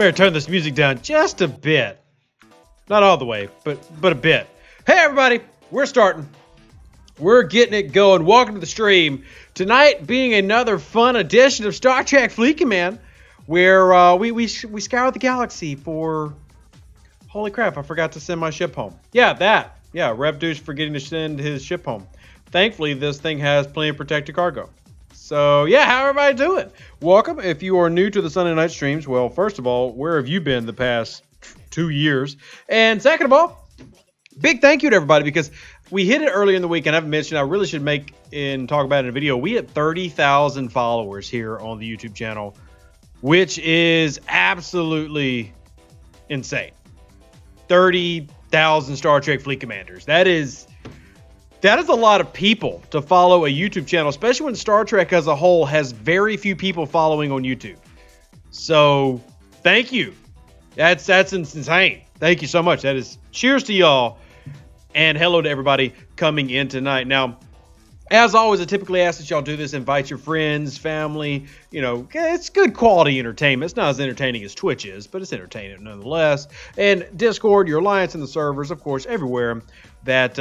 Better turn this music down just a bit. Not all the way, but a bit. Hey everybody, we're starting. We're getting it going. Welcome to the stream. Tonight being another fun edition of Star Trek Fleet Command, where we scour the galaxy for... Holy crap, I forgot to send my ship home. Yeah, Rev Deuce forgetting to send his ship home. Thankfully, this thing has plenty of protected cargo. So, yeah, how everybody doing? Welcome. If you are new to the Sunday night streams, well, first of all, where have you been the past 2 years? And second of all, big thank you to everybody because we hit it earlier in the week, and I've mentioned I really should make and talk about it in a video. We hit 30,000 followers here on the YouTube channel, which is absolutely insane. 30,000 Star Trek Fleet Commanders. That is a lot of people to follow a YouTube channel, especially when Star Trek as a whole has very few people following on YouTube. So, thank you. That's insane. Thank you so much. That is cheers to y'all, and hello to everybody coming in tonight. Now, as always, I typically ask that y'all do this. Invite your friends, family. You know, it's good quality entertainment. It's not as entertaining as Twitch is, but it's entertaining nonetheless. And Discord, your alliance, and the servers, of course, everywhere that,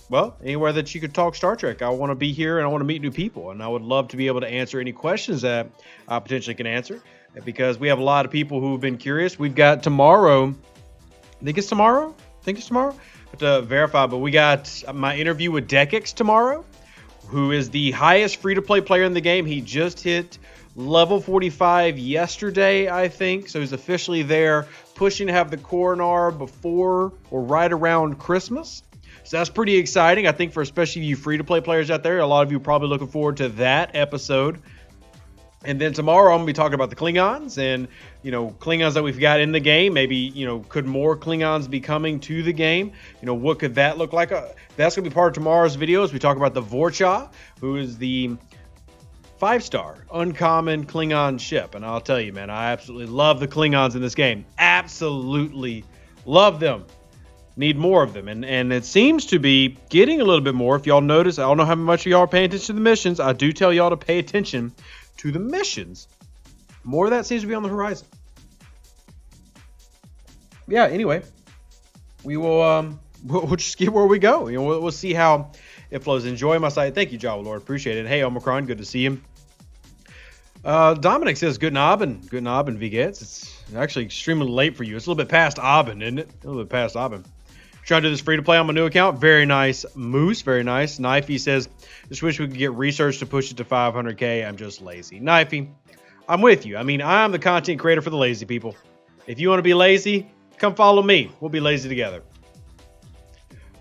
well, anywhere that you could talk Star Trek. I want to be here, and I want to meet new people. And I would love to be able to answer any questions that I potentially can answer, because we have a lot of people who have been curious. We've got tomorrow. I think it's tomorrow. I have to verify, but we got my interview with Dekix tomorrow, who is the highest free-to-play player in the game. He just hit level 45 yesterday, I think. So he's officially there, pushing to have the Coronar before or right around Christmas. So that's pretty exciting, I think, for especially you free-to-play players out there. A lot of you are probably looking forward to that episode. And then tomorrow I'm going to be talking about the Klingons and, you know, Klingons that we've got in the game. Maybe, you know, could more Klingons be coming to the game? You know, what could that look like? That's going to be part of tomorrow's video as we talk about the Vorcha, who is the 5-star uncommon Klingon ship. And I'll tell you, man, I absolutely love the Klingons in this game. Absolutely love them. Need more of them. And it seems to be getting a little bit more. If y'all notice, I don't know how much of y'all are paying attention to the missions. I do tell y'all to pay attention to the missions. More of that seems to be on the horizon. Yeah, anyway, we will we'll just get where we go. You know, we'll see how it flows. Enjoy my site. Thank you, Java Lord. Appreciate it. Hey, Omicron, good to see him. Dominic says, Good Abend, Vigets. It's actually extremely late for you. It's a little bit past Abend, isn't it? A little bit past Abend. Trying to do this free to play on my new account. Very nice. Moose, very nice. Knifey says, just wish we could get research to push it to 500K. I'm just lazy. Knifey, I'm with you. I mean, I'm the content creator for the lazy people. If you want to be lazy, come follow me. We'll be lazy together.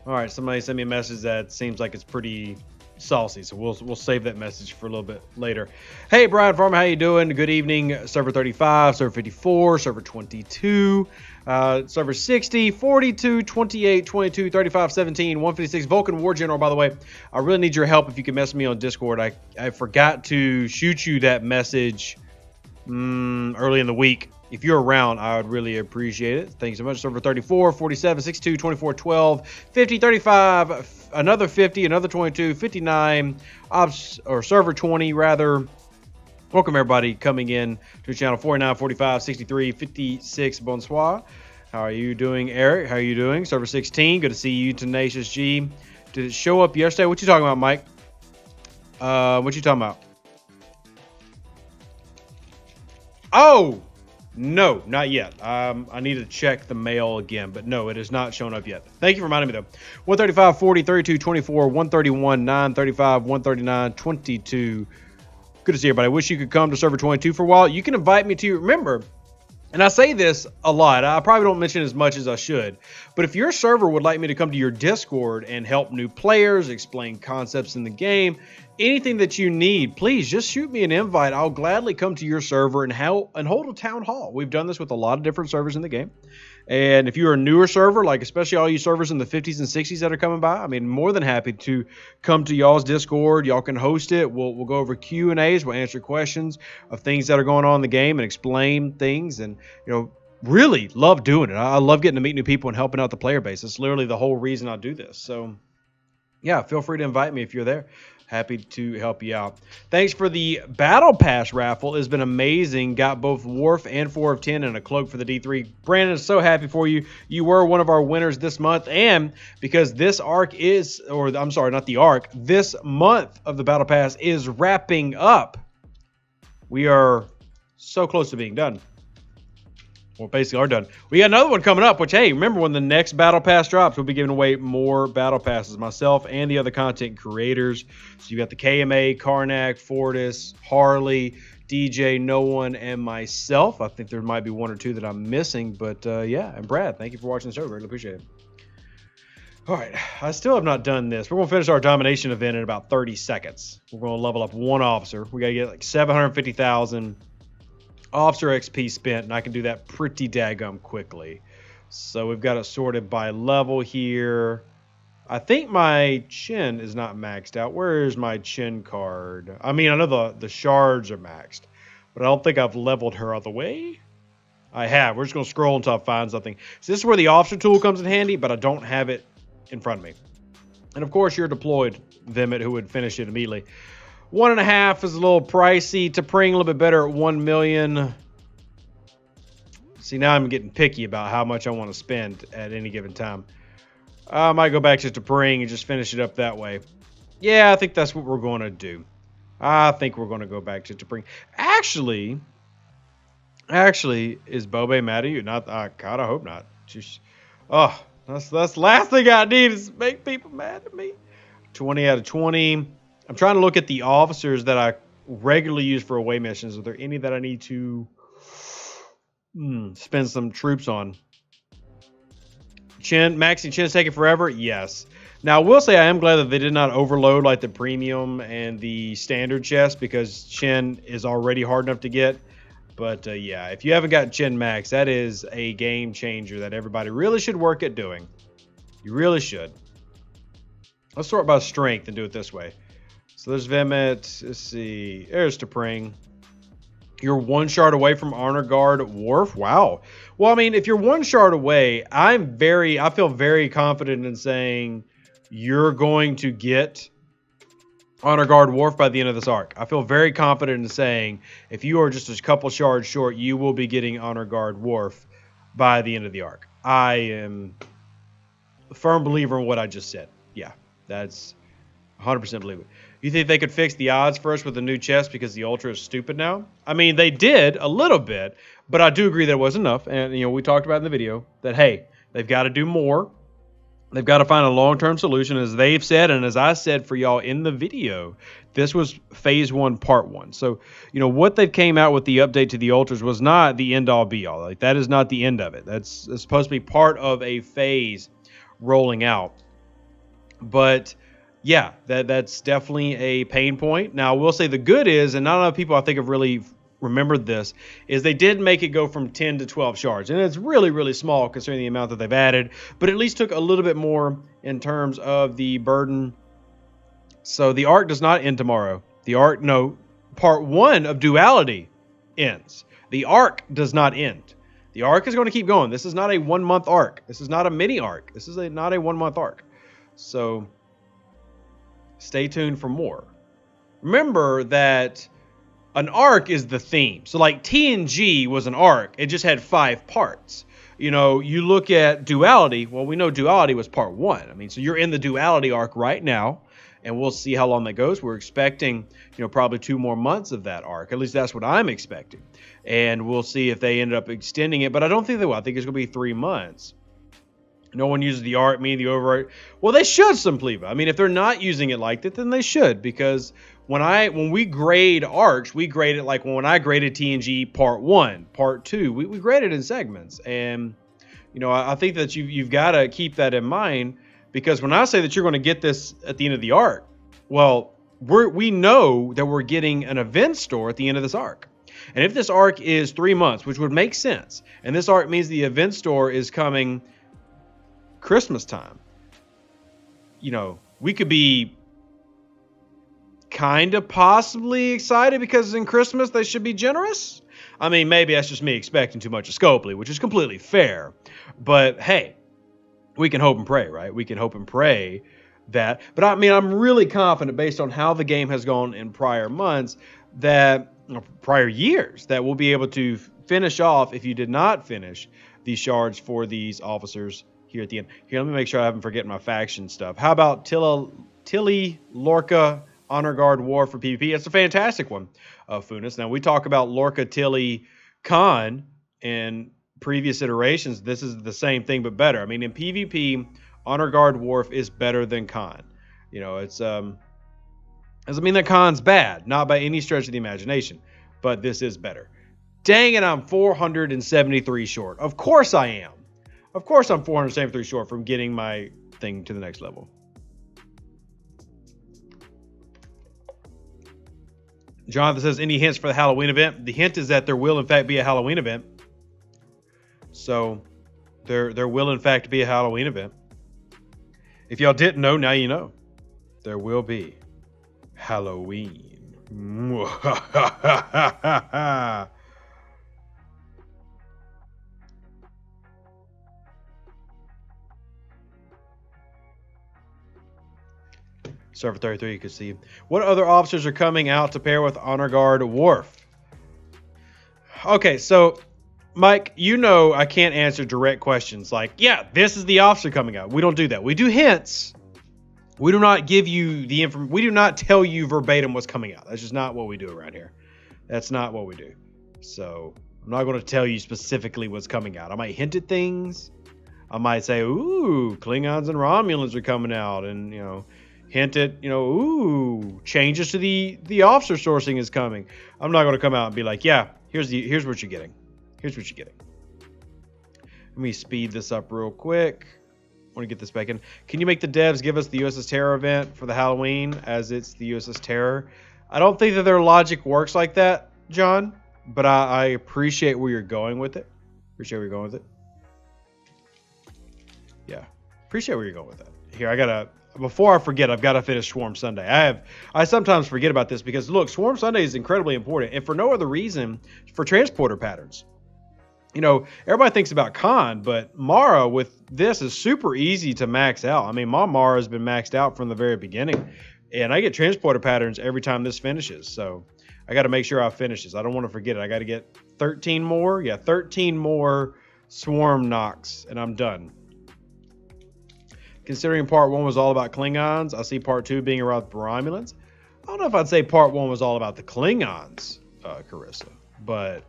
All right, somebody sent me a message that seems like it's pretty saucy, so we'll save that message for a little bit later. Hey, Brian Farmer, how you doing? Good evening. Server 35, server 54, server 22, server 60, 42, 28, 22, 35, 17, 156. Vulcan War General, by the way, I really need your help if you can mess with me on Discord. I forgot to shoot you that message early in the week. If you're around, I would really appreciate it. Thank you so much. Server 34, 47, 62, 24, 12, 50, 35, another 50, another 22, 59, ops, or server 20, rather. Welcome, everybody, coming in to channel 49, 45, 63, 56. Bonsoir. How are you doing, Eric? How are you doing? Server 16. Good to see you, Tenacious G. Did it show up yesterday? What you talking about, Mike? What you talking about? Oh! No, not yet. I need to check the mail again, but no, it has not shown up yet. Thank you for reminding me, though. 135, 40, 32, 24, 131, 9, 35, 139, 22. Good to see everybody. I wish you could come to server 22 for a while. You can invite me to, remember, and I say this a lot. I probably don't mention as much as I should, but if your server would like me to come to your Discord and help new players, explain concepts in the game, anything that you need, please just shoot me an invite. I'll gladly come to your server and hold a town hall. We've done this with a lot of different servers in the game. And if you're a newer server, like especially all you servers in the 50s and 60s that are coming by, I mean, more than happy to come to y'all's Discord. Y'all can host it. We'll go over Q&As. We'll answer questions of things that are going on in the game and explain things. And, you know, really love doing it. I love getting to meet new people and helping out the player base. It's literally the whole reason I do this. So, yeah, feel free to invite me if you're there. Happy to help you out. Thanks for the Battle Pass raffle. It's been amazing. Got both Wharf and 4 of 10 and a cloak for the D3. Brandon is so happy for you. You were one of our winners this month. And because this arc is, or I'm sorry, not the arc, this month of the Battle Pass is wrapping up. We are so close to being done. Well, basically are done. We got another one coming up, which, hey, remember when the next Battle Pass drops, we'll be giving away more Battle Passes, myself and the other content creators. So you got the KMA, Karnak, Fortis, Harley, DJ, No One, and myself. I think there might be one or two that I'm missing, but yeah, and Brad, thank you for watching the show. Really appreciate it. All right, I still have not done this. We're going to finish our domination event in about 30 seconds. We're going to level up one officer. We got to get like 750,000 officer XP spent, and I can do that pretty daggum quickly. So we've got it sorted by level here. I think my chin is not maxed out. Where is my chin card? I mean, I know the shards are maxed, but I don't think I've leveled her all the way. I have. We're just going to scroll until I find something. So this is where the officer tool comes in handy, but I don't have it in front of me. And of course, you're deployed, Vimit, who would finish it immediately. 1.5 is a little pricey. T'Pring a little bit better at 1 million. See, now I'm getting picky about how much I want to spend at any given time. I might go back to T'Pring and just finish it up that way. Yeah, I think that's what we're going to do. I think we're going to go back to T'Pring. Actually, is Bobe mad at you? Not, God, I hope not. Just, oh, that's the last thing I need is make people mad at me. 20 out of 20. I'm trying to look at the officers that I regularly use for away missions. Are there any that I need to spend some troops on? Maxing Chin's taking forever? Yes. Now, I will say I am glad that they did not overload like the premium and the standard chest, because Chin is already hard enough to get. But yeah, if you haven't got Chin Max, that is a game changer that everybody really should work at doing. You really should. Let's sort by strength and do it this way. So there's Vimit. Let's see. There's T'Pring. You're 1 shard away from Honor Guard Wharf. Wow. Well, I mean, if you're 1 shard away, I feel very confident in saying you're going to get Honor Guard Wharf by the end of this arc. I feel very confident in saying if you are just a couple shards short, you will be getting Honor Guard Wharf by the end of the arc. I am a firm believer in what I just said. Yeah, that's 100% believe it. You think they could fix the odds for us with the new chest because the Ultra is stupid now? I mean, they did a little bit, but I do agree that it wasn't enough. And, you know, we talked about in the video that, hey, they've got to do more. They've got to find a long-term solution, as they've said, and as I said for y'all in the video. This was Phase 1, Part 1. So, you know, what they came out with the update to the Ultras was not the end-all, be-all. Like, that is not the end of it. That's supposed to be part of a phase rolling out. But yeah, that's definitely a pain point. Now, I will say the good is, and not enough people I think have really remembered this, is they did make it go from 10 to 12 shards. And it's really, really small considering the amount that they've added, but at least took a little bit more in terms of the burden. So the arc does not end tomorrow. Part 1 of Duality ends. The arc does not end. The arc is going to keep going. This is not a 1-month arc. This is not a mini arc. This is not a 1-month arc. So stay tuned for more. Remember that an arc is the theme. So like TNG was an arc. It just had 5 parts. You know, you look at Duality. Well, we know Duality was part 1. I mean, so you're in the Duality arc right now, and we'll see how long that goes. We're expecting, you know, probably 2 more months of that arc. At least that's what I'm expecting. And we'll see if they end up extending it, but I don't think they will. I think it's going to be 3 months. No one uses the art, the overart. Well, they should, Simpleva. I mean, if they're not using it like that, then they should. Because when we grade arcs, we grade it like when I graded TNG Part 1, Part 2. We grade it in segments. And, you know, I think that you've got to keep that in mind. Because when I say that you're going to get this at the end of the arc, well, we know that we're getting an event store at the end of this arc. And if this arc is 3 months, which would make sense, and this arc means the event store is coming Christmas time, you know, we could be kind of possibly excited because in Christmas they should be generous. I mean, maybe that's just me expecting too much of Scopely, which is completely fair. But hey, we can hope and pray, right? We can hope and pray that. But I mean, I'm really confident based on how the game has gone in prior months that, or prior years, that we'll be able to finish off, if you did not finish, these shards for these officers here at the end. Here, let me make sure I haven't forgotten my faction stuff. How about Tilly Lorca Honor Guard War for PvP? It's a fantastic one, Funis. Now, we talk about Lorca Tilly Khan in previous iterations. This is the same thing, but better. I mean, in PvP, Honor Guard Wharf is better than Khan. You know, it's doesn't mean that Khan's bad, not by any stretch of the imagination, but this is better. Dang it, I'm 473 short. Of course I am. Of course I'm 473 short from getting my thing to the next level. Jonathan says, any hints for the Halloween event? The hint is that there will in fact be a Halloween event. So there will in fact be a Halloween event. If y'all didn't know, now you know. There will be Halloween. Server 33, you can see. What other officers are coming out to pair with Honor Guard Worf? Okay, so Mike, you know I can't answer direct questions like, yeah, this is the officer coming out. We don't do that. We do hints. We do not give you the information. We do not tell you verbatim what's coming out. That's just not what we do around here. That's not what we do. So I'm not going to tell you specifically what's coming out. I might hint at things. I might say, ooh, Klingons and Romulans are coming out, and, you know, hint at, you know, ooh, changes to the officer sourcing is coming. I'm not going to come out and be like, yeah, here's what you're getting. Here's what you're getting. Let me speed this up real quick. I want to get this back in. Can you make the devs give us the USS Terror event for the Halloween as it's the USS Terror? I don't think that their logic works like that, John, but I appreciate where you're going with it. Appreciate where you're going with it. Yeah, appreciate where you're going with that. Here, before I forget, I've got to finish Swarm Sunday. I sometimes forget about this because, look, Swarm Sunday is incredibly important, and for no other reason, for transporter patterns. You know, everybody thinks about Khan, but Mara with this is super easy to max out. I mean, my Mara has been maxed out from the very beginning, and I get transporter patterns every time this finishes. So I got to make sure I finish this. I don't want to forget it. I got to get 13 more. Yeah, 13 more Swarm knocks, and I'm done. Considering part 1 was all about Klingons, I see part 2 being around Romulans. I don't know if I'd say part 1 was all about the Klingons, Carissa, but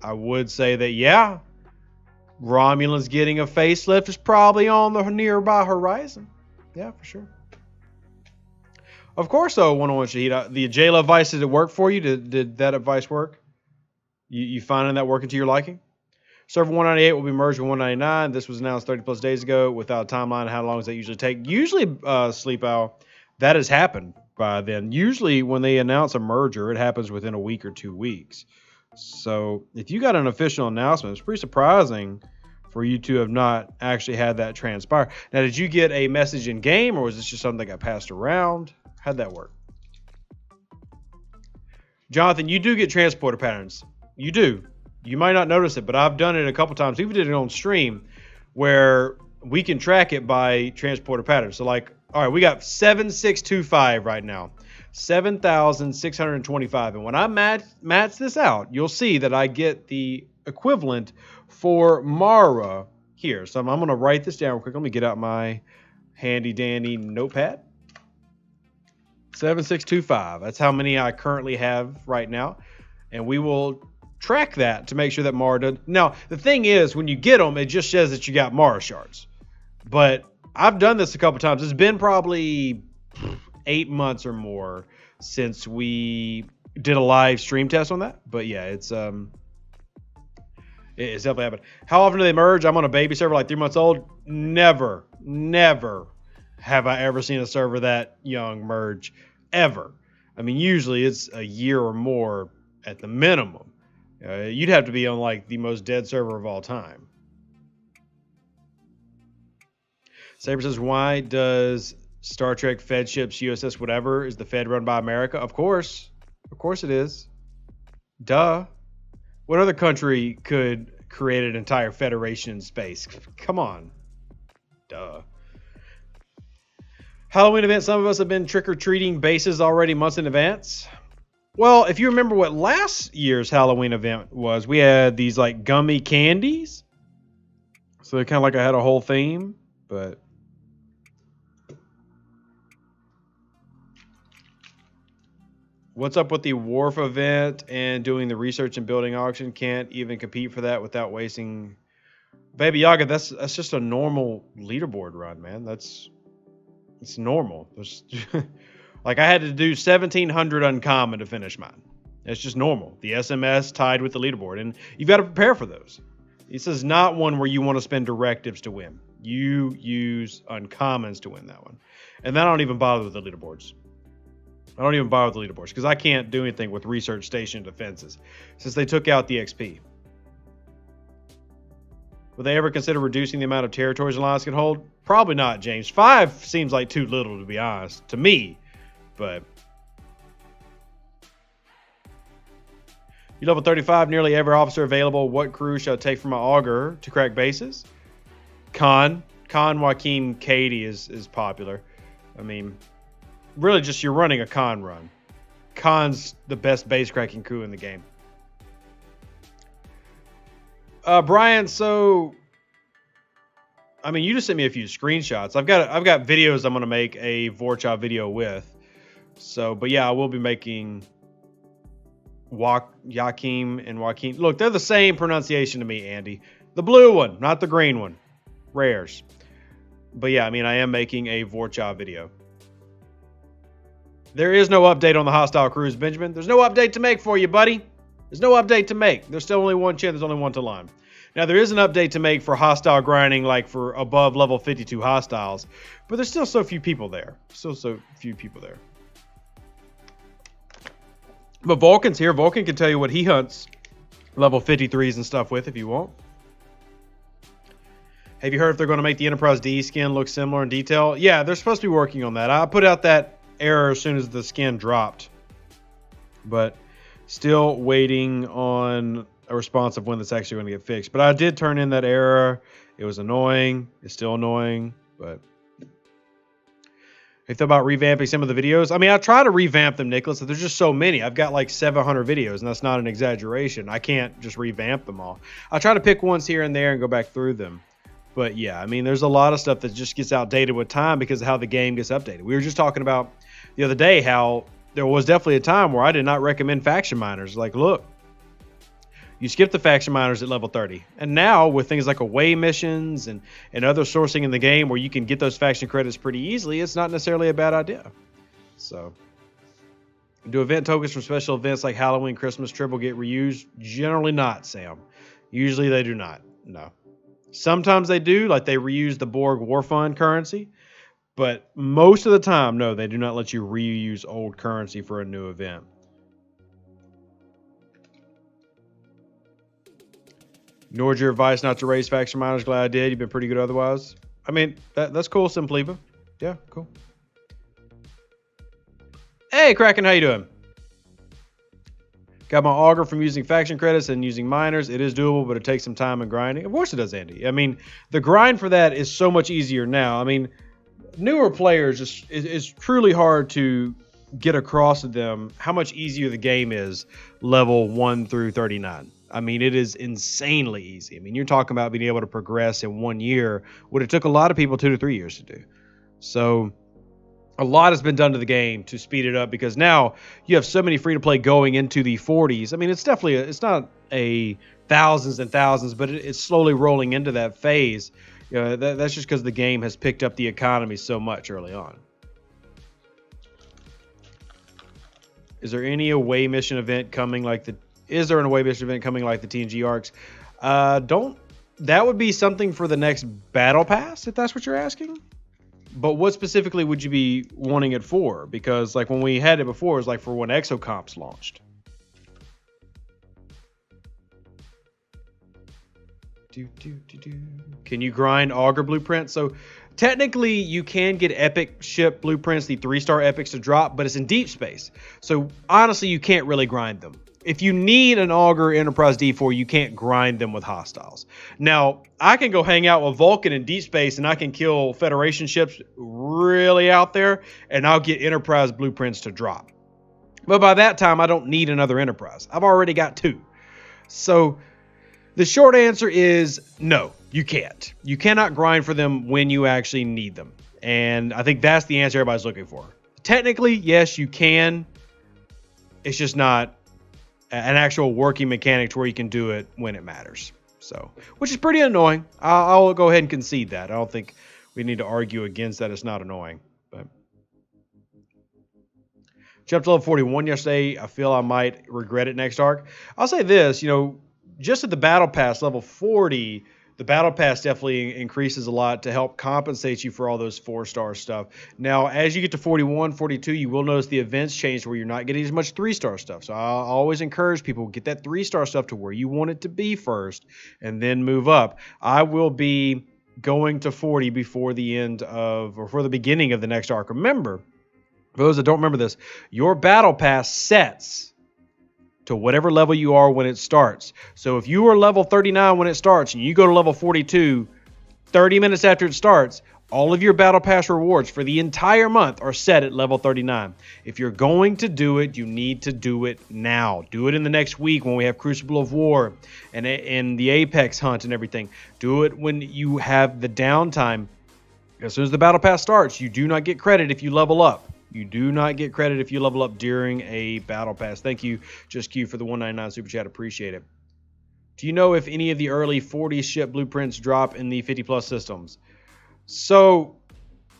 I would say that, yeah, Romulans getting a facelift is probably on the nearby horizon. Yeah, for sure. Of course, though, 101 Shahid, the J-Love advice, did it work for you? Did that advice work? You finding that working to your liking? Server 198 will be merged with 199. This was announced 30 plus days ago without a timeline. How long does that usually take? Usually, Sleep Owl, that has happened by then. Usually, when they announce a merger, it happens within a week or 2 weeks. So if you got an official announcement, it's pretty surprising for you to have not actually had that transpire. Now, did you get a message in game, or was this just something that got passed around? How'd that work? Jonathan, you do get transporter patterns. You do. You might not notice it, but I've done it a couple times. Even did it on stream where we can track it by transporter patterns. So like, all right, we got 7625 right now. 7,625. And when I match this out, you'll see that I get the equivalent for Mara here. So I'm going to write this down real quick. Let me get out my handy dandy notepad. 7625. That's how many I currently have right now. And we will track that to make sure that Mara does. Now, the thing is, when you get them, it just says that you got Mara shards. But I've done this a couple times. It's been probably 8 months or more since we did a live stream test on that. But yeah, it's definitely happened. How often do they merge? I'm on a baby server like 3 months old. Never have I ever seen a server that young merge ever. I mean, usually it's a year or more at the minimum. You'd have to be on like the most dead server of all time. Saber says, why does Star Trek Fed ships USS whatever? Is the Fed run by America? Of course it is. Duh. What other country could create an entire federation in space? Come on. Duh. Halloween event, some of us have been trick-or-treating bases already months in advance. Well, if you remember what last year's Halloween event was, we had these like gummy candies. So they kind of like I had a whole theme, but what's up with the Wharf event and doing the research and building auction? Can't even compete for that without wasting. Baby Yaga, that's just a normal leaderboard run, man. It's normal. Like I had to do 1,700 uncommon to finish mine. It's just normal. The SMS tied with the leaderboard, and you've got to prepare for those. This is not one where you want to spend directives to win. You use uncommons to win that one. And then I don't even bother with the leaderboards. I don't even bother with the leaderboards because I can't do anything with research station defenses since they took out the XP. Would they ever consider reducing the amount of territories an alliance can hold? Probably not, James. 5 seems like too little, to be honest, to me. But you level 35, nearly every officer available. What crew shall I take from my auger to crack bases? Khan Joaquin Katie is popular. I mean, really just you're running a Khan run. Khan's the best base cracking crew in the game. Brian, so I mean, you just sent me a few screenshots. I've got videos I'm gonna make a Vorcha video with. So, but yeah, I will be making Joachim and Joaquin. Look, they're the same pronunciation to me, Andy. The blue one, not the green one. Rares. But yeah, I mean, I am making a Vorcha video. There is no update on the hostile crews, Benjamin. There's no update to make for you, buddy. There's no update to make. There's still only one chin. There's only one to line. Now, there is an update to make for hostile grinding, like for above level 52 hostiles. But there's still so few people there. But Vulcan's here. Vulcan can tell you what he hunts level 53s and stuff with if you want. Have you heard if they're going to make the Enterprise D skin look similar in detail? Yeah, they're supposed to be working on that. I put out that error as soon as the skin dropped. But still waiting on a response of when that's actually going to get fixed. But I did turn in that error. It was annoying. It's still annoying. But I thought about revamping some of the videos. I mean, I try to revamp them, Nicholas. There's just so many. I've got like 700 videos, and that's not an exaggeration. I can't just revamp them all. I try to pick ones here and there and go back through them. But yeah, I mean, there's a lot of stuff that just gets outdated with time because of how the game gets updated. We were just talking about the other day how there was definitely a time where I did not recommend faction miners. Like, look, you skip the faction miners at level 30. And now with things like away missions and other sourcing in the game where you can get those faction credits pretty easily, it's not necessarily a bad idea. So, do event tokens from special events like Halloween, Christmas, Triple get reused? Generally not, Sam. Usually they do not. No. Sometimes they do, like they reuse the Borg War Fund currency. But most of the time, no, they do not let you reuse old currency for a new event. Ignored your advice not to raise faction miners. Glad I did. You've been pretty good otherwise. I mean, that's cool, Simpleva. Yeah, cool. Hey, Kraken, how you doing? Got my auger from using faction credits and using miners. It is doable, but it takes some time and grinding. Of course it does, Andy. I mean, the grind for that is so much easier now. I mean, newer players, it's truly hard to get across to them how much easier the game is level 1 through 39. I mean, it is insanely easy. I mean, you're talking about being able to progress in 1 year, what it took a lot of people 2 to 3 years to do. So a lot has been done to the game to speed it up because now you have so many free-to-play going into the 40s. I mean, it's definitely, it's not a thousands and thousands, but it's slowly rolling into that phase. You know, that's just because the game has picked up the economy so much early on. Is there any away mission event coming like the... Is there an away mission event coming like the TNG arcs? That would be something for the next battle pass, if that's what you're asking. But what specifically would you be wanting it for? Because like when we had it before, it was like for when Exocomps launched. Can you grind auger blueprints? So technically you can get epic ship blueprints, the 3-star epics to drop, but it's in deep space. So honestly, you can't really grind them. if you need an Augur Enterprise D4, you can't grind them with hostiles. Now, I can go hang out with Vulcan in deep space, and I can kill Federation ships really out there, and I'll get Enterprise blueprints to drop. But by that time, I don't need another Enterprise. I've already got 2. So the short answer is no, you can't. You cannot grind for them when you actually need them. And I think that's the answer everybody's looking for. Technically, yes, you can. It's just not an actual working mechanic to where you can do it when it matters. So, which is pretty annoying. I'll go ahead and concede that. I don't think we need to argue against that. It's not annoying. But jumped to level 41 yesterday. I feel I might regret it next arc. I'll say this, just at the battle pass level 40, the battle pass definitely increases a lot to help compensate you for all those 4-star stuff. Now, as you get to 41, 42, you will notice the events change where you're not getting as much 3-star stuff. So I always encourage people, get that 3-star stuff to where you want it to be first and then move up. I will be going to 40 before the end of, or for the beginning of the next arc. Remember, for those that don't remember this, your battle pass sets to whatever level you are when it starts. So if you are level 39 when it starts and you go to level 42, 30 minutes after it starts, all of your battle pass rewards for the entire month are set at level 39. If you're going to do it, you need to do it now. Do it in the next week when we have Crucible of War and the Apex hunt and everything. Do it when you have the downtime. As soon as the battle pass starts, you do not get credit if you level up. You do not get credit if you level up during a battle pass. Thank you, Just Q, for the 199 super chat. Appreciate it. Do you know if any of the early 40 ship blueprints drop in the 50 plus systems? So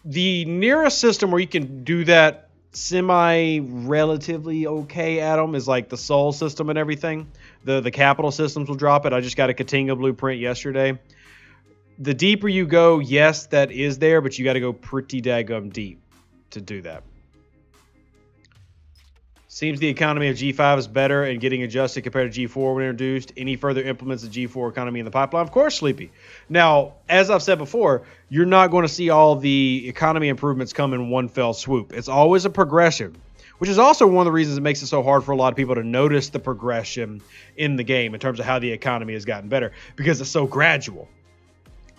the nearest system where you can do that semi-relatively okay, Adam, is like the Sol system and everything. The capital systems will drop it. I just got a Katinga blueprint yesterday. The deeper you go, yes, that is there, but you got to go pretty daggum deep to do that. Seems the economy of G5 is better and getting adjusted compared to G4 when introduced. Any further implements of G4 economy in the pipeline? Of course, Sleepy. Now, as I've said before, you're not going to see all the economy improvements come in one fell swoop. It's always a progression, which is also one of the reasons it makes it so hard for a lot of people to notice the progression in the game in terms of how the economy has gotten better, because it's so gradual.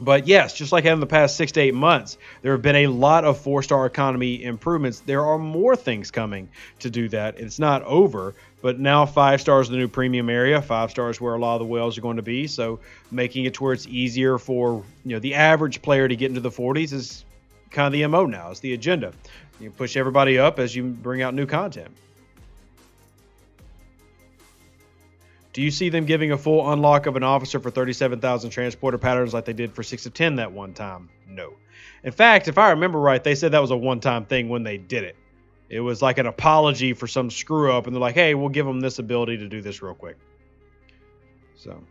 But yes, just like in the past 6 to 8 months, there have been a lot of 4-star economy improvements. There are more things coming to do that. It's not over, but now 5 stars is the new premium area. 5 stars where a lot of the whales are going to be. So making it to where it's easier for the average player to get into the 40s is kind of the MO now. It's the agenda. You push everybody up as you bring out new content. Do you see them giving a full unlock of an officer for 37,000 transporter patterns like they did for 6 of 10 that one time? No. In fact, if I remember right, they said that was a one-time thing when they did it. It was like an apology for some screw-up, and they're like, hey, we'll give them this ability to do this real quick. So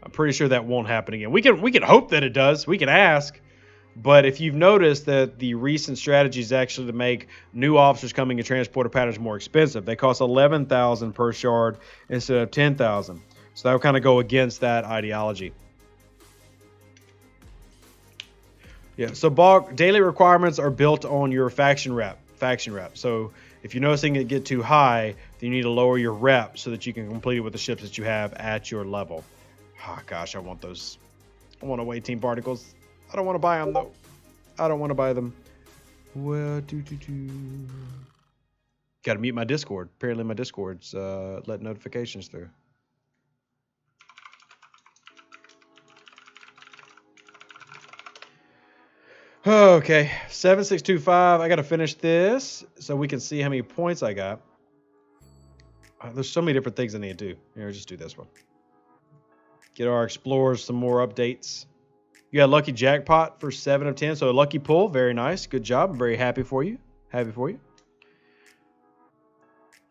I'm pretty sure that won't happen again. We can hope that it does. We can ask. But if you've noticed that the recent strategy is actually to make new officers coming in transporter patterns more expensive. They cost 11,000 per shard instead of 10,000. So that would kind of go against that ideology. Yeah, so bulk daily requirements are built on your faction rep. So if you're noticing it get too high, then you need to lower your rep so that you can complete it with the ships that you have at your level. Oh gosh, I want those. I want away team particles. I don't want to buy them, though. I don't want to buy them. Well, got to mute my Discord. Apparently my Discord's let notifications through. Okay, 7625. I got to finish this so we can see how many points I got. There's so many different things I need to do. Here, just do this one. Get our explorers some more updates. You got a lucky jackpot for 7 of 10. So a lucky pull. Very nice. Good job. I'm very happy for you.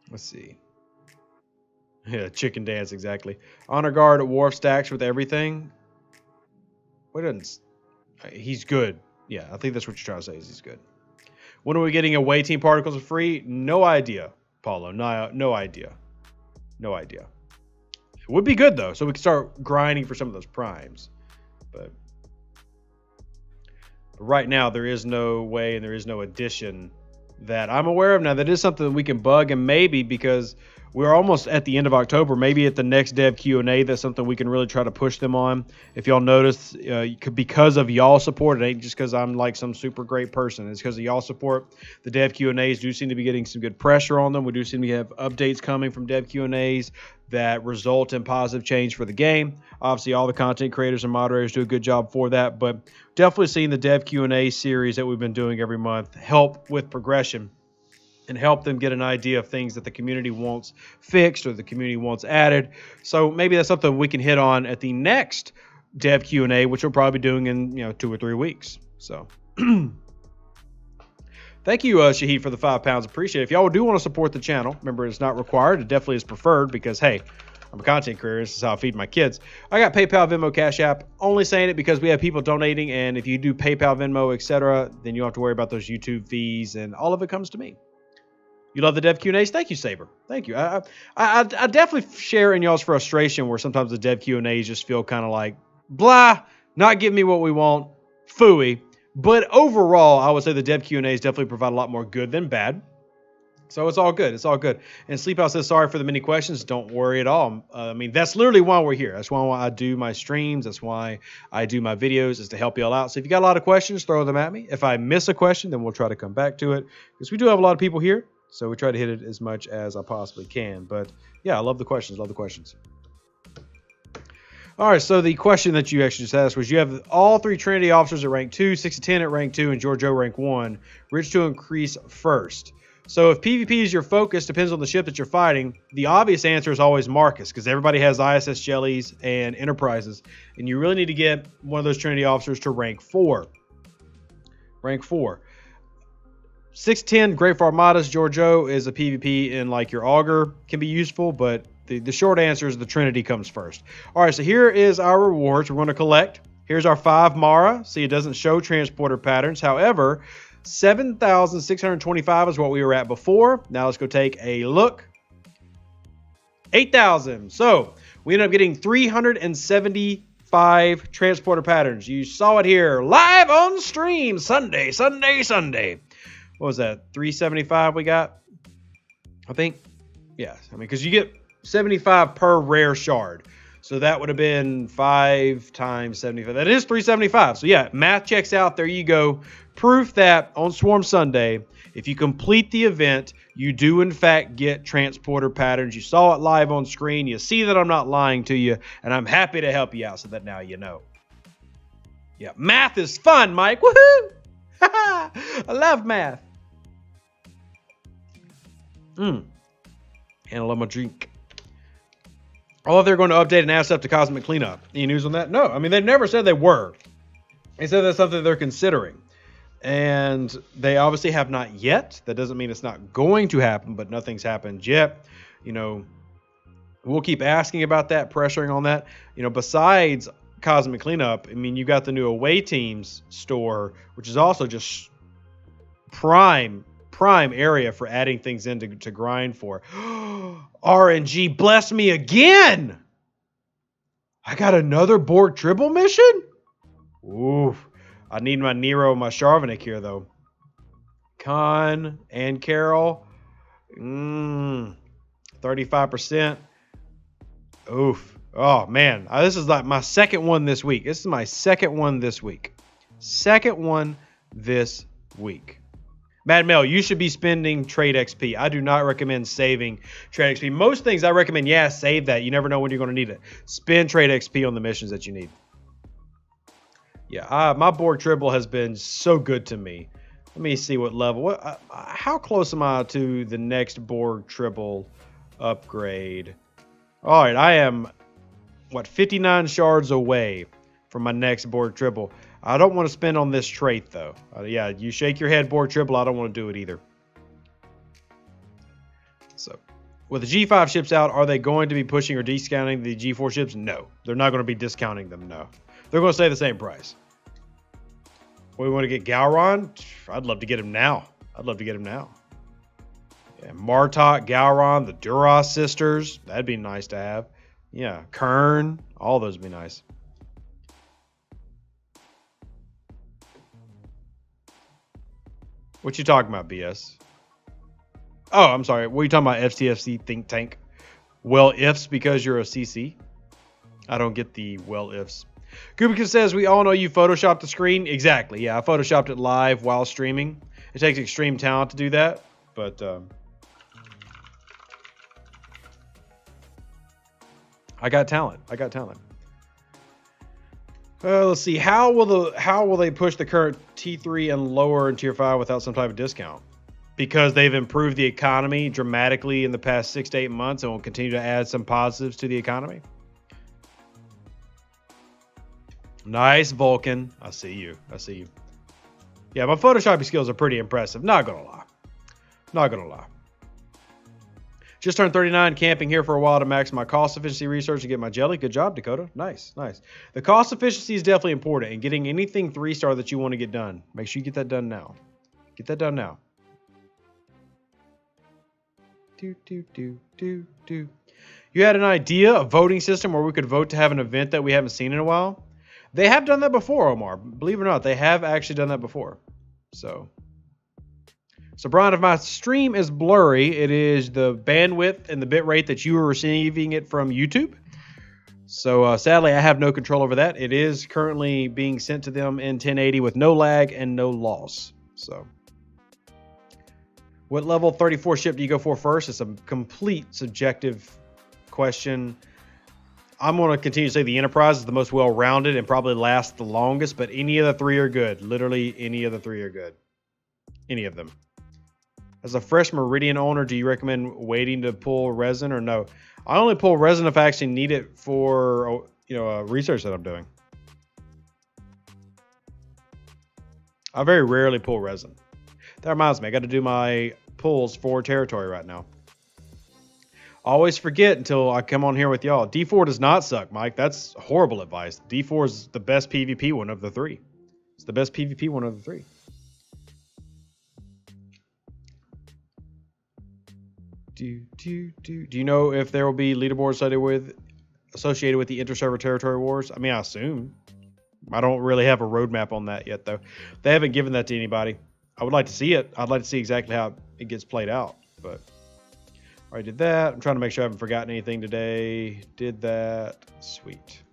Let's see. Yeah, chicken dance, exactly. Honor guard at Wharf stacks with everything. What doesn't... He's good. Yeah, I think that's what you're trying to say is he's good. When are we getting away team particles for free? No idea, Paulo. No idea. No idea. It would be good, though, so we can start grinding for some of those primes. But right now, there is no way and there is no addition that I'm aware of. Now, that is something that we can bug, and maybe because we're almost at the end of October, maybe at the next Dev Q&A, that's something we can really try to push them on. If y'all notice, because of y'all support, it ain't just because I'm like some super great person. It's because of y'all support. The Dev Q&As do seem to be getting some good pressure on them. We do seem to have updates coming from Dev Q&As that result in positive change for the game. Obviously, all the content creators and moderators do a good job for that, but definitely seeing the Dev Q&A series that we've been doing every month help with progression and help them get an idea of things that the community wants fixed or the community wants added. So maybe that's something we can hit on at the next Dev Q&A, which we'll probably be doing in 2 or 3 weeks. So thank you, Shahid, for the £5. Appreciate it. If y'all do want to support the channel, remember it's not required. It definitely is preferred because, hey, I'm a content creator. This is how I feed my kids. I got PayPal, Venmo, Cash App. Only saying it because we have people donating, and if you do PayPal, Venmo, etc., then you don't have to worry about those YouTube fees, and all of it comes to me. You love the Dev Q&As? Thank you, Saber. Thank you. I definitely share in y'all's frustration where sometimes the Dev Q&As just feel kind of like, blah, not giving me what we want, phooey. But overall, I would say the Dev Q&As definitely provide a lot more good than bad. So it's all good. It's all good. And Sleephouse says, sorry for the many questions. Don't worry at all. I mean, that's literally why we're here. That's why I do my streams. That's why I do my videos, is to help y'all out. So if you got a lot of questions, throw them at me. If I miss a question, then we'll try to come back to it, because we do have a lot of people here. So we try to hit it as much as I possibly can. But yeah, I love the questions. Love the questions. All right, so the question that you actually just asked was, you have all 3 Trinity officers at rank 2, 6 to 10 at rank 2, and Giorgio rank 1. Which to increase first? So if PvP is your focus, depends on the ship that you're fighting, the obvious answer is always Marcus, because everybody has ISS Jellies and Enterprises, and you really need to get one of those Trinity officers to rank 4. Rank 4. 610, great for Armadas. Giorgio is a PvP in like your Augur, can be useful, but the short answer is the Trinity comes first. All right, so here is our rewards we're going to collect. Here's our 5 Mara. See, it doesn't show transporter patterns. However, 7,625 is what we were at before. Now let's go take a look. 8,000. So we end up getting 375 transporter patterns. You saw it here live on stream. Sunday. What was that? 375 we got? I think. Yeah. I mean, because you get 75 per rare shard. So that would have been 5 times 75. That is 375. So yeah, math checks out. There you go. Proof that on Swarm Sunday, if you complete the event, you do in fact get transporter patterns. You saw it live on screen. You see that I'm not lying to you, and I'm happy to help you out so that now you know. Yeah, math is fun, Mike. Woohoo! I love math. And I love my drink. Oh, if they're going to update and add stuff to Cosmic Cleanup. Any news on that? No. I mean, they never said they were. They said that's something they're considering. And they obviously have not yet. That doesn't mean it's not going to happen, but nothing's happened yet. You know, we'll keep asking about that, pressuring on that. You know, besides Cosmic Cleanup, I mean, you got the new Away Teams store, which is also just prime area for adding things in to grind for. RNG, bless me again. I got another Borg Tribble mission? Oof. I need my Nero and my Sharvanik here, though. Khan and Carol. 35%. Oof. Oh, man. This is like my second one this week. This is my second one this week. Second one this week. Mad Mel, you should be spending trade XP. I do not recommend saving trade XP. Most things I recommend, yeah, save that. You never know when you're going to need it. Spend trade XP on the missions that you need. Yeah, my Borg Tribble has been so good to me. Let me see what level. How close am I to the next Borg Tribble upgrade? All right, I am, 59 shards away from my next Borg Tribble. I don't want to spend on this trait, though. Yeah, you shake your head, Borg Tribble. I don't want to do it either. So, with the G5 ships out, are they going to be pushing or discounting the G4 ships? No. They're not going to be discounting them, no. They're going to stay the same price. We want to get Gowron? I'd love to get him now. Yeah, Martok, Gowron, the Duras sisters. That'd be nice to have. Yeah, Kern. All those would be nice. What you talking about, BS? Oh, I'm sorry. What are you talking about? STFC think tank. Well, ifs because you're a CC. I don't get the well ifs. Kubicus says we all know you photoshopped the screen. Exactly. Yeah, I photoshopped it live while streaming. It takes extreme talent to do that, but I got talent. I got talent. Let's see. How will they push the current T3 and lower in Tier 5 without some type of discount? Because they've improved the economy dramatically in the past 6 to 8 months and will continue to add some positives to the economy. Nice, Vulcan. I see you. I see you. Yeah, my photoshopping skills are pretty impressive. Not gonna lie. Not gonna lie. Just turned 39, camping here for a while to max my cost efficiency research and get my jelly. Good job, Dakota. Nice, nice. The cost efficiency is definitely important, and getting anything 3-star that you want to get done. Make sure you get that done now. Get that done now. You had an idea, a voting system where we could vote to have an event that we haven't seen in a while? They have done that before, Omar. Believe it or not, they have actually done that before. So Brian, if my stream is blurry, it is the bandwidth and the bit rate that you are receiving it from YouTube. So sadly, I have no control over that. It is currently being sent to them in 1080 with no lag and no loss. So what level 34 ship do you go for first? It's a complete subjective question. I'm going to continue to say the Enterprise is the most well-rounded and probably lasts the longest, but any of the 3 are good. Literally any of the 3 are good. Any of them. As a fresh Meridian owner, do you recommend waiting to pull resin or no? I only pull resin if I actually need it for, research that I'm doing. I very rarely pull resin. That reminds me, I got to do my pulls for territory right now. Always forget until I come on here with y'all. D4 does not suck, Mike. That's horrible advice. D4 is the best PvP one of the 3. It's the best PvP one of the 3. Do you know if there will be leaderboards associated with the inter-server territory wars? I mean, I assume. I don't really have a roadmap on that yet, though. They haven't given that to anybody. I would like to see it. I'd like to see exactly how it gets played out, but I already did that. I'm trying to make sure I haven't forgotten anything today. Did that. Sweet.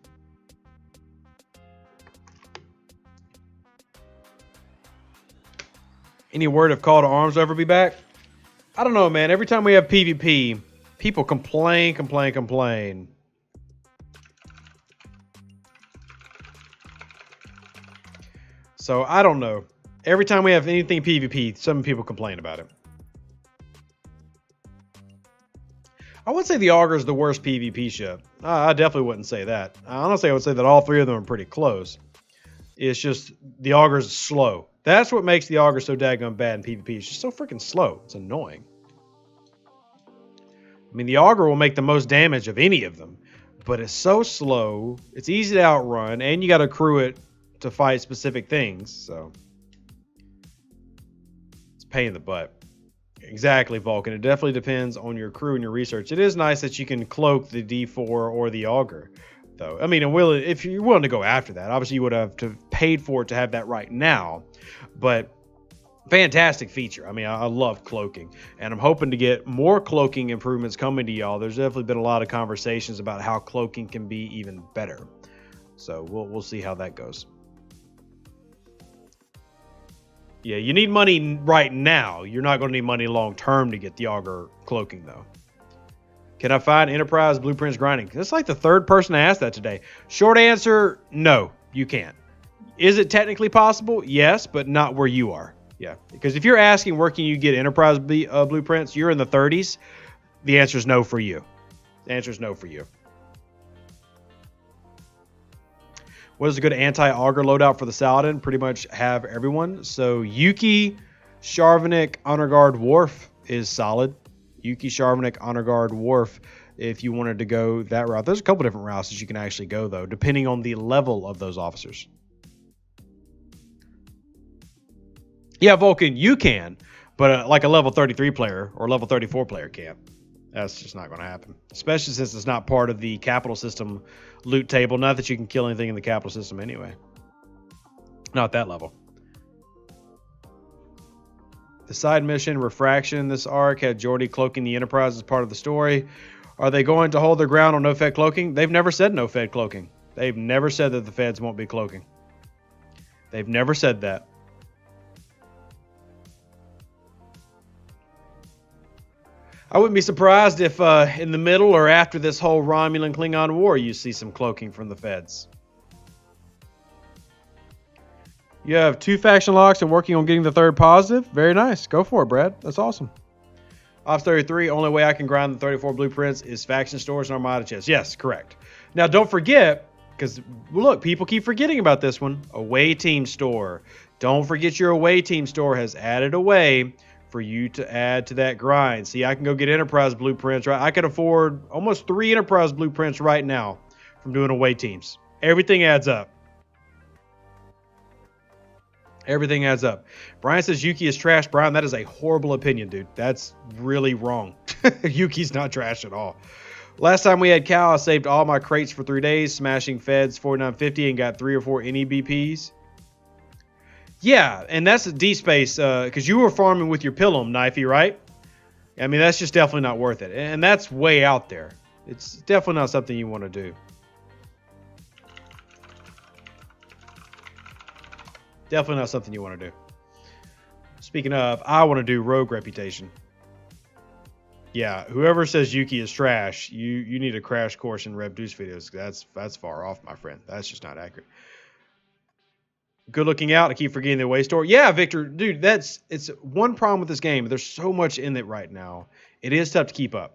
Any word of call to arms will ever be back? I don't know, man. Every time we have PvP, people complain. So I don't know. Every time we have anything PvP, some people complain about it. I would say the Augur is the worst PvP ship. I definitely wouldn't say that. Honestly, I would say that all 3 of them are pretty close. It's just the Augur is slow. That's what makes the Augur so daggone bad in PvP. It's just so freaking slow. It's annoying. I mean, the Augur will make the most damage of any of them, but it's so slow. It's easy to outrun, and you got to accrue it to fight specific things. So it's a pain in the butt. Exactly, Vulcan. It definitely depends on your crew and your research. It is nice that you can cloak the D4 or the Augur, though. I mean, if you're willing to go after that, obviously you would have to paid for it to have that right now, but fantastic feature. I mean, I love cloaking, and I'm hoping to get more cloaking improvements coming to y'all. There's definitely been a lot of conversations about how cloaking can be even better. So we'll see how that goes. Yeah, you need money right now. You're not going to need money long term to get the Augur cloaking, though. Can I find Enterprise blueprints grinding? That's like the 3rd person to ask that today. Short answer, no, you can't. Is it technically possible? Yes, but not where you are. Yeah, because if you're asking where can you get Enterprise blueprints, you're in the 30s. The answer is no for you. The answer is no for you. What is a good anti-Augur loadout for the Saladin? Pretty much have everyone. So Yuki, Sharvanik, Honor Guard, Worf is solid. Yuki, Sharvanik, Honor Guard, Worf, if you wanted to go that route. There's a couple different routes that you can actually go, though, depending on the level of those officers. Yeah, Vulcan, you can, but like a level 33 player or level 34 player can't. That's just not going to happen, especially since it's not part of the capital system loot table. Not that you can kill anything in the capital system anyway. Not that level. The side mission, Refraction, in this arc had Geordi cloaking the Enterprise as part of the story. Are they going to hold their ground on no-Fed cloaking? They've never said no-Fed cloaking. They've never said that the Feds won't be cloaking. They've never said that. I wouldn't be surprised if in the middle or after this whole Romulan-Klingon war, you see some cloaking from the Feds. You have 2 faction locks and working on getting the 3rd positive. Very nice. Go for it, Brad. That's awesome. Ops 33, only way I can grind the 34 blueprints is faction stores and Armada chests. Yes, correct. Now, don't forget, because look, people keep forgetting about this one. Away team store. Don't forget your away team store has added a way for you to add to that grind. See, I can go get Enterprise blueprints, right? I can afford almost 3 Enterprise blueprints right now from doing away teams. Everything adds up. Everything adds up. Brian says Yuki is trash. Brian, that is a horrible opinion, dude. That's really wrong. Yuki's not trash at all. Last time we had Cal, I saved all my crates for 3 days, smashing Feds 4950 and got 3 or 4 NEBPs. Yeah, and that's a D-Space, because you were farming with your Pilum, Knifey, right? I mean, that's just definitely not worth it. And that's way out there. It's definitely not something you want to do. Definitely not something you want to do. Speaking of, I want to do Rogue Reputation. Yeah, whoever says Yuki is trash, you need a crash course in Rev Deuce videos. That's far off, my friend. That's just not accurate. Good looking out. I keep forgetting the away store. Yeah, Victor, dude, it's one problem with this game. There's so much in it right now. It is tough to keep up.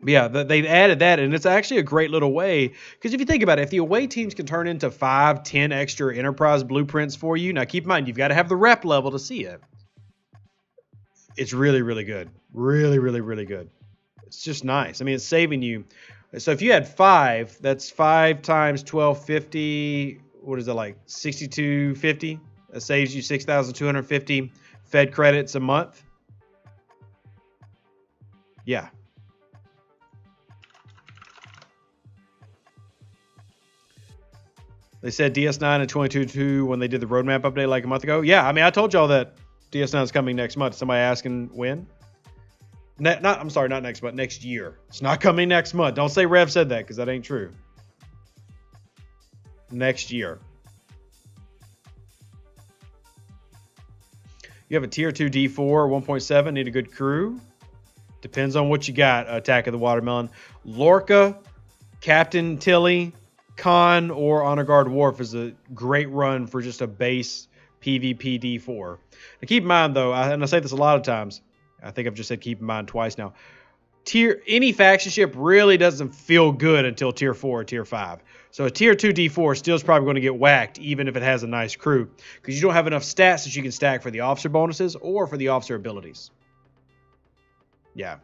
But yeah, they've added that, and it's actually a great little way. Because if you think about it, if the away teams can turn into 5, 10 extra Enterprise blueprints for you, now keep in mind, you've got to have the rep level to see it. It's really, really good. Really, really, really good. It's just nice. I mean, it's saving you. So if you had 5, that's 5 times 1250. What is it, like 6250? That saves you 6,250 Fed credits a month. Yeah. They said DS9 and 22.2 when they did the roadmap update like a month ago. Yeah, I mean, I told y'all that DS9 is coming next month. Somebody asking when? I'm sorry, not next month, next year. It's not coming next month. Don't say Rev said that, because that ain't true. Next year. You have a tier 2 D4 1.7. Need a good crew. Depends on what you got. Attack of the Watermelon. Lorca, Captain Tilly, Khan, or Honor Guard Worf is a great run for just a base PvP D4. Now keep in mind though, and I say this a lot of times, I think I've just said keep in mind twice now. Any faction ship really doesn't feel good until tier 4 or tier 5. So a tier 2 D4 still is probably going to get whacked even if it has a nice crew, because you don't have enough stats that you can stack for the officer bonuses or for the officer abilities. Yeah.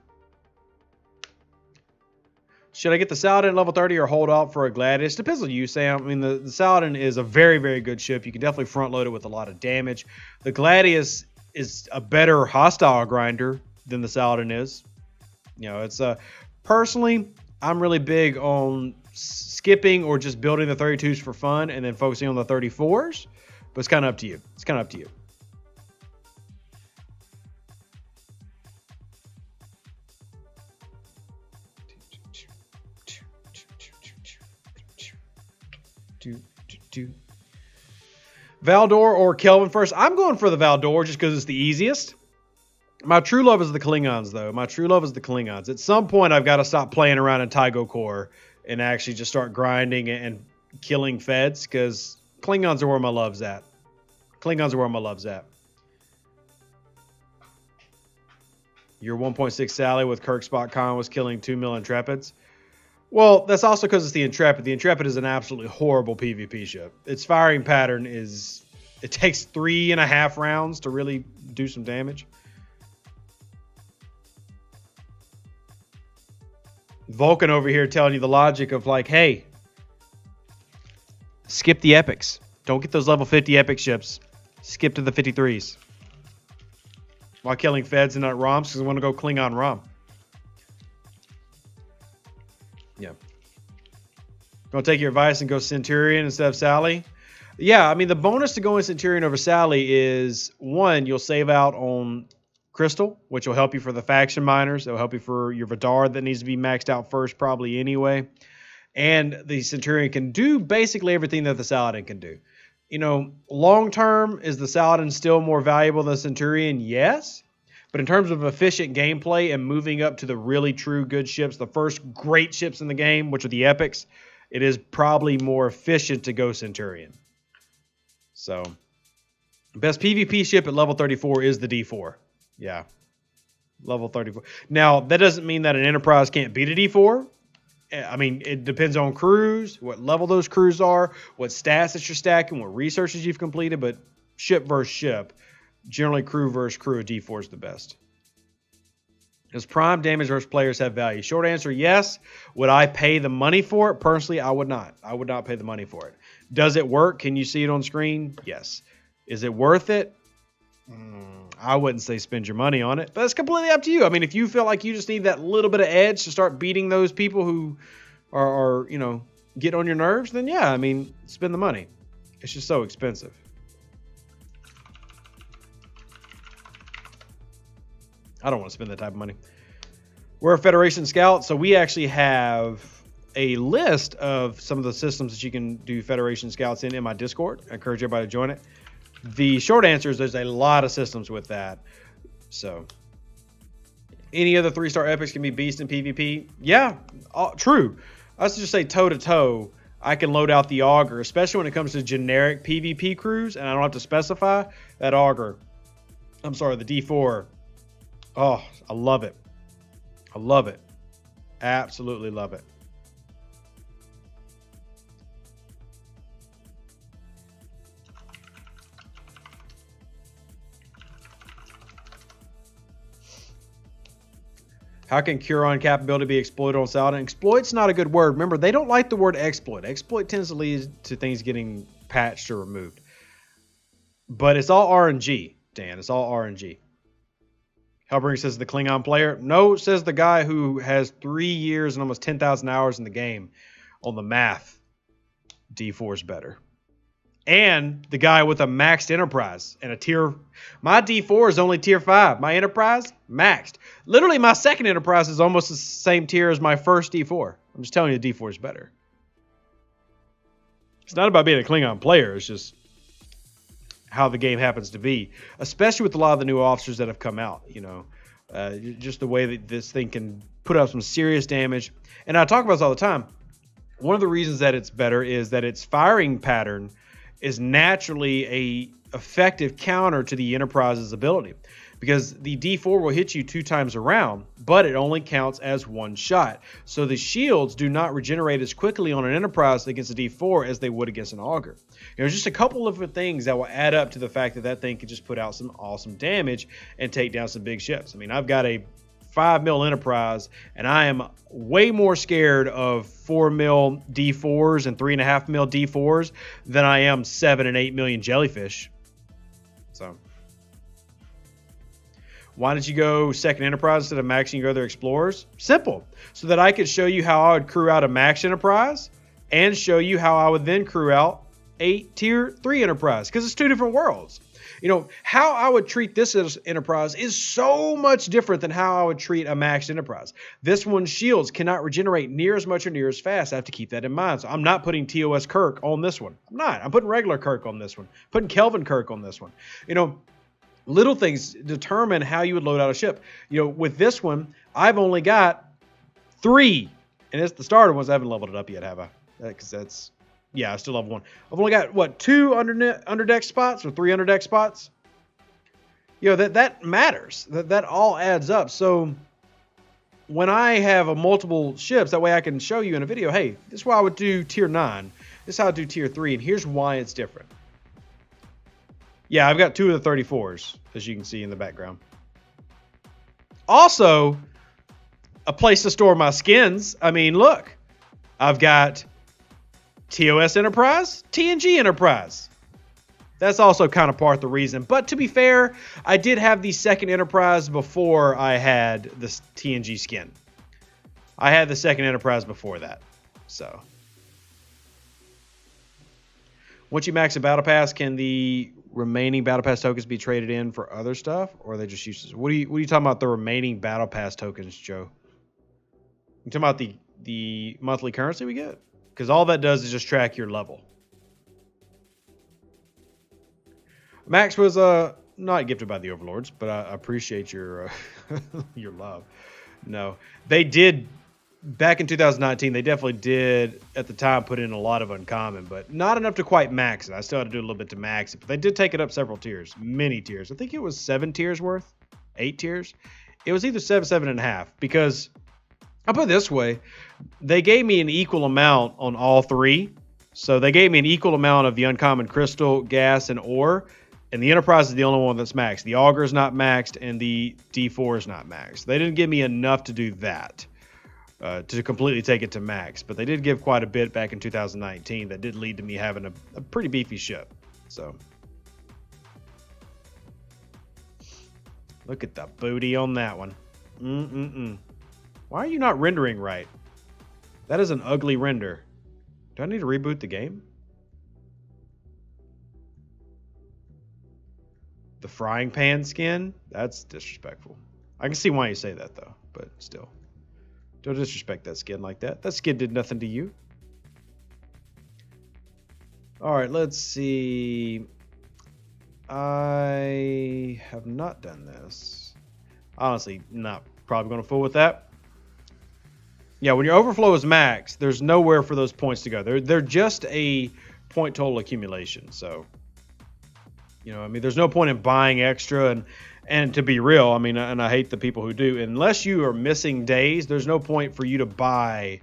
Should I get the Saladin level 30 or hold out for a Gladius? Depends on you, Sam. I mean, the Saladin is a very, very good ship. You can definitely front load it with a lot of damage. The Gladius is a better hostile grinder than the Saladin is. You know, it's personally, I'm really big on skipping or just building the 32s for fun and then focusing on the 34s. But it's kind of up to you. It's kind of up to you. Valdor or Kelvin first? I'm going for the Valdor just because it's the easiest. My true love is the Klingons, though. My true love is the Klingons. At some point, I've got to stop playing around in Tygo Core and actually just start grinding and killing Feds, because Klingons are where my love's at. Klingons are where my love's at. Your 1.6 Sally with Kirk Spock Khan was killing 2 mil Intrepids. Well, that's also because it's the Intrepid. The Intrepid is an absolutely horrible PvP ship. Its firing pattern is... It takes 3.5 rounds to really do some damage. Vulcan over here telling you the logic of like, hey, skip the epics. Don't get those level 50 epic ships. Skip to the 53s. While killing Feds and not ROMs, because I want to go Klingon ROM. Yeah. Gonna take your advice and go Centurion instead of Sally? Yeah, I mean, the bonus to going Centurion over Sally is, one, you'll save out on Crystal, which will help you for the faction miners. It'll help you for your Vidar that needs to be maxed out first, probably anyway. And the Centurion can do basically everything that the Saladin can do. You know, long term, is the Saladin still more valuable than the Centurion? Yes. But in terms of efficient gameplay and moving up to the really true good ships, the first great ships in the game, which are the epics, it is probably more efficient to go Centurion. So, best PvP ship at level 34 is the D4. Yeah. Level 34. Now, that doesn't mean that an Enterprise can't beat a D4. I mean, it depends on crews, what level those crews are, what stats that you're stacking, what researches you've completed, but ship versus ship, generally crew versus crew, a D4 is the best. Does prime damage versus players have value? Short answer, yes. Would I pay the money for it? Personally, I would not. I would not pay the money for it. Does it work? Can you see it on screen? Yes. Is it worth it? I wouldn't say spend your money on it, but it's completely up to you. I mean, if you feel like you just need that little bit of edge to start beating those people who are you know, get on your nerves, then yeah, I mean, spend the money. It's just so expensive. I don't want to spend that type of money. We're a Federation Scout, so we actually have a list of some of the systems that you can do Federation Scouts in my Discord. I encourage everybody to join it. The short answer is there's a lot of systems with that. So, any other 3-star epics can be beast in PvP? Yeah, true. Let's just say toe-to-toe, I can load out the Augur, especially when it comes to generic PvP crews, and I don't have to specify that Augur. I'm sorry, the D4. Oh, I love it. I love it. Absolutely love it. How can Curon capability be exploited on Saladin? Exploit's not a good word. Remember, they don't like the word exploit. Exploit tends to lead to things getting patched or removed. But it's all RNG, Dan. It's all RNG. Hellbringer says the Klingon player. No, says the guy who has 3 years and almost 10,000 hours in the game. On the math, D4 is better. And the guy with a maxed Enterprise and a tier. My D4 is only tier 5. My Enterprise, maxed. Literally, my second Enterprise is almost the same tier as my first D4. I'm just telling you, D4 is better. It's not about being a Klingon player. It's just how the game happens to be. Especially with a lot of the new officers that have come out. You know, just the way that this thing can put up some serious damage. And I talk about this all the time. One of the reasons that it's better is that its firing pattern is naturally a effective counter to the Enterprise's ability, because the D4 will hit you 2 times around, but it only counts as 1 shot. So the shields do not regenerate as quickly on an Enterprise against a D4 as they would against an Augur. There's just a couple of things that will add up to the fact that that thing can just put out some awesome damage and take down some big ships. I mean, I've got a 5 mil Enterprise, and I am way more scared of 4 mil D4s and 3.5 mil D4s than I am 7 and 8 million jellyfish. So, why did you go second Enterprise instead of maxing your other Explorers? Simple, so that I could show you how I would crew out a max Enterprise and show you how I would then crew out a tier 3 Enterprise, because it's 2 different worlds. You know, how I would treat this Enterprise is so much different than how I would treat a maxed Enterprise. This one's shields cannot regenerate near as much or near as fast. I have to keep that in mind. So I'm not putting TOS Kirk on this one. I'm not. I'm putting regular Kirk on this one. Putting Kelvin Kirk on this one. You know, little things determine how you would load out a ship. You know, with this one, I've only got 3. And it's the starter ones. I haven't leveled it up yet, have I? Because that's... Yeah, I still have 1. I've only got, what, 2 underdeck spots or 3 underdeck spots? You know, that matters. That all adds up. So when I have multiple ships, that way I can show you in a video, hey, this is why I would do tier 9. This is how I do tier 3, and here's why it's different. Yeah, I've got 2 of the 34s, as you can see in the background. Also, a place to store my skins. I mean, look, I've got TOS Enterprise, TNG Enterprise. That's also kind of part of the reason. But to be fair, I did have the second Enterprise before I had this TNG skin. I had the second Enterprise before that. So, once you max a battle pass, can the remaining battle pass tokens be traded in for other stuff, or are they just useless? What are you talking about? The remaining battle pass tokens, Joe? You talking about the monthly currency we get? Because all that does is just track your level. Max was not gifted by the overlords, but I appreciate your your love. No, they did back in 2019. They definitely did at the time put in a lot of uncommon, but not enough to quite max it. I still had to do a little bit to max it, but they did take it up several tiers, many tiers. I think it was 7 tiers worth, 8 tiers. It was either 7.5, because I'll put it this way: they gave me an equal amount on all 3. So they gave me an equal amount of the uncommon crystal, gas, and ore. And the Enterprise is the only one that's maxed. The Augur is not maxed, and the D4 is not maxed. They didn't give me enough to do that, to completely take it to max. But they did give quite a bit back in 2019 that did lead to me having a pretty beefy ship. So, look at the booty on that one. Why are you not rendering right? That is an ugly render. Do I need to reboot the game? The frying pan skin? That's disrespectful. I can see why you say that, though, but still. Don't disrespect that skin like that. That skin did nothing to you. All right, let's see. I have not done this. Honestly, not probably going to fool with that. Yeah, when your overflow is max, there's nowhere for those points to go. They're just a point total accumulation, so... You know, I mean, there's no point in buying extra, and to be real, I mean, and I hate the people who do, unless you are missing days, there's no point for you to buy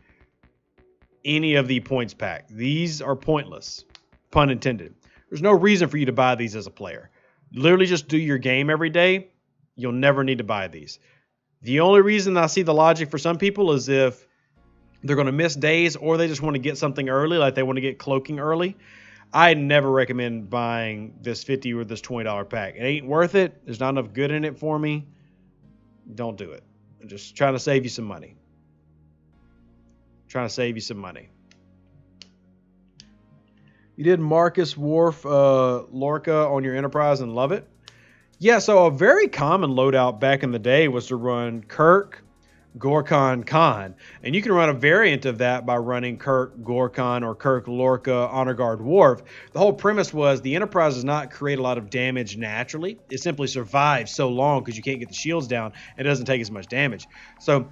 any of the points pack. These are pointless, pun intended. There's no reason for you to buy these as a player. Literally just do your game every day. You'll never need to buy these. The only reason I see the logic for some people is if they're going to miss days, or they just want to get something early, like they want to get cloaking early. I never recommend buying this $50 or this $20 pack. It ain't worth it. There's not enough good in it for me. Don't do it. I'm just trying to save you some money. You did Marcus Worf Lorca on your Enterprise and love it? Yeah, so a very common loadout back in the day was to run Kirk, Gorkon, Khan. And you can run a variant of that by running Kirk, Gorkon, or Kirk, Lorca, Honor Guard, Worf. The whole premise was the Enterprise does not create a lot of damage naturally. It simply survives so long because you can't get the shields down and it doesn't take as much damage. So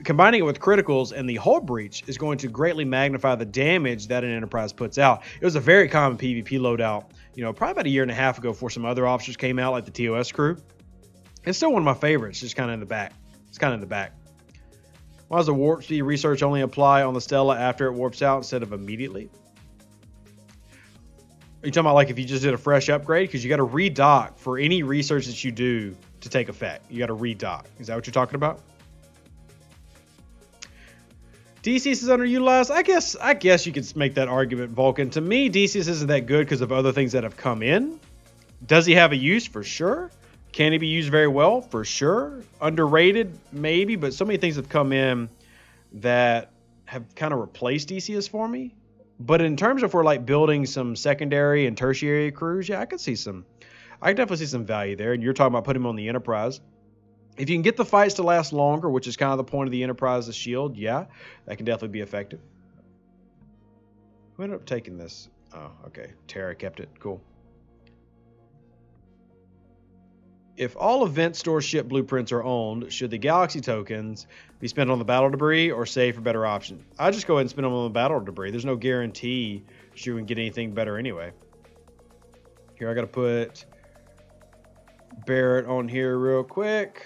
combining it with criticals and the hull breach is going to greatly magnify the damage that an Enterprise puts out. It was a very common PvP loadout, you know, probably about a year and a half ago before some other officers came out, like the TOS crew. It's still one of my favorites, just kind of in the back. It's kind of in the back. Why does the warp speed research only apply on the Stella after it warps out instead of immediately? Are you talking about like if you just did a fresh upgrade? Because you got to redock for any research that you do to take effect. You got to redock. Is that what you're talking about? DCS is underutilized. I guess you could make that argument, Vulcan. To me, DCS isn't that good because of other things that have come in. Does he have a use? For sure. Can he be used very well? For sure. Underrated? Maybe. But so many things have come in that have kind of replaced DCS for me. But in terms of for like building some secondary and tertiary crews, yeah, I could definitely see some value there. And you're talking about putting him on the Enterprise. If you can get the fights to last longer, which is kind of the point of the Enterprise's shield, yeah, that can definitely be effective. Who ended up taking this? Oh, okay. Terra kept it. Cool. If all event store ship blueprints are owned, should the galaxy tokens be spent on the battle debris or saved for better options? I just go ahead and spend them on the battle debris. There's no guarantee you can get anything better anyway. Here, I got to put Barrett on here real quick.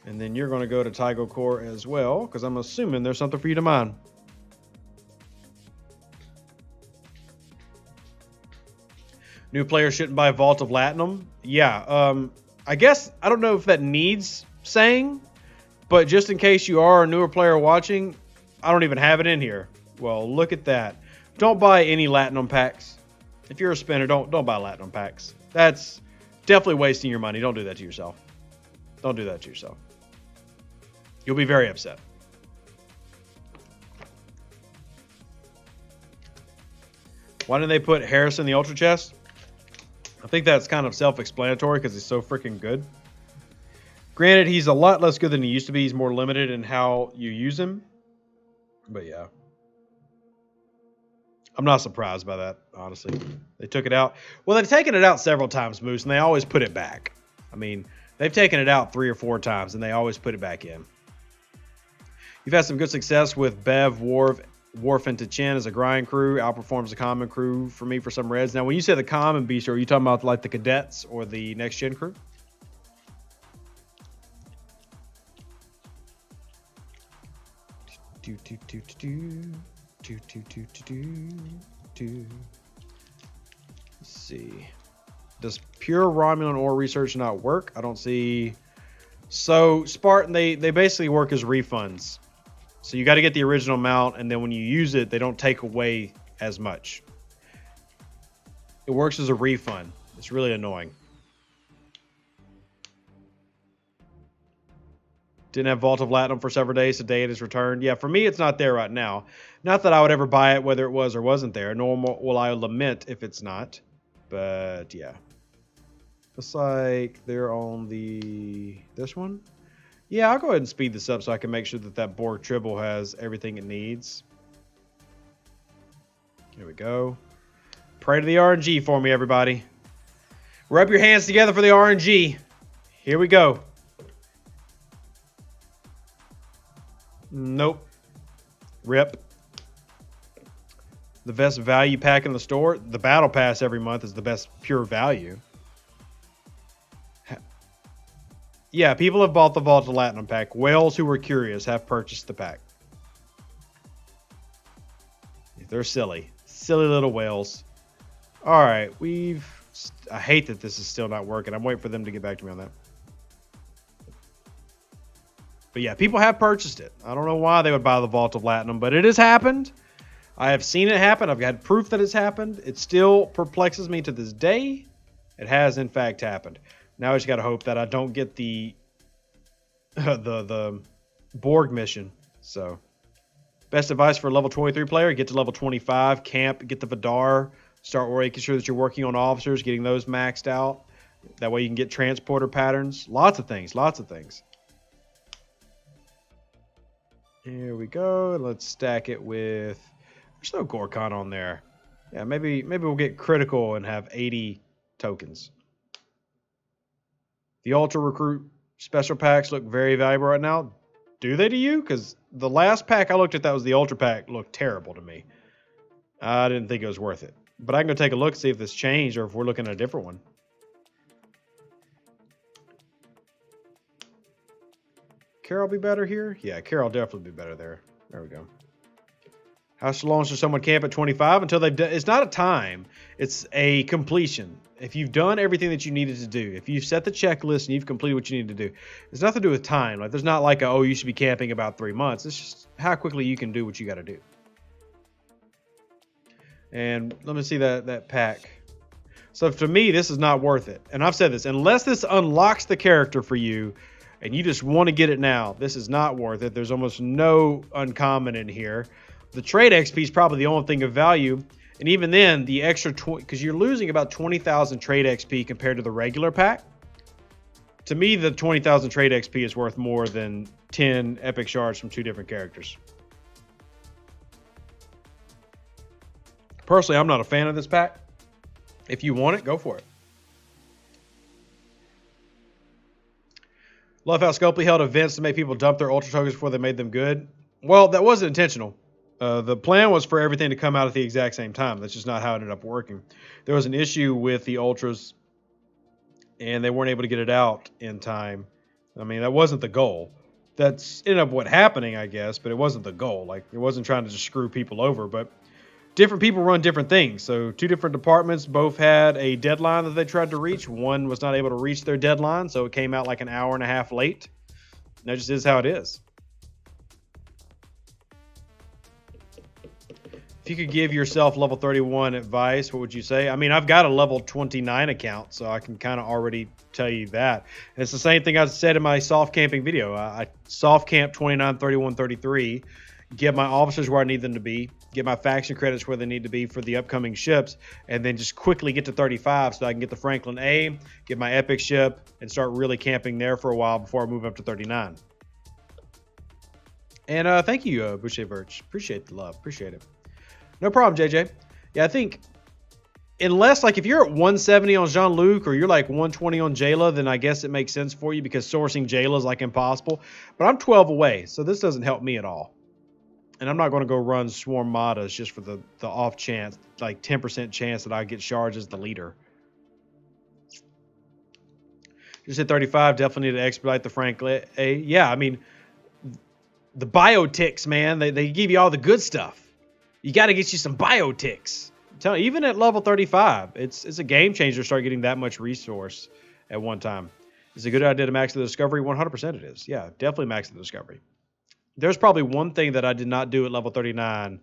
And then you're going to go to Tygo Core as well, because I'm assuming there's something for you to mine. New players shouldn't buy Vault of Latinum. Yeah, I guess, I don't know if that needs saying, but just in case you are a newer player watching, I don't even have it in here. Well, look at that. Don't buy any Latinum packs. If you're a spinner, don't buy Latinum packs. That's definitely wasting your money. Don't do that to yourself. Don't do that to yourself. You'll be very upset. Why didn't they put Harrison in the Ultra Chest? I think that's kind of self-explanatory because he's so freaking good. Granted, he's a lot less good than he used to be. He's more limited in how you use him. But yeah. I'm not surprised by that, honestly. They took it out. Well, they've taken it out several times, Moose, and they always put it back. I mean, they've taken it out 3 or 4 times, and they always put it back in. You've had some good success with Bev, Worf, and Chen as a grind crew. Outperforms the common crew for me for some reds. Now, when you say the common beast, are you talking about like the cadets or the next gen crew? Let's see. Does pure Romulan ore research not work? I don't see. So Spartan, they basically work as refunds. So you got to get the original amount, and then when you use it, they don't take away as much. It works as a refund. It's really annoying. Didn't have Vault of Latinum for several days. Today it is returned. Yeah, for me, it's not there right now. Not that I would ever buy it, whether it was or wasn't there. Nor will I lament if it's not. But yeah. Looks like they're on this one. Yeah, I'll go ahead and speed this up so I can make sure that Borg Tribble has everything it needs. Here we go. Pray to the RNG for me, everybody. Rub your hands together for the RNG. Here we go. Nope. Rip. The best value pack in the store. The Battle Pass every month is the best pure value. Yeah, people have bought the Vault of Latinum pack. Whales who were curious have purchased the pack. They're silly. Silly little whales. All right, I hate that this is still not working. I'm waiting for them to get back to me on that. But yeah, people have purchased it. I don't know why they would buy the Vault of Latinum, but it has happened. I have seen it happen. I've got proof that it's happened. It still perplexes me to this day. It has, in fact, happened. Now I just got to hope that I don't get the Borg mission. So, best advice for a level 23 player, get to level 25, camp, get the Vidar, start making sure that you're working on officers, getting those maxed out. That way you can get transporter patterns. Lots of things, lots of things. Here we go. Let's stack it with... There's no Gorkon on there. Yeah, maybe we'll get critical and have 80 tokens. The Ultra Recruit special packs look very valuable right now. Do they to you? Because the last pack I looked at that was the Ultra pack looked terrible to me. I didn't think it was worth it. But I can go take a look, see if this changed or if we're looking at a different one. Carol be better here? Yeah, Carol definitely be better there. There we go. How long should someone camp at 25 until they've done? It's not a time. It's a completion. If you've done everything that you needed to do, if you've set the checklist and you've completed what you need to do, it's nothing to do with time. Like there's not like you should be camping about 3 months. It's just how quickly you can do what you got to do. And let me see that pack. So to me, this is not worth it. And I've said this, unless this unlocks the character for you and you just want to get it now, this is not worth it. There's almost no uncommon in here. The trade XP is probably the only thing of value. And even then, the extra 20, because you're losing about 20,000 trade XP compared to the regular pack. To me, the 20,000 trade XP is worth more than 10 epic shards from 2 different characters. Personally, I'm not a fan of this pack. If you want it, go for it. Love how Scopely held events to make people dump their Ultra tokens before they made them good. Well, that wasn't intentional. The plan was for everything to come out at the exact same time. That's just not how it ended up working. There was an issue with the Ultras, and they weren't able to get it out in time. I mean, that wasn't the goal. That's ended up what happening, I guess, but it wasn't the goal. Like, it wasn't trying to just screw people over, but different people run different things. So 2 different departments both had a deadline that they tried to reach. One was not able to reach their deadline, so it came out like an hour and a half late. And that just is how it is. If you could give yourself level 31 advice, what would you say? I mean, I've got a level 29 account, so I can kind of already tell you that. And it's the same thing I said in my soft camping video. I soft camped 29, 31, 33. get my officers where I need them to be, get my faction credits where they need to be for the upcoming ships, and then just quickly get to 35 so I can get the Franklin A, get my epic ship, and start really camping there for a while before I move up to 39. And thank you, Boucher Birch. Appreciate the love. Appreciate it. No problem, JJ. Yeah, I think unless, like, if you're at 170 on Jean-Luc or you're like 120 on Jayla, then I guess it makes sense for you because sourcing Jayla is like impossible. But I'm 12 away, so this doesn't help me at all. And I'm not going to go run Swarm Madas just for the off chance, like 10% chance that I get charged as the leader. Just at 35, definitely need to expedite the Franklin A. Yeah, I mean, the biotics, man, they give you all the good stuff. You got to get you some biotics. I'm telling you, even at level 35, it's a game changer to start getting that much resource at one time. Is it a good idea to max the discovery? 100% it is. Yeah, definitely max the discovery. There's probably one thing that I did not do at level 39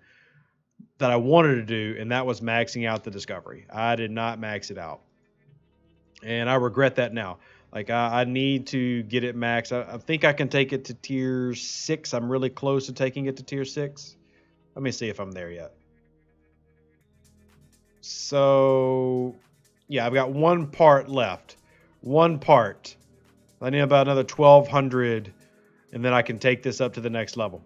that I wanted to do, and that was maxing out the discovery. I did not max it out. And I regret that now. Like, I need to get it maxed. I think I can take it to tier 6. I'm really close to taking it to tier 6. Let me see if I'm there yet. So, yeah, I've got one part left. One part. I need about another 1,200, and then I can take this up to the next level.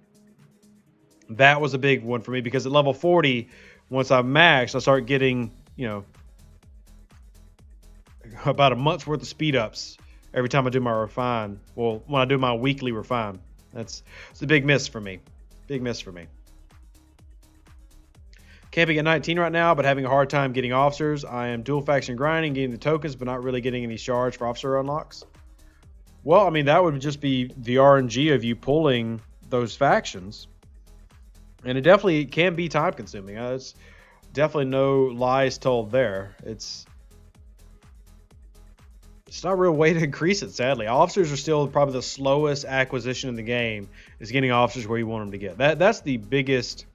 That was a big one for me because at level 40, once I'm maxed, I start getting, you know, about a month's worth of speed ups every time I do my refine. Well, when I do my weekly refine. It's a big miss for me. Big miss for me. Camping at 19 right now, but having a hard time getting officers. I am dual faction grinding, getting the tokens, but not really getting any shards for officer unlocks. Well, I mean, that would just be the RNG of you pulling those factions. And it definitely can be time consuming. It's definitely no lies told there. It's not a real way to increase it, sadly. Officers are still probably the slowest acquisition in the game, is getting officers where you want them to get. That's the biggest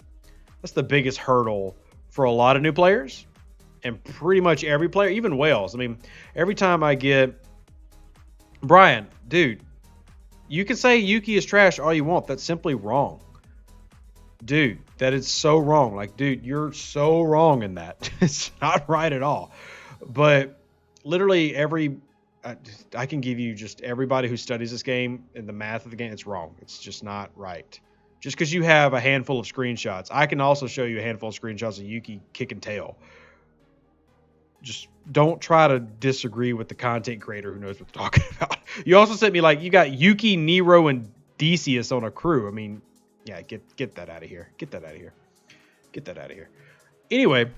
hurdle for a lot of new players and pretty much every player, even Wales. I mean, every time I get Brian, dude, you can say Yuki is trash all you want. That's simply wrong. Dude, that is so wrong. Like, dude, you're so wrong in that. It's not right at all. But literally I can give you just everybody who studies this game and the math of the game. It's wrong. It's just not right. Just because you have a handful of screenshots. I can also show you a handful of screenshots of Yuki kicking tail. Just don't try to disagree with the content creator who knows what they're talking about. You also sent me, like, you got Yuki, Nero, and Decius on a crew. I mean, yeah, get that out of here. Get that out of here. Get that out of here. Anyway,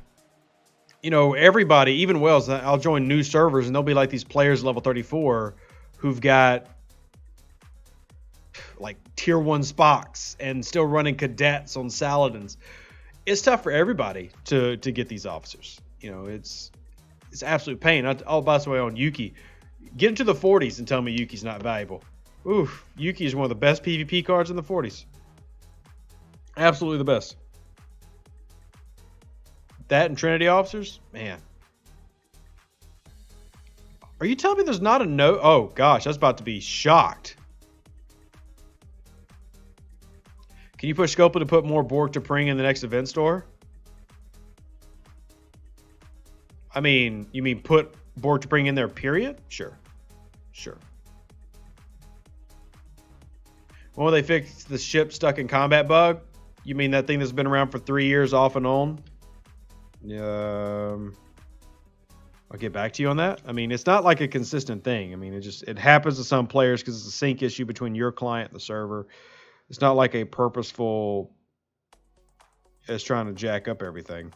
you know, everybody, even Wells, I'll join new servers, and they'll be like these players level 34 who've got like tier 1 Spocks and still running cadets on Saladins. It's tough for everybody to get these officers. You know, it's absolute pain. I'll by the way, on Yuki, get into the 40s and tell me Yuki's not valuable. Oof, Yuki is one of the best PvP cards in the 40s. Absolutely the best. That and Trinity officers, man. Are you telling me there's not a no? Oh gosh, I was about to be shocked. Can you push Scopa to put more Borg to Pring in the next event store? I mean, you mean put Borg to Pring in there, period? Sure. Sure. When will they fix the ship stuck in combat bug? You mean that thing that's been around for 3 years off and on? I'll get back to you on that. I mean, it's not like a consistent thing. I mean, it happens to some players because it's a sync issue between your client and the server. It's not like a purposeful, it's trying to jack up everything.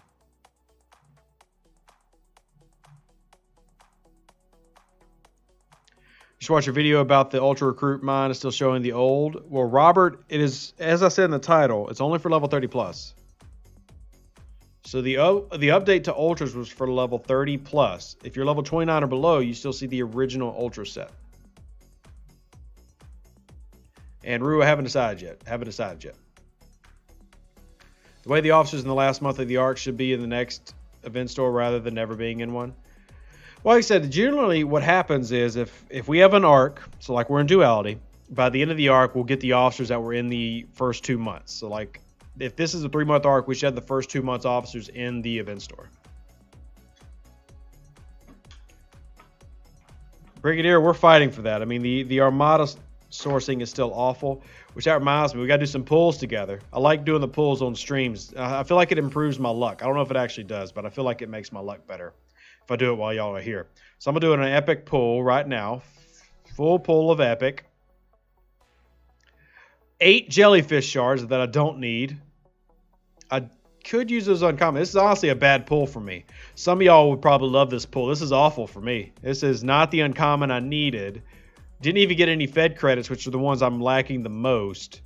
Just watch a video about the Ultra Recruit mine. It's still showing the old. Well, Robert, it is, as I said in the title, it's only for level 30 plus. So the update to Ultras was for level 30 plus. If you're level 29 or below, you still see the original Ultra set. And Rue, I haven't decided yet. The way the officers in the last month of the arc should be in the next event store rather than never being in one. Well, like I said, generally what happens is if we have an arc, so like we're in duality, by the end of the arc, we'll get the officers that were in the first 2 months. So like if this is a 3-month arc, we should have the first 2 months officers in the event store. Brigadier, we're fighting for that. I mean, the Armada sourcing is still awful, which that reminds me, we got to do some pulls together. I like doing the pulls on streams. I feel like it improves my luck. I don't know if it actually does, but I feel like it makes my luck better if I do it while y'all are here. So I'm going to do an epic pull right now. Full pull of epic. 8 jellyfish shards that I don't need. I could use those uncommon. This is honestly a bad pull for me. Some of y'all would probably love this pull. This is awful for me. This is not the uncommon I needed. Didn't even get any Fed credits, which are the ones I'm lacking the most.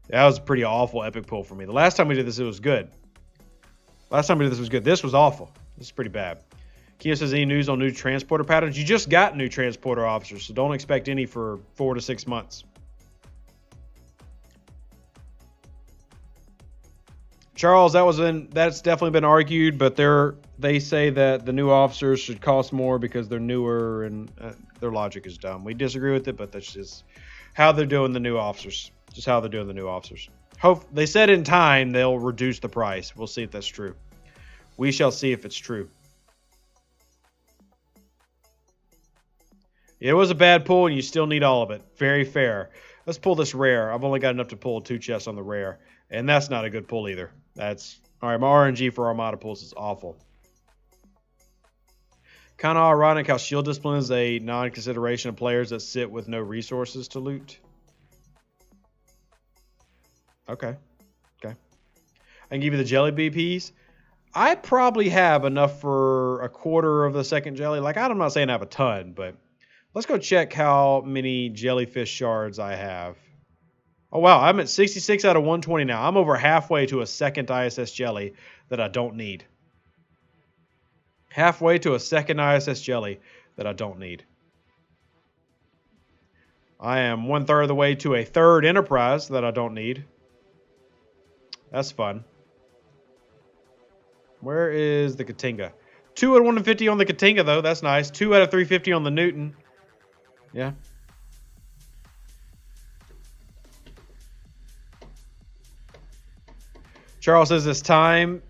That was a pretty awful epic pull for me. The last time we did this, it was good. Last time we did this was good. This was awful. This is pretty bad. Kia says, any news on new transporter patterns? You just got new transporter officers, so don't expect any for 4 to 6 months. Charles, that's definitely been argued, but they say that the new officers should cost more because they're newer, and their logic is dumb. We disagree with it, but that's just how they're doing the new officers. Just how they're doing the new officers. They said in time they'll reduce the price. We'll see if that's true. We shall see if it's true. It was a bad pull, and you still need all of it. Very fair. Let's pull this rare. I've only got enough to pull 2 chests on the rare, and that's not a good pull either. That's all right. My RNG for Armada pulls is awful. Kind of ironic how shield discipline is a non-consideration of players that sit with no resources to loot. Okay. I can give you the jelly BPs. I probably have enough for a quarter of the second jelly. Like, I'm not saying I have a ton, but let's go check how many jellyfish shards I have. Oh, wow. I'm at 66 out of 120 now. I'm over halfway to a second ISS jelly that I don't need. Halfway to a second ISS jelly that I don't need. I am 1/3 of the way to a third Enterprise that I don't need. That's fun. Where is the Katinga? 2 out of 150 on the Katinga, though. That's nice. 2 out of 350 on the Newton. Yeah. Charles says it's time.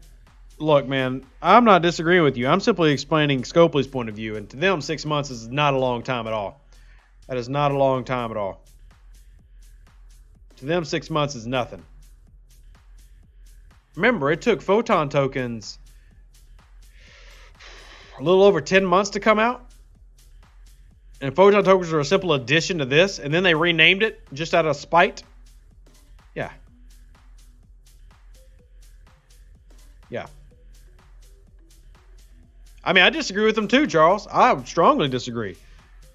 Look, man, I'm not disagreeing with you. I'm simply explaining Scopely's point of view. And to them, 6 months is not a long time at all. That is not a long time at all. To them, 6 months is nothing. Remember, it took photon tokens a little over 10 months to come out. And photon tokens are a simple addition to this. And then they renamed it just out of spite. Yeah. Yeah. I mean, I disagree with them too, Charles. I strongly disagree.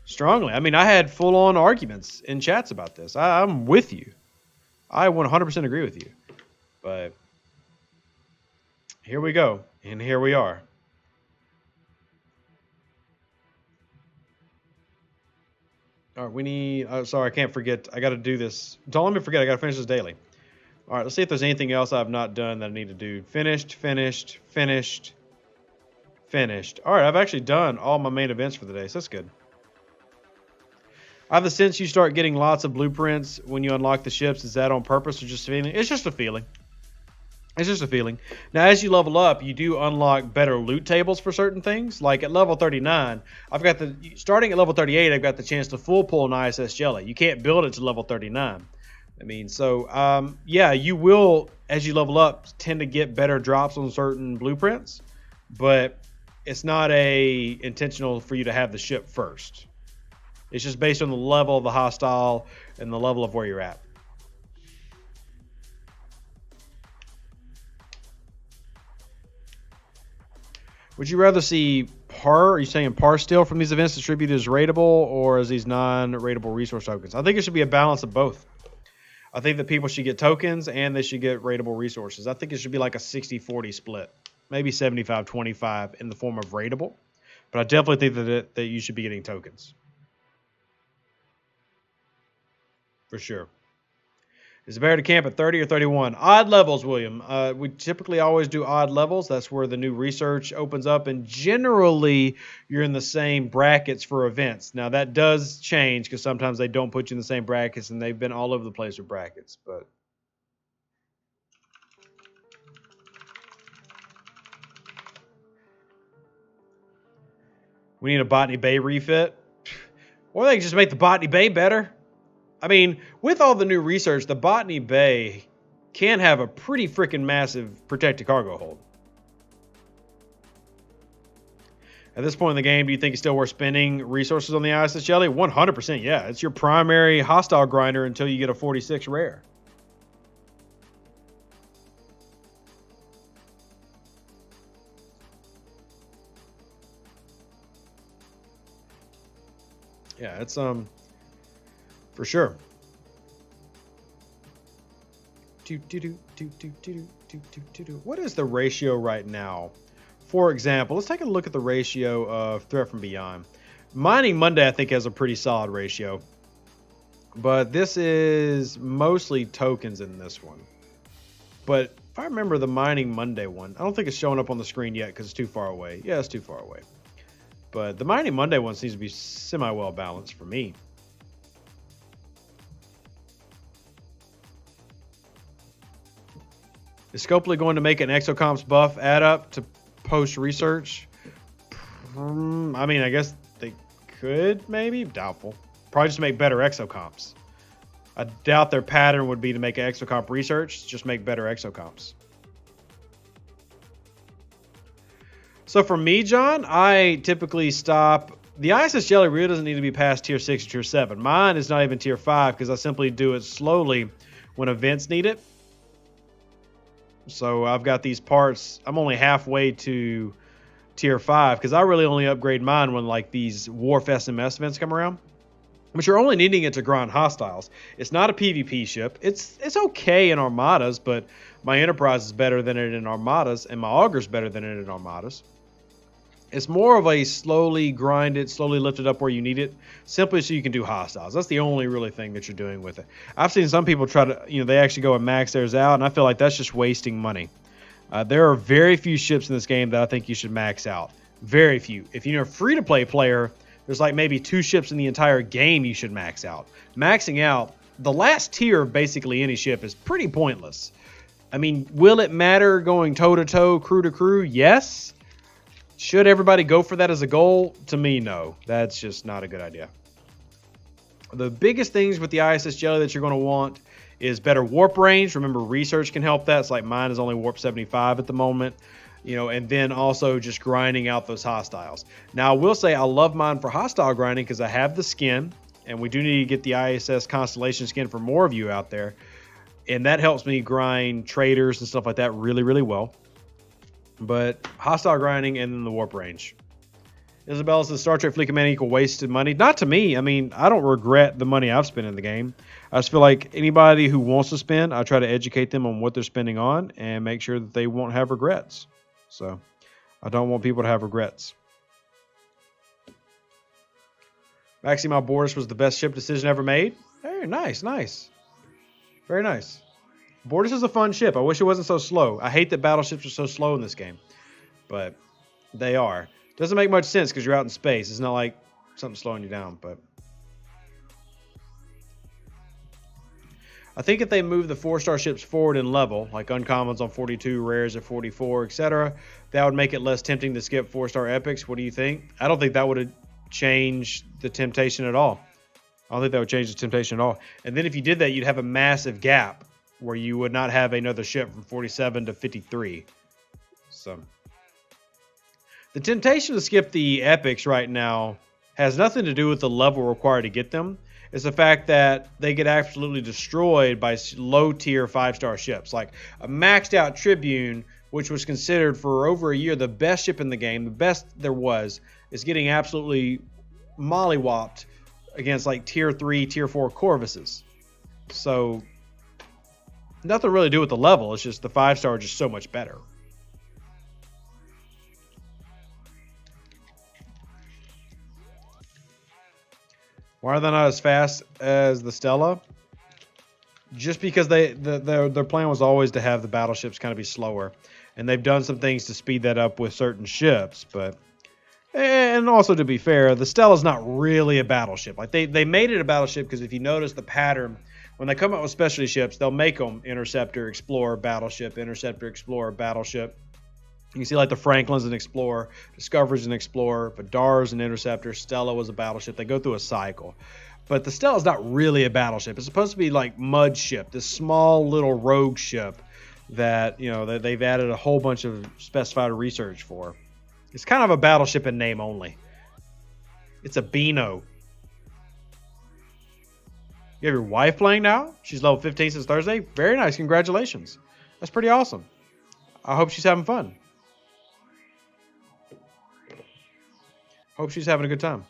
Strongly. I mean, I had full-on arguments in chats about this. I'm with you. I 100% agree with you. But here we go. And here we are. All right, we need... Oh, sorry, I can't forget. I got to do this. Don't let me forget. I got to finish this daily. All right, let's see if there's anything else I've not done that I need to do. Finished. All right, I've actually done all my main events for the day, so that's good. I have the sense you start getting lots of blueprints when you unlock the ships. Is that on purpose or just a feeling? It's just a feeling. It's just a feeling. Now, as you level up, you do unlock better loot tables for certain things. Like at level 39, starting at level 38, I've got the chance to full pull an ISS jelly. You can't build it to level 39. I mean, so, yeah, you will, as you level up, tend to get better drops on certain blueprints, but it's not intentional for you to have the ship first. It's just based on the level of the hostile and the level of where you're at. Would you rather see are you saying par still from these events distributed as rateable or as these non-rateable resource tokens? I think it should be a balance of both. I think that people should get tokens and they should get rateable resources. I think it should be like a 60-40 split. Maybe 75-25 in the form of rateable. But I definitely think that you should be getting tokens. For sure. Is it better to camp at 30 or 31? Odd levels, William. We typically always do odd levels. That's where the new research opens up. And generally, you're in the same brackets for events. Now, that does change because sometimes they don't put you in the same brackets. And they've been all over the place with brackets. But We need a Botany Bay refit. Or they can just make the Botany Bay better. I mean, with all the new research, the Botany Bay can have a pretty freaking massive protected cargo hold. At this point in the game, do you think it's still worth spending resources on the ISS Jelly? 100%, yeah. It's your primary hostile grinder until you get a 46 rare. Yeah, it's for sure. What is the ratio right now? For example, let's take a look at the ratio of Threat from Beyond. Mining Monday, I think, has a pretty solid ratio. But this is mostly tokens in this one. But if I remember the Mining Monday one, I don't think it's showing up on the screen yet because it's too far away. Yeah, it's too far away. But the Mining Monday one seems to be semi-well balanced for me. Is Scopely going to make an Exocomps buff add up to post research? I mean, I guess they could, maybe. Doubtful. Probably just make better Exocomps. I doubt their pattern would be to make an Exocomp research, just make better Exocomps. So for me, John, I typically stop. The ISS Jelly really doesn't need to be past tier 6 or tier 7. Mine is not even tier 5 because I simply do it slowly when events need it. So I've got these parts. I'm only halfway to tier 5 because I really only upgrade mine when like these Wharf SMS events come around. But you're only needing it to grind hostiles. It's not a PvP ship. It's okay in Armadas, but my Enterprise is better than it in Armadas, and my Augur is better than it in Armadas. It's more of a slowly grind it, slowly lift it up where you need it, simply so you can do hostiles. That's the only really thing that you're doing with it. I've seen some people try to, they actually go and max theirs out, and I feel like that's just wasting money. There are very few ships in this game that I think you should max out. Very few. If you're a free-to-play player, there's like maybe 2 ships in the entire game you should max out. Maxing out, the last tier of basically any ship is pretty pointless. I mean, will it matter going toe-to-toe, crew-to-crew? Yes. Should everybody go for that as a goal? To me, no. That's just not a good idea. The biggest things with the ISS Jelly that you're going to want is better warp range. Remember, research can help that. It's like mine is only warp 75 at the moment. And then also just grinding out those hostiles. Now, I will say I love mine for hostile grinding because I have the skin. And we do need to get the ISS Constellation skin for more of you out there. And that helps me grind traders and stuff like that really, really well. But hostile grinding and then the warp range. Isabella says Star Trek Fleet Command equal wasted money. Not to me. I mean, I don't regret the money I've spent in the game. I just feel like anybody who wants to spend, I try to educate them on what they're spending on and make sure that they won't have regrets. So I don't want people to have regrets. Maximo Bortus was the best ship decision ever made. Very nice, nice. Very nice. Bortus is a fun ship. I wish it wasn't so slow. I hate that battleships are so slow in this game. But they are. Doesn't make much sense because you're out in space. It's not like something slowing you down. But I think if they move the 4-star ships forward in level, like uncommons on 42, rares at 44, etc., that would make it less tempting to skip 4-star epics. What do you think? I don't think that would change the temptation at all. I don't think that would change the temptation at all. And then if you did that, you'd have a massive gap where you would not have another ship from 47 to 53. So the temptation to skip the epics right now has nothing to do with the level required to get them. It's the fact that they get absolutely destroyed by low-tier 5-star ships. Like a maxed-out Tribune, which was considered for over a year the best ship in the game, the best there was, is getting absolutely mollywopped against like tier 3, tier 4 Corvuses. So nothing really to do with the level. It's just the 5-star are just so much better. Why are they not as fast as the Stella? Just because their plan was always to have the battleships kind of be slower. And they've done some things to speed that up with certain ships. And also, to be fair, the Stella's not really a battleship. Like they made it a battleship because if you notice the pattern, when they come out with specialty ships, they'll make them Interceptor, Explorer, Battleship, Interceptor, Explorer, Battleship. You can see like the Franklin's an explorer, Discovery's an explorer, Vidar's an interceptor, Stella was a battleship. They go through a cycle. But the Stella's not really a battleship. It's supposed to be like Mud Ship, this small little rogue ship that, you know, that they've added a whole bunch of specified research for. It's kind of a battleship in name only. It's a Beano. You have your wife playing now? She's level 15 since Thursday. Very nice. Congratulations. That's pretty awesome. I hope she's having fun. Hope she's having a good time.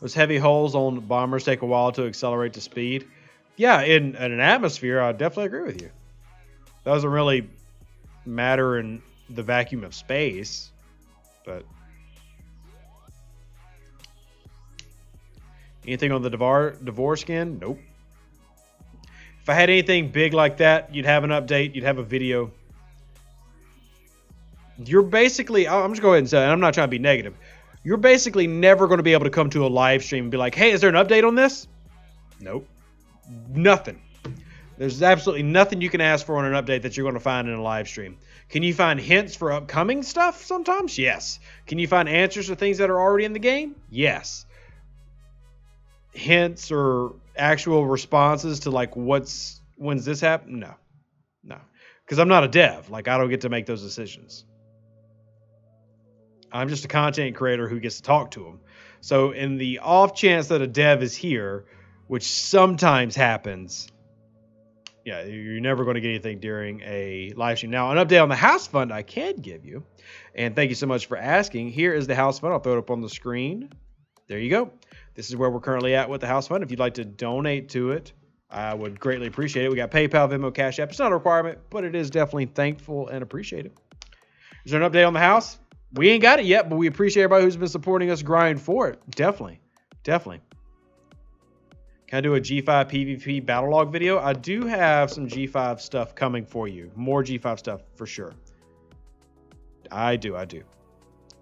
Those heavy hulls on bombers take a while to accelerate to speed. Yeah, in an atmosphere, I definitely agree with you. Doesn't really matter in the vacuum of space, but anything on the Devore skin? Nope. If I had anything big like that, you'd have an update, you'd have a video. You're basically, I'm just going to go ahead and say, and I'm not trying to be negative, you're basically never going to be able to come to a live stream and be like, hey, is there an update on this? Nope. Nothing. There's absolutely nothing you can ask for on an update that you're going to find in a live stream. Can you find hints for upcoming stuff sometimes? Yes. Can you find answers to things that are already in the game? Yes. Hints or actual responses to like when's this happen? No. Because I'm not a dev. Like, I don't get to make those decisions. I'm just a content creator who gets to talk to them. So in the off chance that a dev is here, which sometimes happens, yeah, you're never going to get anything during a live stream. Now, an update on the house fund I can give you, and thank you so much for asking. Here is the house fund. I'll throw it up on the screen. There you go. This is where we're currently at with the house fund. If you'd like to donate to it, I would greatly appreciate it. We got PayPal, Venmo, Cash App. It's not a requirement, but it is definitely thankful and appreciated. Is there an update on the house? We ain't got it yet, but we appreciate everybody who's been supporting us grind for it. Definitely. Can I do a G5 PvP battle log video? I do have some G5 stuff coming for you. More G5 stuff for sure. I do.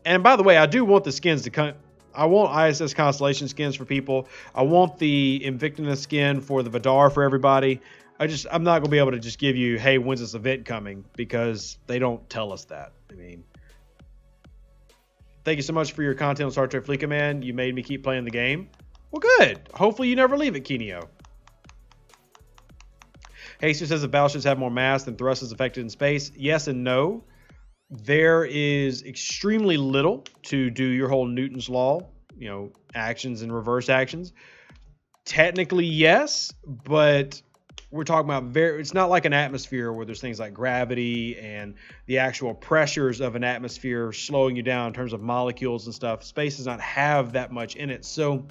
And by the way, I do want the skins to come. I want ISS Constellation skins for people. I want the Invictus skin for the Vidar for everybody. I'm not going to be able to just give you, hey, when's this event coming? Because they don't tell us that. I mean, thank you so much for your content on Star Trek Fleet Command. You made me keep playing the game. Well, good. Hopefully you never leave it, Kenio. Jesus says the battleships have more mass than thrust is affected in space. Yes and no. There is extremely little to do your whole Newton's law, you know, actions and reverse actions. Technically, yes, but we're talking about it's not like an atmosphere where there's things like gravity and the actual pressures of an atmosphere slowing you down in terms of molecules and stuff. Space does not have that much in it. So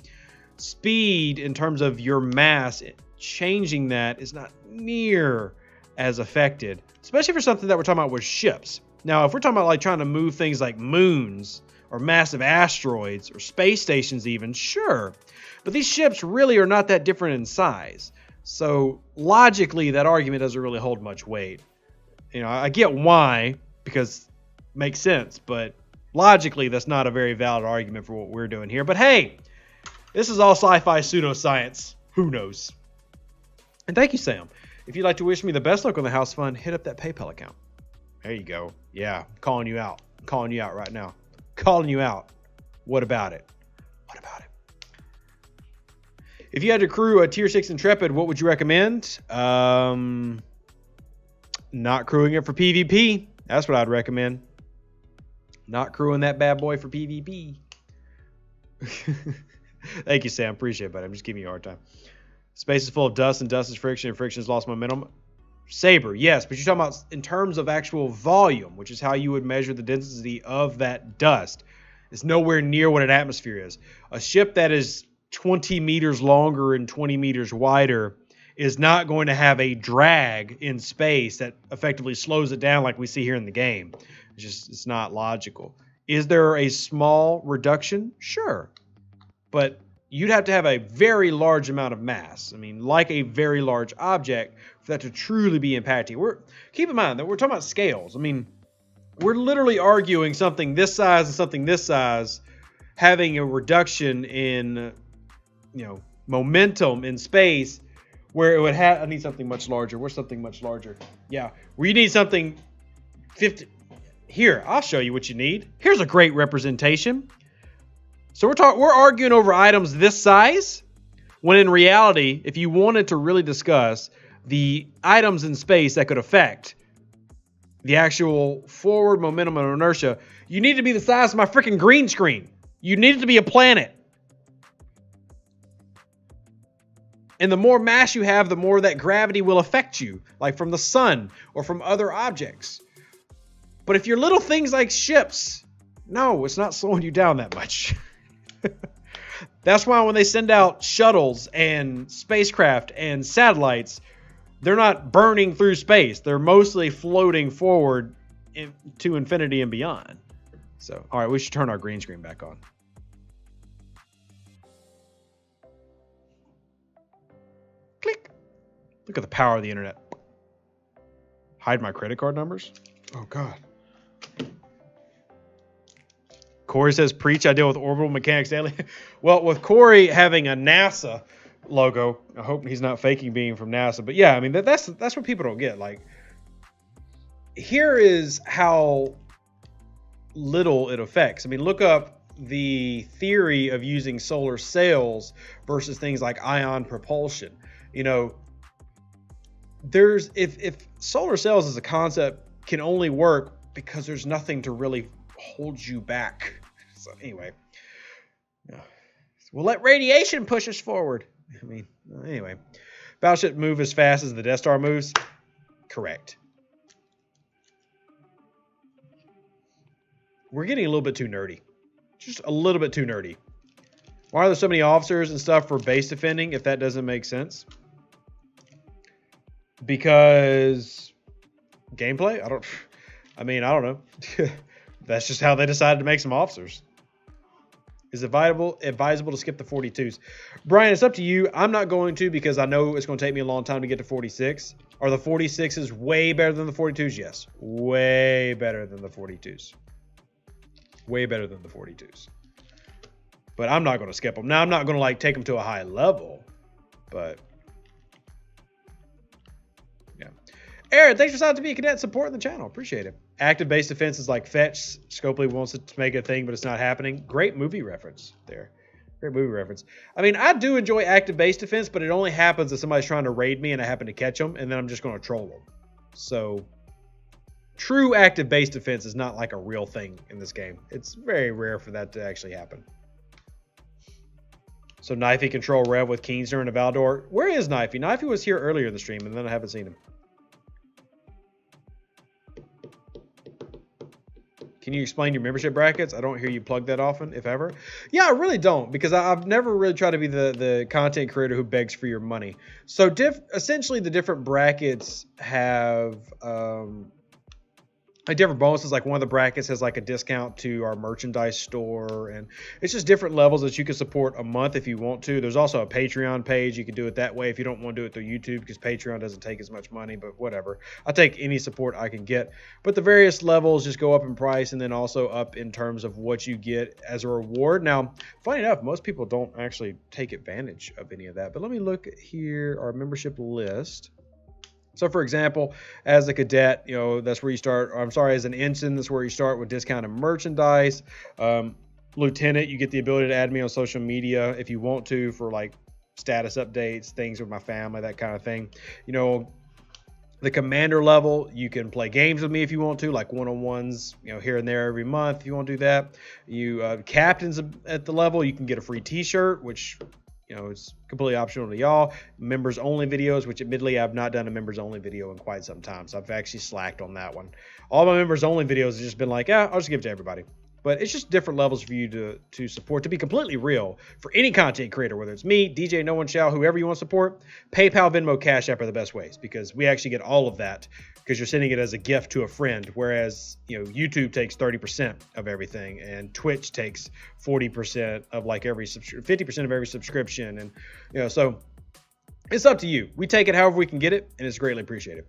speed in terms of your mass, changing that is not near as affected, especially for something that we're talking about with ships. Now, if we're talking about like trying to move things like moons or massive asteroids or space stations even, sure. But these ships really are not that different in size. So logically, that argument doesn't really hold much weight. You know, I get why, because it makes sense, but logically, that's not a very valid argument for what we're doing here. But hey, this is all sci-fi pseudoscience. Who knows? And thank you, Sam. If you'd like to wish me the best luck on the house fund, hit up that PayPal account. There you go. Yeah, I'm calling you out. I'm calling you out right now. Calling you out. What about it? What about it? If you had to crew a Tier 6 Intrepid, what would you recommend? Not crewing it for PvP. That's what I'd recommend. Not crewing that bad boy for PvP. Thank you, Sam. Appreciate it, buddy. I'm just giving you a hard time. Space is full of dust, and dust is friction, and friction has lost momentum. Saber, yes, but you're talking about in terms of actual volume, which is how you would measure the density of that dust. It's nowhere near what an atmosphere is. A ship that is 20 meters longer and 20 meters wider is not going to have a drag in space that effectively slows it down like we see here in the game. It's not logical. Is there a small reduction? Sure. But you'd have to have a very large amount of mass. I mean, like a very large object for that to truly be impacting. Keep in mind that we're talking about scales. I mean, we're literally arguing something this size and something this size having a reduction in, you know, momentum in space where it would have. I need something much larger. Where's something much larger? Yeah, we need something 50. Here, I'll show you what you need. Here's a great representation. So we're arguing over items this size, when in reality, if you wanted to really discuss the items in space that could affect the actual forward momentum and inertia, you need to be the size of my freaking green screen. You need it to be a planet. And the more mass you have, the more that gravity will affect you, like from the sun or from other objects. But if you're little things like ships, no, it's not slowing you down that much. That's why when they send out shuttles and spacecraft and satellites, they're not burning through space. They're mostly floating forward to infinity and beyond. So, all right, we should turn our green screen back on. Click. Look at the power of the internet. Hide my credit card numbers? Oh, God. Corey says, preach, I deal with orbital mechanics daily. Well, with Corey having a NASA logo, I hope he's not faking being from NASA. But yeah, I mean, that's what people don't get. Like, here is how little it affects. I mean, look up the theory of using solar sails versus things like ion propulsion. You know, there's if solar sails as a concept can only work because there's nothing to really hold you back. So anyway, we'll let radiation push us forward. I mean, anyway, battleship move as fast as the Death Star moves. Correct. We're getting a little bit too nerdy. Just a little bit too nerdy. Why are there so many officers and stuff for base defending if that doesn't make sense? Because gameplay? I don't know. That's just how they decided to make some officers. Is it advisable to skip the 42s? Brian, it's up to you. I'm not going to because I know it's going to take me a long time to get to 46. Are the 46s way better than the 42s? Yes. Way better than the 42s. Way better than the 42s. But I'm not going to skip them. Now, I'm not going to like take them to a high level. But yeah. Aaron, thanks for signing up to be a cadet supporting the channel. Appreciate it. Active base defense is like Fetch. Scopely wants it to make a thing, but it's not happening. Great movie reference there. Great movie reference. I mean, I do enjoy active base defense, but it only happens if somebody's trying to raid me and I happen to catch them, and then I'm just going to troll them. So, true active base defense is not like a real thing in this game. It's very rare for that to actually happen. So, Knifey control Rev with Keensner and Valdor. Where is Knifey? Knifey was here earlier in the stream, and then I haven't seen him. Can you explain your membership brackets? I don't hear you plug that often, if ever. Yeah, I really don't, because I've never really tried to be the content creator who begs for your money. So essentially the different brackets have like different bonuses. Like one of the brackets has like a discount to our merchandise store, and it's just different levels that you can support a month if you want to. There's also a Patreon page. You can do it that way if you don't want to do it through YouTube, because Patreon doesn't take as much money, but whatever. I take any support I can get. But the various levels just go up in price, and then also up in terms of what you get as a reward. Now, funny enough, most people don't actually take advantage of any of that. But let me look here, our membership list. So, for example, as a cadet, you know, that's where you start. Or I'm sorry, as an ensign, that's where you start with discounted merchandise. Lieutenant, you get the ability to add me on social media if you want to for like status updates, things with my family, that kind of thing. You know, the commander level, you can play games with me if you want to, like one-on-ones, you know, here and there every month if you want to do that. You captains at the level, you can get a free T-shirt, which, you know, it's completely optional to y'all. Members only videos, which admittedly I've not done a members only video in quite some time, so I've actually slacked on that one. All my members only videos have just been like, I'll just give it to everybody. But it's just different levels for you to support. To be completely real, for any content creator, whether it's me, DJ No One Shall, whoever you want to support, PayPal, Venmo, Cash App are the best ways, because we actually get all of that because you're sending it as a gift to a friend. Whereas, you know, YouTube takes 30% of everything, and Twitch takes 40% of like 50% of every subscription, and you know, so it's up to you. We take it however we can get it, and it's greatly appreciated.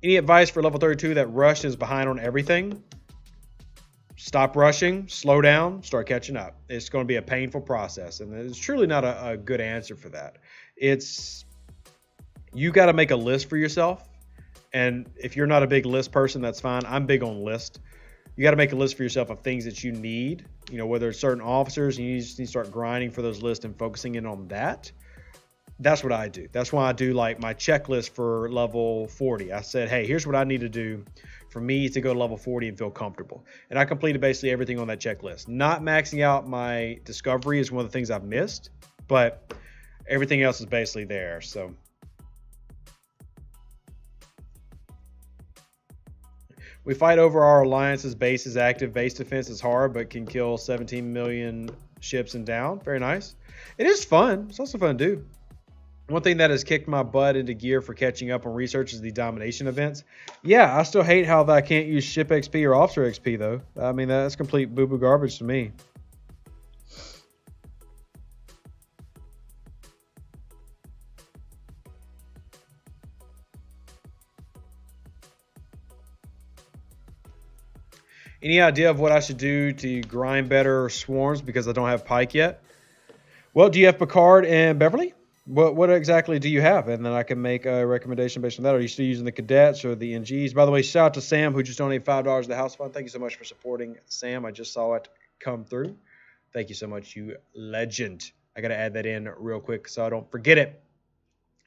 Any advice for level 32 that rushed is behind on everything? Stop rushing, slow down, start catching up. It's going to be a painful process, and there's truly not a good answer for that. It's, you got to make a list for yourself And if you're not a big list person, that's fine. I'm big on list. You got to make a list for yourself of things that you need, you know, whether it's certain officers, you just need to start grinding for those lists and focusing in on that. That's what I do. That's why I do like my checklist for level 40. I said, hey, here's what I need to do for me to go to level 40 and feel comfortable. And I completed basically everything on that checklist. Not maxing out my discovery is one of the things I've missed, but everything else is basically there. So we fight over our alliance's bases. Active base defense is hard, but can kill 17 million ships and down. Very nice. It is fun. It's also fun to do. One thing that has kicked my butt into gear for catching up on research is the domination events. Yeah, I still hate how I can't use ship XP or officer XP, though. I mean, that's complete boo-boo garbage to me. Any idea of what I should do to grind better swarms because I don't have Pike yet? Well, do you have Picard and Beverly? What exactly do you have? And then I can make a recommendation based on that. Are you still using the cadets or the NGs? By the way, shout out to Sam who just donated $5 to the house fund. Thank you so much for supporting Sam. I just saw it come through. Thank you so much, you legend. I got to add that in real quick so I don't forget it.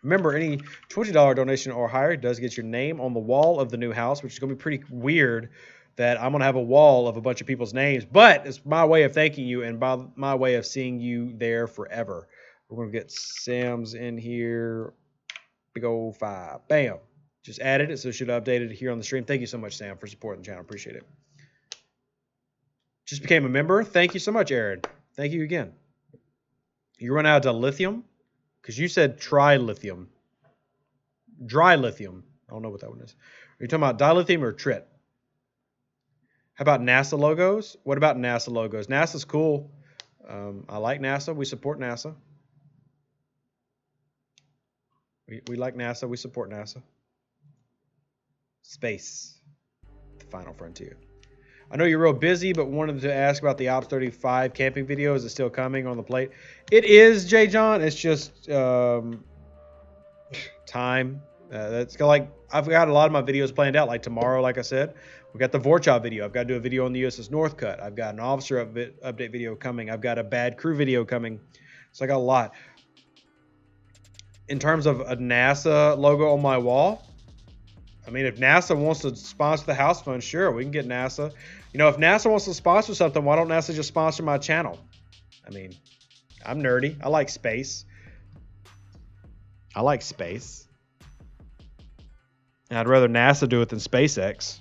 Remember, any $20 donation or higher does get your name on the wall of the new house, which is going to be pretty weird that I'm going to have a wall of a bunch of people's names. But it's my way of thanking you and by my way of seeing you there forever. We're going to get Sam's in here. Big old 5. Bam. Just added it, so it should have updated here on the stream. Thank you so much, Sam, for supporting the channel. Appreciate it. Just became a member. Thank you so much, Aaron. Thank you again. You run out of lithium? Because you said trilithium. Dry lithium. I don't know what that one is. Are you talking about dilithium or trit? How about NASA logos? What about NASA logos? NASA's cool. I like NASA. We support NASA. We like NASA. We support NASA. Space. The final frontier. I know you're real busy, but wanted to ask about the Ops 35 camping video. Is it still coming on the plate? It is, J. John. It's just time. That's like I've got a lot of my videos planned out. Like tomorrow, like I said, we got the Vorchov video. I've got to do a video on the USS Northcutt. I've got an officer update video coming. I've got a bad crew video coming. So I got a lot. In terms of a NASA logo on my wall, I mean, if NASA wants to sponsor the house fund, sure, we can get NASA. You know, if NASA wants to sponsor something, why don't NASA just sponsor my channel? I mean, I'm nerdy. I like space. I like space. And I'd rather NASA do it than SpaceX.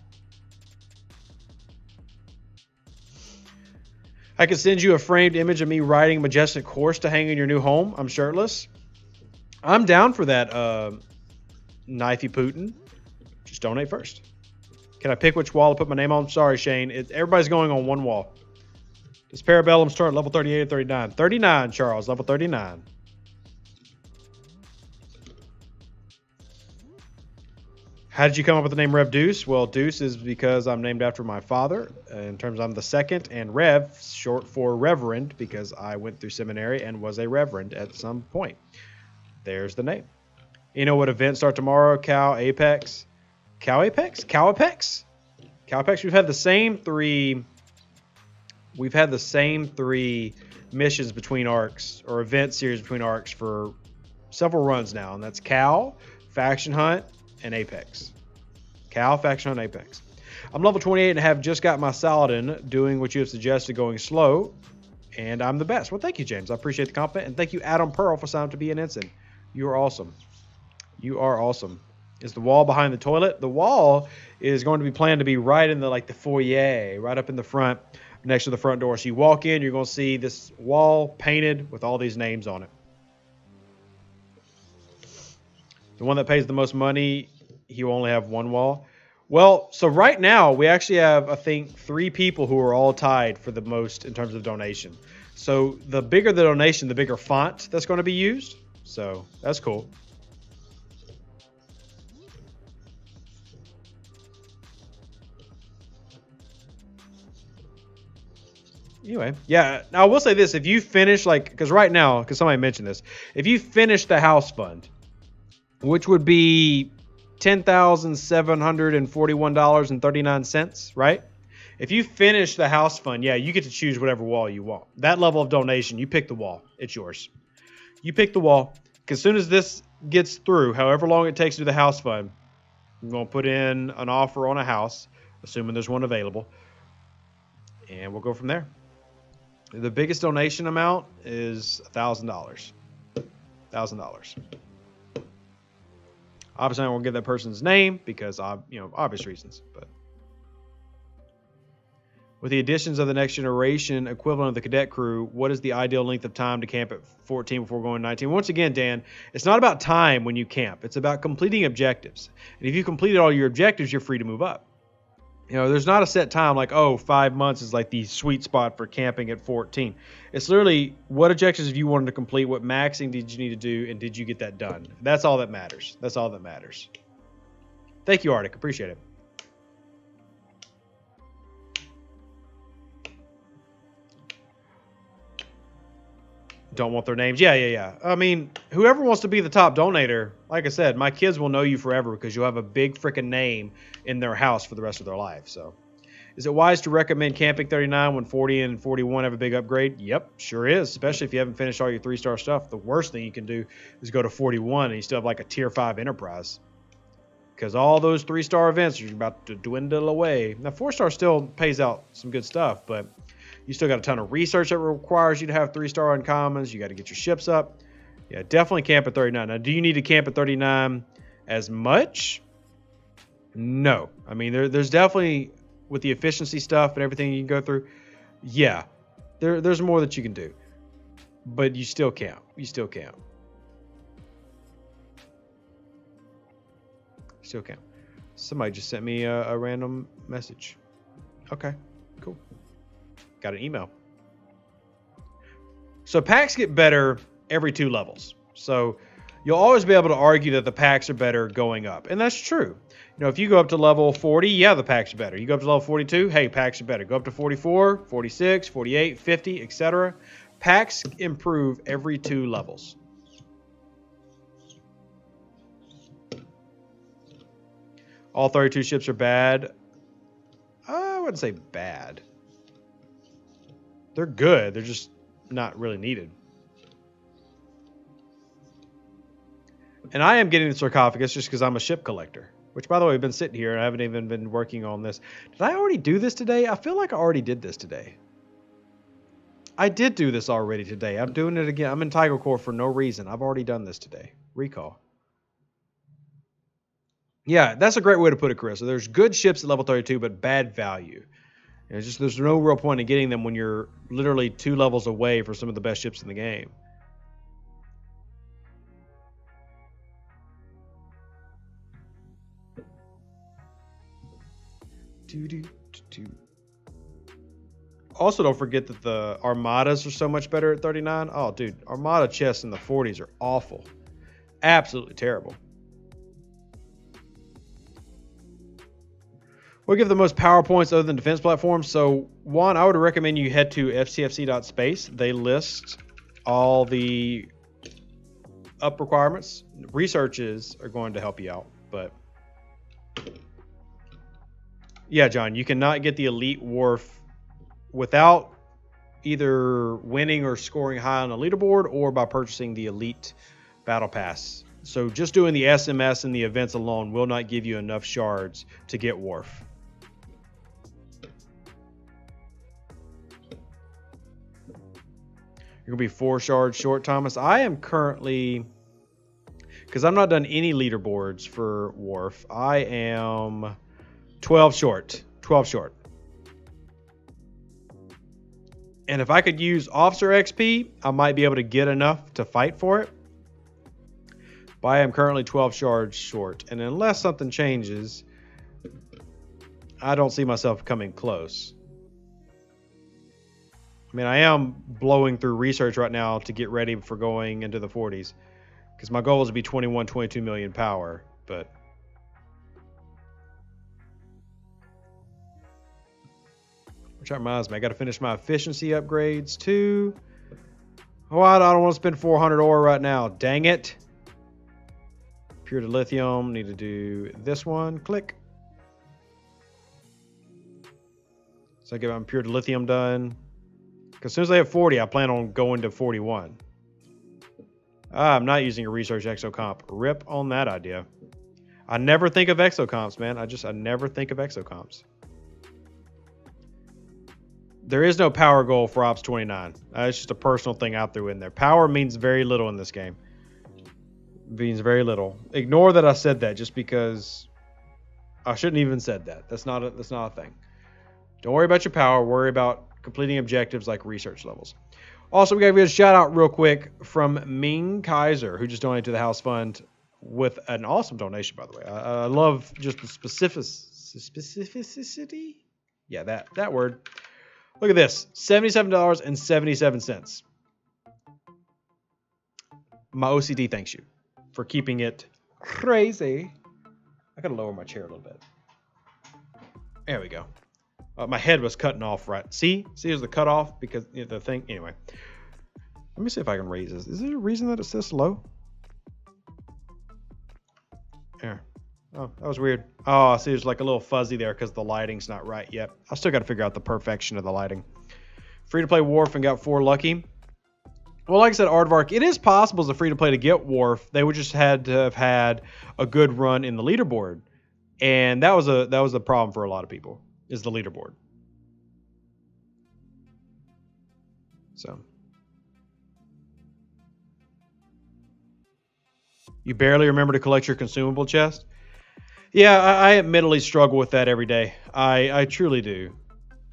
I could send you a framed image of me riding a majestic horse to hang in your new home. I'm shirtless. I'm down for that, Knifey Putin. Just donate first. Can I pick which wall to put my name on? Sorry, Shane. Everybody's going on one wall. Does Parabellum start at level 38 or 39? 39, Charles. Level 39. How did you come up with the name Rev Deuce? Well, Deuce is because I'm named after my father. In terms, I'm the second. And Rev, short for Reverend, because I went through seminary and was a Reverend at some point. There's the name. You know what events start tomorrow? Cow Apex. Cow Apex? Cow Apex? Cow Apex. We've had the same three missions between arcs, or event series between arcs for several runs now, and that's Cow, Faction Hunt, and Apex. Cow, Faction Hunt, Apex. I'm level 28 and have just got my Saladin doing what you have suggested, going slow, and I'm the best. Well, thank you, James. I appreciate the compliment, and thank you, Adam Pearl, for signing up to be an ensign. You are awesome. You are awesome. Is the wall behind the toilet? The wall is going to be planned to be right in the foyer, right up in the front, next to the front door. So you walk in, you're going to see this wall painted with all these names on it. The one that pays the most money, he will only have one wall. Well, so right now we actually have, I think, 3 people who are all tied for the most in terms of donation. So the bigger the donation, the bigger font that's going to be used. So that's cool. Anyway, yeah. Now I will say this: if you finish, because right now, because somebody mentioned this, if you finish the house fund, which would be $10,741.39, right? If you finish the house fund, yeah, you get to choose whatever wall you want. That level of donation, you pick the wall. It's yours. You pick the wall. As soon as this gets through, however long it takes to do the house fund, I'm going to put in an offer on a house, assuming there's one available, and we'll go from there. The biggest donation amount is $1,000. $1,000. Obviously, I won't give that person's name because, obvious reasons. But with the additions of the next generation equivalent of the cadet crew, what is the ideal length of time to camp at 14 before going to 19? Once again, Dan, it's not about time when you camp. It's about completing objectives. And if you completed all your objectives, you're free to move up. There's not a set time like, 5 months is like the sweet spot for camping at 14. It's literally what objectives have you wanted to complete, what maxing did you need to do, and did you get that done? That's all that matters. That's all that matters. Thank you, Arctic. Appreciate it. Don't want their names. Yeah. I mean, whoever wants to be the top donator, like I said, my kids will know you forever because you'll have a big freaking name in their house for the rest of their life. So, is it wise to recommend camping 39 when 40 and 41 have a big upgrade? Yep, sure is, especially if you haven't finished all your 3-star stuff. The worst thing you can do is go to 41 and you still have like a tier 5 enterprise. Because all those 3-star events are about to dwindle away. Now, 4-star still pays out some good stuff, but you still got a ton of research that requires you to have 3-star uncommons. You got to get your ships up. Yeah, definitely camp at 39. Now, do you need to camp at 39 as much? No. I mean, there's definitely, with the efficiency stuff and everything you can go through, yeah, there's more that you can do. But you still camp. You still camp. Still camp. Somebody just sent me a random message. Okay, cool. Got an email. So packs get better every 2 levels. So you'll always be able to argue that the packs are better going up. And that's true. If you go up to level 40, yeah, the packs are better. You go up to level 42, hey, packs are better. Go up to 44, 46, 48, 50, etc. Packs improve every 2 levels. All 32 ships are bad. I wouldn't say bad. They're good. They're just not really needed. And I am getting the sarcophagus just because I'm a ship collector. Which, by the way, I've been sitting here and I haven't even been working on this. Did I already do this today? I feel like I already did this today. I did do this already today. I'm doing it again. I'm in Tiger Core for no reason. I've already done this today. Recall. Yeah, that's a great way to put it, Chris. So there's good ships at level 32, but bad value. It's just there's no real point in getting them when you're literally 2 levels away for some of the best ships in the game. Also, don't forget that the Armadas are so much better at 39. Oh, dude, Armada chests in the 40s are awful. Absolutely terrible. We'll give the most power points other than defense platforms. So, one, I would recommend you head to stfc.space. They list all the up requirements. Researches are going to help you out. But, yeah, John, you cannot get the Elite Wharf without either winning or scoring high on the leaderboard or by purchasing the Elite Battle Pass. So, just doing the SMS and the events alone will not give you enough shards to get Wharf. You're going to be 4 shards short, Thomas. I am currently, because I've not done any leaderboards for Wharf, I am 12 short. 12 short. And if I could use Officer XP, I might be able to get enough to fight for it. But I am currently 12 shards short. And unless something changes, I don't see myself coming close. I mean, I am blowing through research right now to get ready for going into the 40s. Because my goal is to be 21, 22 million power. But which reminds me, I got to finish my efficiency upgrades too. Oh, I don't want to spend 400 ore right now. Dang it. Pure to lithium. Need to do this one. Click. So I get my pure to lithium done. Because as soon as I have 40, I plan on going to 41. I'm not using a research exocomp. Rip on that idea. I never think of exocomps, man. I never think of exocomps. There is no power goal for Ops 29. It's just a personal thing I threw in there. Power means very little in this game. Means very little. Ignore that I said that just because I shouldn't even said that. That's not a thing. Don't worry about your power. Worry about completing objectives like research levels. Also, we got to give a shout out real quick from Ming Kaiser, who just donated to the house fund with an awesome donation, by the way. I love just the specificity. Yeah, that word. Look at this, $77.77. My OCD thanks you for keeping it crazy. I gotta lower my chair a little bit. There we go. My head was cutting off right. See, there's the cutoff because the thing. Anyway, let me see if I can raise this. Is there a reason that it says slow? There. Oh, that was weird. Oh, see, there's like a little fuzzy there because the lighting's not right yet. I still got to figure out the perfection of the lighting. Free to play Wharf and got 4 lucky. Well, like I said, Aardvark, it is possible as a free to play to get Wharf. They would just had to have had a good run in the leaderboard, and that was a problem for a lot of people. Is the leaderboard. So. You barely remember to collect your consumable chest? Yeah, I admittedly struggle with that every day. I truly do.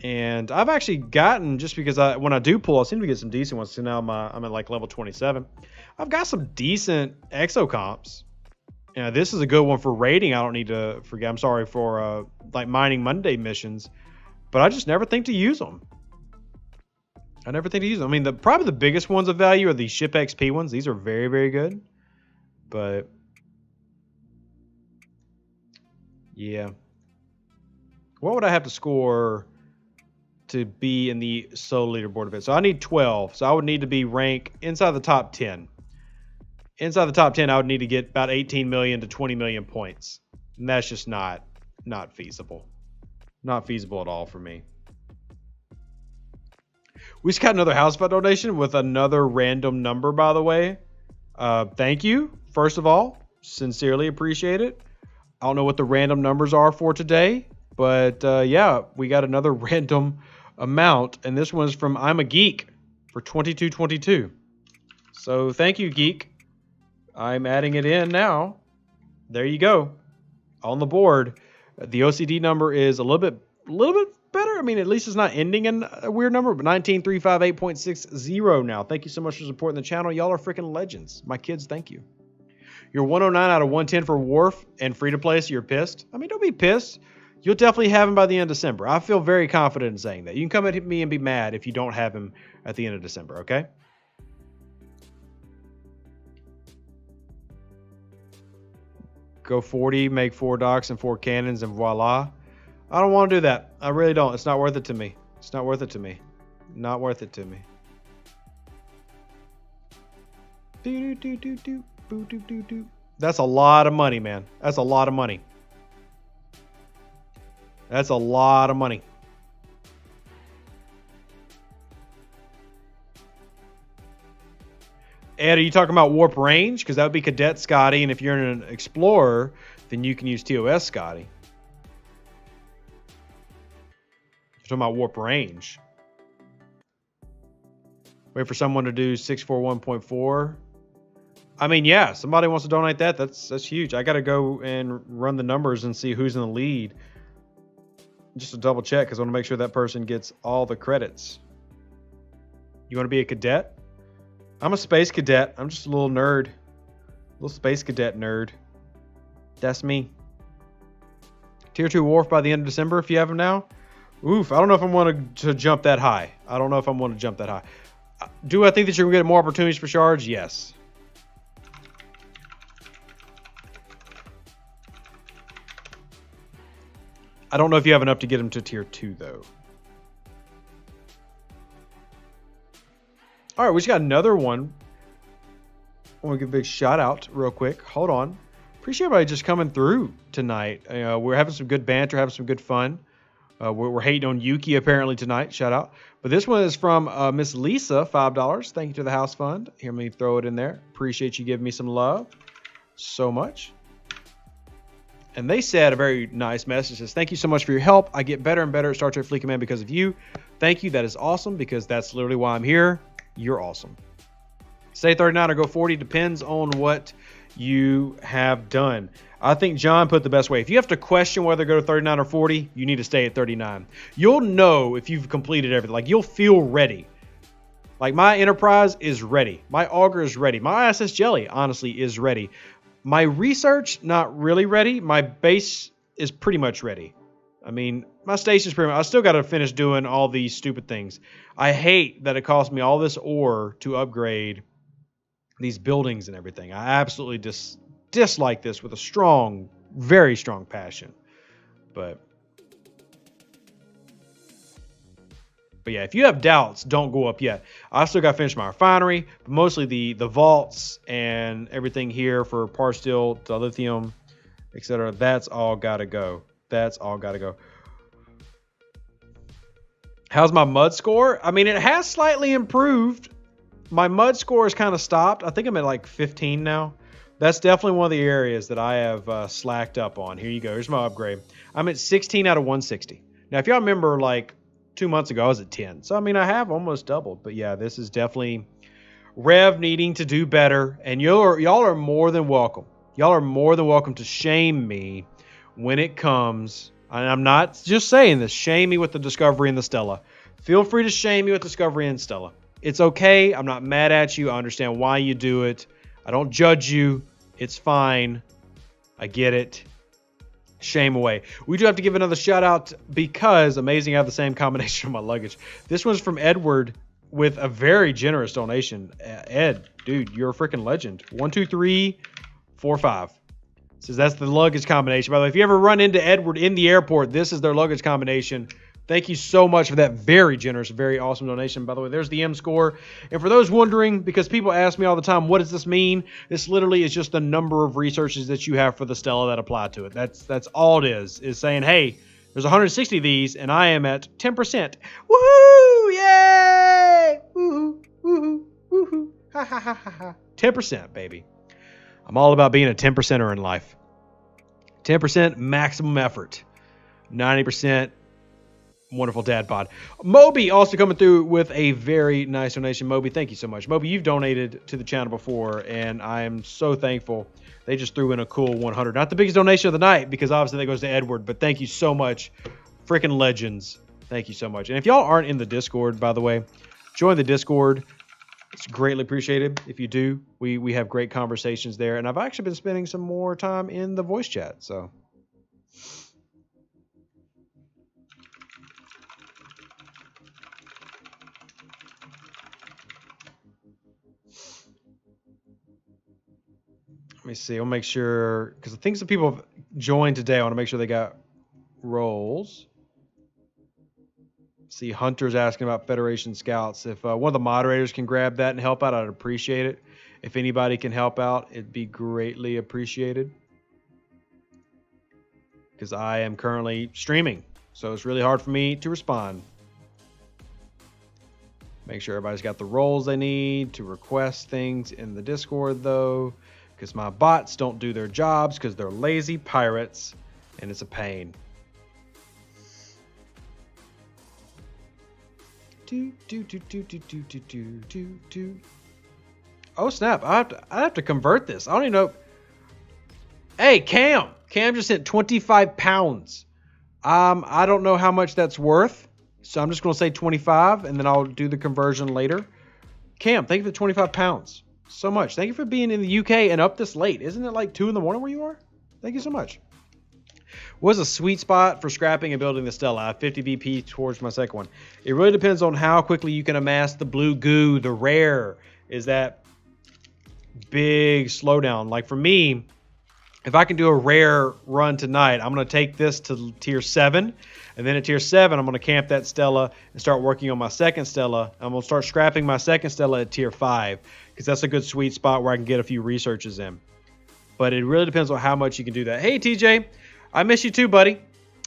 And I've actually gotten, just because when I do pull, I seem to get some decent ones. So now I'm at like level 27. I've got some decent exocomps. This is a good one for raiding. I don't need to forget. I'm sorry for like mining Monday missions, but I just never think to use them. I never think to use them. I mean, probably the biggest ones of value are the ship XP ones. These are very, very good. But yeah, what would I have to score to be in the solo leaderboard event? So I need 12. So I would need to be ranked inside the top 10. Inside the top 10, I would need to get about 18 million to 20 million points. And that's just not feasible. Not feasible at all for me. We just got another house fund donation with another random number, by the way. Thank you, first of all. Sincerely appreciate it. I don't know what the random numbers are for today, but yeah, we got another random amount. And this one's from I'm a Geek for 2222. So thank you, Geek. I'm adding it in now. There you go. On the board. The OCD number is a little bit better. I mean, at least it's not ending in a weird number, but 19358.60 now. Thank you so much for supporting the channel. Y'all are freaking legends. My kids, thank you. You're 109 out of 110 for Wharf and free to play, so you're pissed. I mean, don't be pissed. You'll definitely have him by the end of December. I feel very confident in saying that. You can come at me and be mad if you don't have him at the end of December, okay? Go 40, make 4 docks and 4 cannons, and voila. I don't want to do that. I really don't. It's not worth it to me. It's not worth it to me. Not worth it to me. That's a lot of money, man. That's a lot of money. That's a lot of money. Ed, are you talking about warp range? Because that would be Cadet Scotty, and if you're in an Explorer, then you can use TOS Scotty. You're talking about warp range. Wait for someone to do 641.4. I mean, yeah, somebody wants to donate that. That's huge. I got to go and run the numbers and see who's in the lead. Just to double check, because I want to make sure that person gets all the credits. You want to be a cadet? I'm a space cadet. I'm just a little nerd. Little space cadet nerd. That's me. Tier 2 Wharf by the end of December if you have him now. Oof, I don't know if I'm going to jump that high. I don't know if I'm going to jump that high. Do I think that you're going to get more opportunities for shards? Yes. I don't know if you have enough to get him to tier 2 though. All right, we just got another one. I want to give a big shout out real quick. Hold on. Appreciate everybody just coming through tonight. We're having some good banter, having some good fun. We're hating on Yuki apparently tonight. Shout out. But this one is from Miss Lisa, $5. Thank you to the house fund. Hear me throw it in there. Appreciate you giving me some love so much. And they said a very nice message. Says, thank you so much for your help. I get better and better at Star Trek Fleet Command because of you. Thank you. That is awesome because that's literally why I'm here. You're awesome. Stay 39 or go 40 depends on what you have done. I think John put the best way. If you have to question whether to go to 39 or 40, you need to stay at 39. You'll know if you've completed everything. Like, you'll feel ready. Like, my Enterprise is ready. My Augur is ready. My ISS Jelly, honestly, is ready. My research, not really ready. My base is pretty much ready. I mean, my station's pretty much... I still got to finish doing all these stupid things. I hate that it cost me all this ore to upgrade these buildings and everything. I absolutely dislike this with a strong, very strong passion. But yeah, if you have doubts, don't go up yet. I still got to finish my refinery, but mostly the vaults and everything here for parts steel, dilithium, etc. That's all got to go. That's all got to go. How's my mud score? I mean, it has slightly improved. My mud score has kind of stopped. I think I'm at like 15 now. That's definitely one of the areas that I have slacked up on. Here you go. Here's my upgrade. I'm at 16 out of 160. Now, if y'all remember, like 2 months ago, I was at 10. So, I mean, I have almost doubled. But yeah, this is definitely Rev needing to do better. And y'all are more than welcome. Y'all are more than welcome to shame me when it comes. And I'm not just saying this. Shame me with the Discovery and the Stella. Feel free to shame me with Discovery and Stella. It's okay. I'm not mad at you. I understand why you do it. I don't judge you. It's fine. I get it. Shame away. We do have to give another shout out because amazing I have the same combination of my luggage. This one's from Edward with a very generous donation. Ed, dude, you're a freaking legend. 1, 2, 3, 4, 5. Says that's the luggage combination. By the way, if you ever run into Edward in the airport, this is their luggage combination. Thank you so much for that very generous, very awesome donation. By the way, there's the M score. And for those wondering, because people ask me all the time, what does this mean? This literally is just the number of researches that you have for the Stella that apply to it. That's all it is saying, hey, there's 160 of these, and I am at 10%. Woohoo! Yay! Woohoo! Woohoo! Woohoo! Ha ha ha ha ha. 10%, baby. I'm all about being a 10%er in life. 10% maximum effort. 90% wonderful dad bod. Moby also coming through with a very nice donation. Moby, thank you so much. Moby, you've donated to the channel before, and I am so thankful. They just threw in a cool 100. Not the biggest donation of the night, because obviously that goes to Edward, but thank you so much. Freaking legends. Thank you so much. And if y'all aren't in the Discord, by the way, join the Discord. It's greatly appreciated. If you do, we have great conversations there. And I've actually been spending some more time in the voice chat, so... Let me see. I'll make sure, because I think some people have joined today. I want to make sure they got roles. See, Hunter's asking about Federation Scouts. If one of the moderators can grab that and help out, I'd appreciate it. If anybody can help out, it'd be greatly appreciated. Because I am currently streaming, so it's really hard for me to respond. Make sure everybody's got the roles they need to request things in the Discord, though. Because my bots don't do their jobs because they're lazy pirates, and it's a pain. Oh snap! I have to convert this. I don't even know. Hey Cam just sent 25 pounds. I don't know how much that's worth, so I'm just gonna say 25, and then I'll do the conversion later. Cam, thank you for 25 pounds. So much. Thank you for being in the UK and up this late. Isn't it like 2 in the morning where you are? Thank you so much. What's a sweet spot for scrapping and building the Stella? I have 50 BP towards my second one. It really depends on how quickly you can amass the blue goo. The rare is that big slowdown. Like for me, if I can do a rare run tonight, I'm going to take this to tier 7. And then at tier 7, I'm going to camp that Stella and start working on my second Stella. I'm going to start scrapping my second Stella at tier 5. Because that's a good sweet spot where I can get a few researches in. But it really depends on how much you can do that. Hey, TJ, I miss you too, buddy.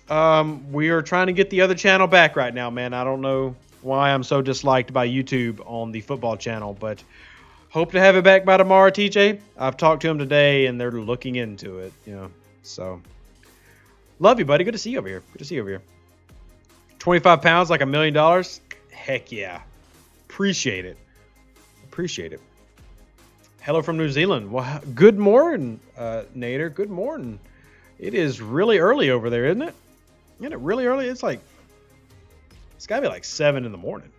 We are trying to get the other channel back right now, man. I don't know why I'm so disliked by YouTube on the football channel, but hope to have it back by tomorrow, TJ. I've talked to them today, and they're looking into it, you know. So, love you, buddy. Good to see you over here. Good to see you over here. 25 pounds, like $1 million? Heck yeah. Appreciate it. Appreciate it. Hello from New Zealand. Well, good morning, Nader. Good morning. It is really early over there, isn't it? Isn't it really early? It's got to be like 7 in the morning.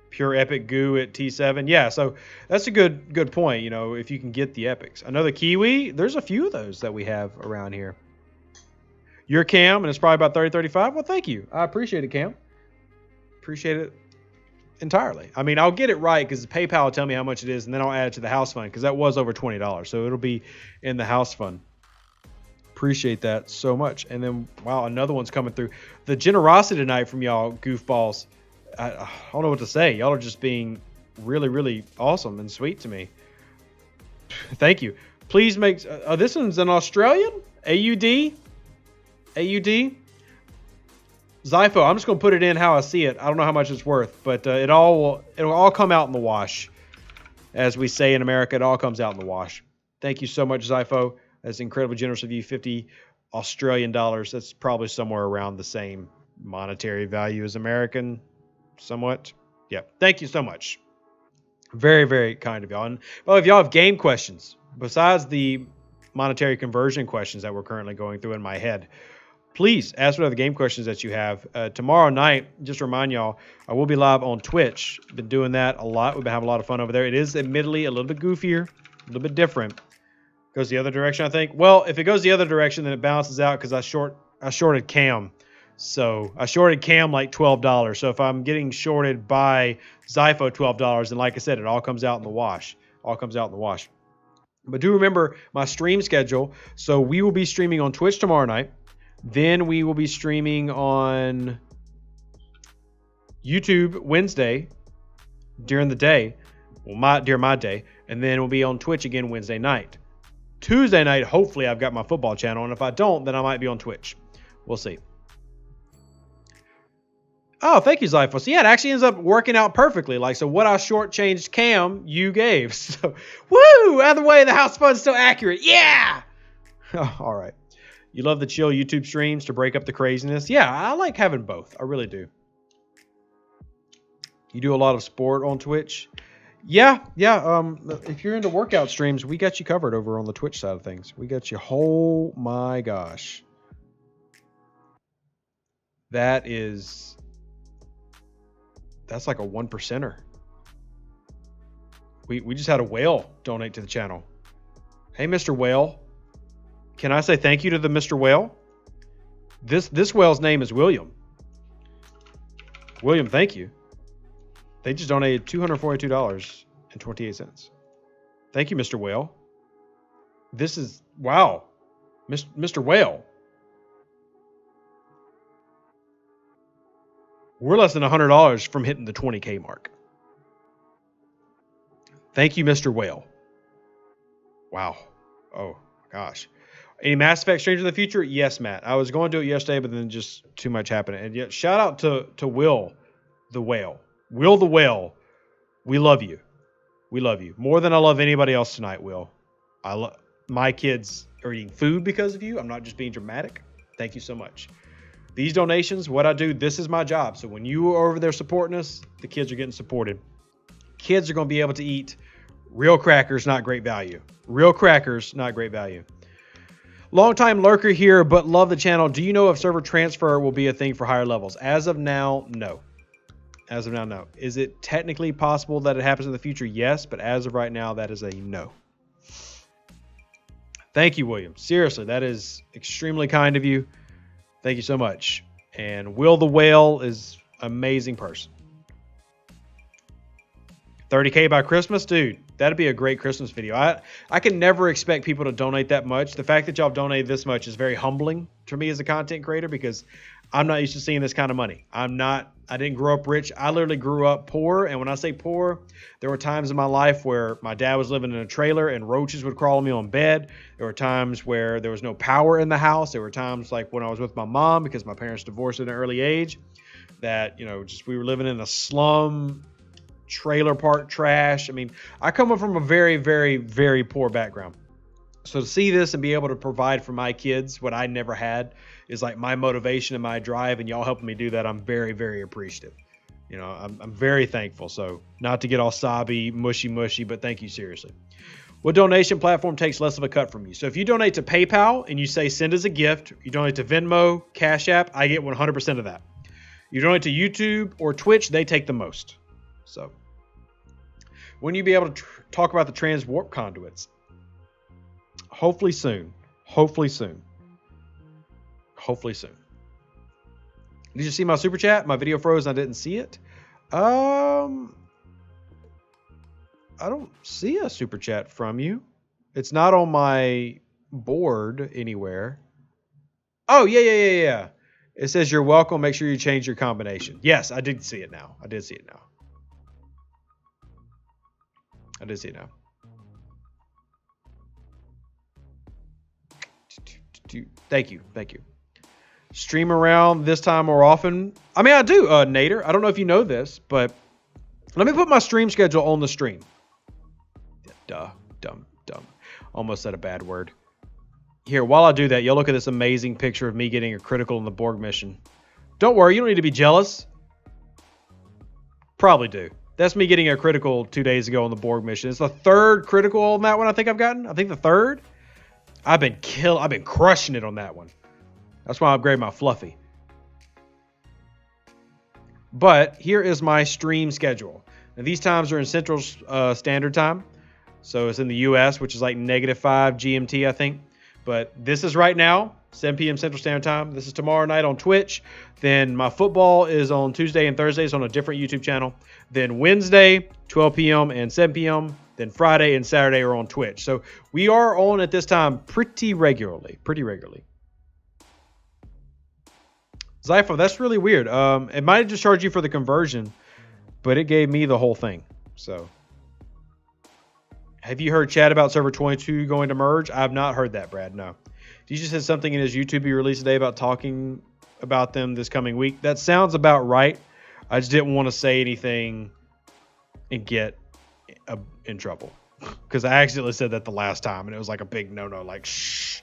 Pure epic goo at T7. Yeah, so that's a good point, you know, if you can get the epics. Another Kiwi, there's a few of those that we have around here. You're Cam, and it's probably about 30, 35. Well, thank you. I appreciate it, Cam. Appreciate it entirely. I mean, I'll get it right because PayPal will tell me how much it is, and then I'll add it to the house fund because that was over $20. So it'll be in the house fund. Appreciate that so much. And then, wow, another one's coming through. The generosity tonight from y'all goofballs. I don't know what to say. Y'all are just being really, really awesome and sweet to me. Thank you. Please make... this one's an Australian? AUD? AUD? Zypho, I'm just going to put it in how I see it. I don't know how much it's worth, but it'll all come out in the wash. As we say in America, it all comes out in the wash. Thank you so much, Zypho. That's incredibly generous of you. 50 Australian dollars. That's probably somewhere around the same monetary value as American. Somewhat. Yep. Thank you so much. Very, very kind of y'all. And well, if y'all have game questions, besides the monetary conversion questions that we're currently going through in my head, please ask whatever game questions that you have. Tomorrow night, just to remind y'all, I will be live on Twitch. Been doing that a lot. We've been having a lot of fun over there. It is admittedly a little bit goofier, a little bit different. Goes the other direction, I think. Well, if it goes the other direction, then it balances out because I shorted Cam. So I shorted Cam like $12. So if I'm getting shorted by Zypho $12, then like I said, it all comes out in the wash. All comes out in the wash. But do remember my stream schedule. So we will be streaming on Twitch tomorrow night. Then we will be streaming on YouTube Wednesday during the day. Well, during my day. And then we'll be on Twitch again Wednesday night. Tuesday night, hopefully I've got my football channel. And if I don't, then I might be on Twitch. We'll see. Oh, thank you, Zypho. So, yeah, it actually ends up working out perfectly. Like, so what I shortchanged Cam, you gave. So, woo! Either way, the house fund's still accurate. Yeah! Oh, all right. You love the chill YouTube streams to break up the craziness? Yeah, I like having both. I really do. You do a lot of sport on Twitch? Yeah. If you're into workout streams, we got you covered over on the Twitch side of things. We got you. Oh, my gosh. That's like a 1%er. We just had a whale donate to the channel. Hey, Mr. Whale. Can I say thank you to the Mr. Whale? This whale's name is William. William, thank you. They just donated $242.28. Thank you, Mr. Whale. This is, wow. Mr. Whale. We're less than $100 from hitting the 20K mark. Thank you, Mr. Whale. Wow. Oh, my gosh. Any Mass Effect Stranger in the future? Yes, Matt. I was going to do it yesterday, but then just too much happened. And yet, shout out to Will the Whale. Will the Whale. We love you. We love you. More than I love anybody else tonight, Will. My kids are eating food because of you. I'm not just being dramatic. Thank you so much. These donations, what I do, this is my job. So when you are over there supporting us, the kids are getting supported. Kids are going to be able to eat real crackers, not great value. Real crackers, not great value. Long-time lurker here, but love the channel. Do you know if server transfer will be a thing for higher levels? As of now, no. As of now, no. Is it technically possible that it happens in the future? Yes, but as of right now, that is a no. Thank you, William. Seriously, that is extremely kind of you. Thank you so much. And Will the Whale is an amazing person. 30K by Christmas? Dude, That'd be a great Christmas video. I can never expect people to donate that much. The fact that y'all donated this much is very humbling to me as a content creator because I'm not used to seeing this kind of money. I didn't grow up rich. I literally grew up poor. And when I say poor, there were times in my life where my dad was living in a trailer and roaches would crawl on me on bed. There were times where there was no power in the house. There were times like when I was with my mom because my parents divorced at an early age that, just we were living in a slum, trailer park trash. I mean, I come up from a very, very, very poor background. So to see this and be able to provide for my kids what I never had is like my motivation and my drive, and y'all helping me do that. I'm very, very appreciative. I'm very thankful. So not to get all sobby, mushy, but thank you seriously. What donation platform takes less of a cut from you? So if you donate to PayPal and you say send as a gift, you donate to Venmo, Cash App, I get 100% of that. You donate to YouTube or Twitch, they take the most. So when you be able to talk about the trans warp conduits? Hopefully soon. Hopefully soon. Hopefully soon. Did you see my super chat? My video froze and I didn't see it. I don't see a super chat from you. It's not on my board anywhere. Oh, yeah. It says you're welcome. Make sure you change your combination. Yes, I did see it now. I did see it now. Thank you. Stream around this time or often. I mean, I do, Nader. I don't know if you know this, but let me put my stream schedule on the stream. Dumb. Almost said a bad word. Here, while I do that, you'll look at this amazing picture of me getting a critical in the Borg mission. Don't worry, you don't need to be jealous. Probably do. That's me getting a critical 2 days ago on the Borg mission. It's the third critical on that one I think I've gotten. I think the third. I've been crushing it on that one. That's why I upgraded my Fluffy. But here is my stream schedule. Now these times are in Central Standard Time. So it's in the US, which is like -5 GMT, I think. But this is right now, 7 p.m. Central Standard Time. This is tomorrow night on Twitch. Then my football is on Tuesday and Thursdays on a different YouTube channel. Then Wednesday, 12 p.m. and 7 p.m. Then Friday and Saturday are on Twitch. So we are on at this time pretty regularly. Zypho, that's really weird. It might have just charged you for the conversion, but it gave me the whole thing. So have you heard chat about server 22 going to merge? I have not heard that, Brad. No. He just said something in his YouTube he released today about talking about them this coming week. That sounds about right. I just didn't want to say anything and get in trouble because I accidentally said that the last time and it was like a big no. Like shh.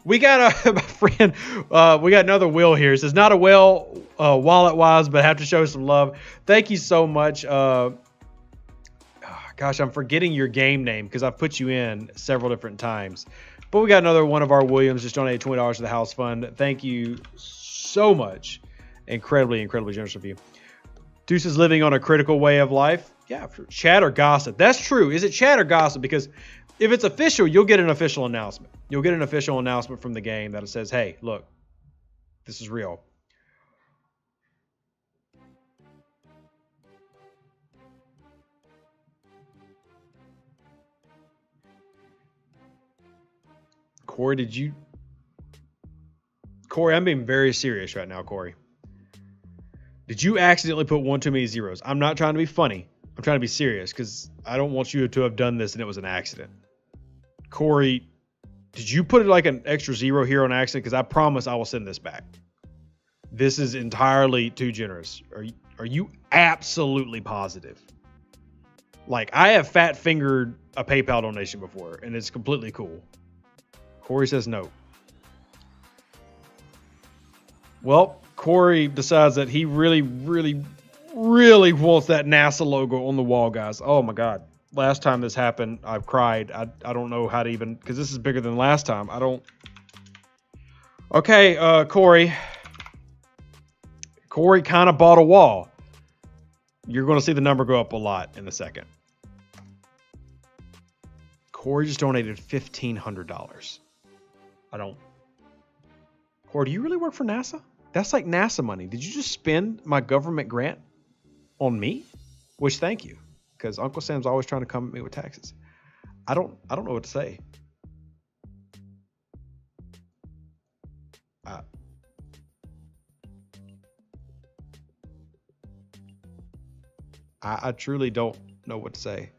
We got my friend. We got another Will here. It says not a well wallet wise, but have to show some love. Thank you so much. Gosh, I'm forgetting your game name because I've put you in several different times. But we got another one of our Williams just donated $20 to the house fund. Thank you so much. Incredibly generous of you. Deuce is living on a critical way of life. Yeah, for chat or gossip. That's true. Is it chat or gossip? Because if it's official, you'll get an official announcement. You'll get an official announcement from the game that says, hey, look, this is real. Corey, Corey, I'm being very serious right now, Corey. Did you accidentally put one too many zeros? I'm not trying to be funny. I'm trying to be serious because I don't want you to have done this and it was an accident. Corey, did you put like an extra zero here on accident? Because I promise I will send this back. This is entirely too generous. Are you absolutely positive? Like, I have fat fingered a PayPal donation before and it's completely cool. Corey says no. Well, Corey decides that he really wants that NASA logo on the wall, guys. Oh my God. Last time this happened, I've cried. I don't know how to even, because this is bigger than last time. Okay, Corey. Corey kind of bought a wall. You're going to see the number go up a lot in a second. Corey just donated $1,500. Corey, do you really work for NASA? That's like NASA money. Did you just spend my government grant on me? Which, thank you. because Uncle Sam's always trying to come at me with taxes. I don't know what to say. I truly don't know what to say.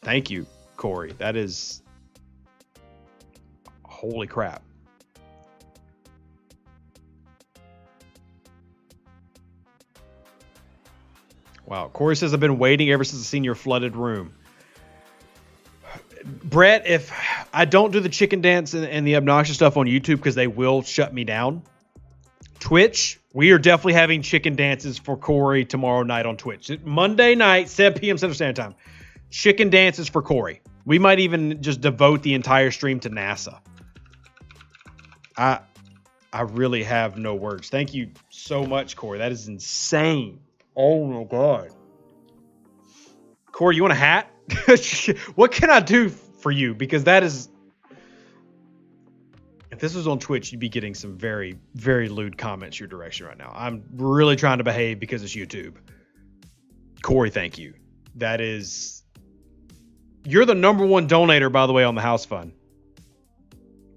Thank you, Corey. That is holy crap. Wow. Corey says, I've been waiting ever since I've seen your flooded room. Brett, if I don't do the chicken dance and the obnoxious stuff on YouTube because they will shut me down, Twitch, we are definitely having chicken dances for Corey tomorrow night on Twitch. Monday night, 7 p.m. Central Standard Time. Chicken dances for Corey. We might even just devote the entire stream to NASA. I really have no words. Thank you so much, Corey. That is insane. Oh my God. Corey, you want a hat? What can I do for you? Because that is... If this was on Twitch, you'd be getting some very, very lewd comments your direction right now. I'm really trying to behave because it's YouTube. Corey, thank you. That is... You're the #1 donator, by the way, on the house fund.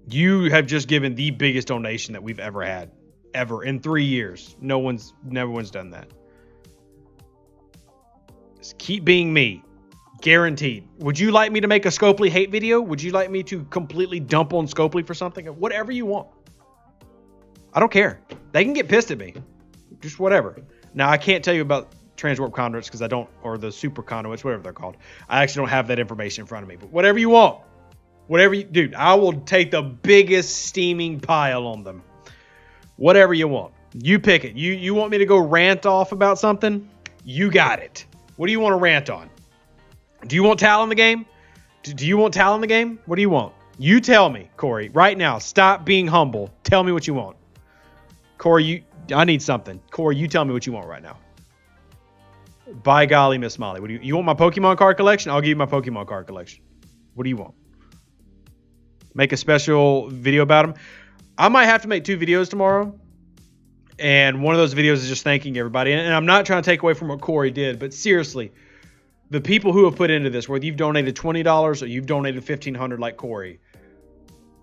You have just given the biggest donation that we've ever had. Ever. In 3 years. Never one's done that. Just keep being me. Guaranteed. Would you like me to make a Scopely hate video? Would you like me to completely dump on Scopely for something? Whatever you want. I don't care. They can get pissed at me. Just whatever. Now, I can't tell you about transwarp conduits because I don't, or the super conduits, whatever they're called. I actually don't have that information in front of me. But whatever you want. Whatever you, dude, I will take the biggest steaming pile on them. Whatever you want. You pick it. You want me to go rant off about something? You got it. What do you want to rant on? Do you want Tal in the game? Do you want Tal in the game? What do you want? You tell me, Corey, right now. Stop being humble. Tell me what you want. Corey, I need something. Corey, you tell me what you want right now. By golly, Miss Molly. What do you want my Pokemon card collection? I'll give you my Pokemon card collection. What do you want? Make a special video about them. I might have to make 2 videos tomorrow. And one of those videos is just thanking everybody. And I'm not trying to take away from what Corey did, but seriously, the people who have put into this, whether you've donated $20 or you've donated $1,500 like Corey,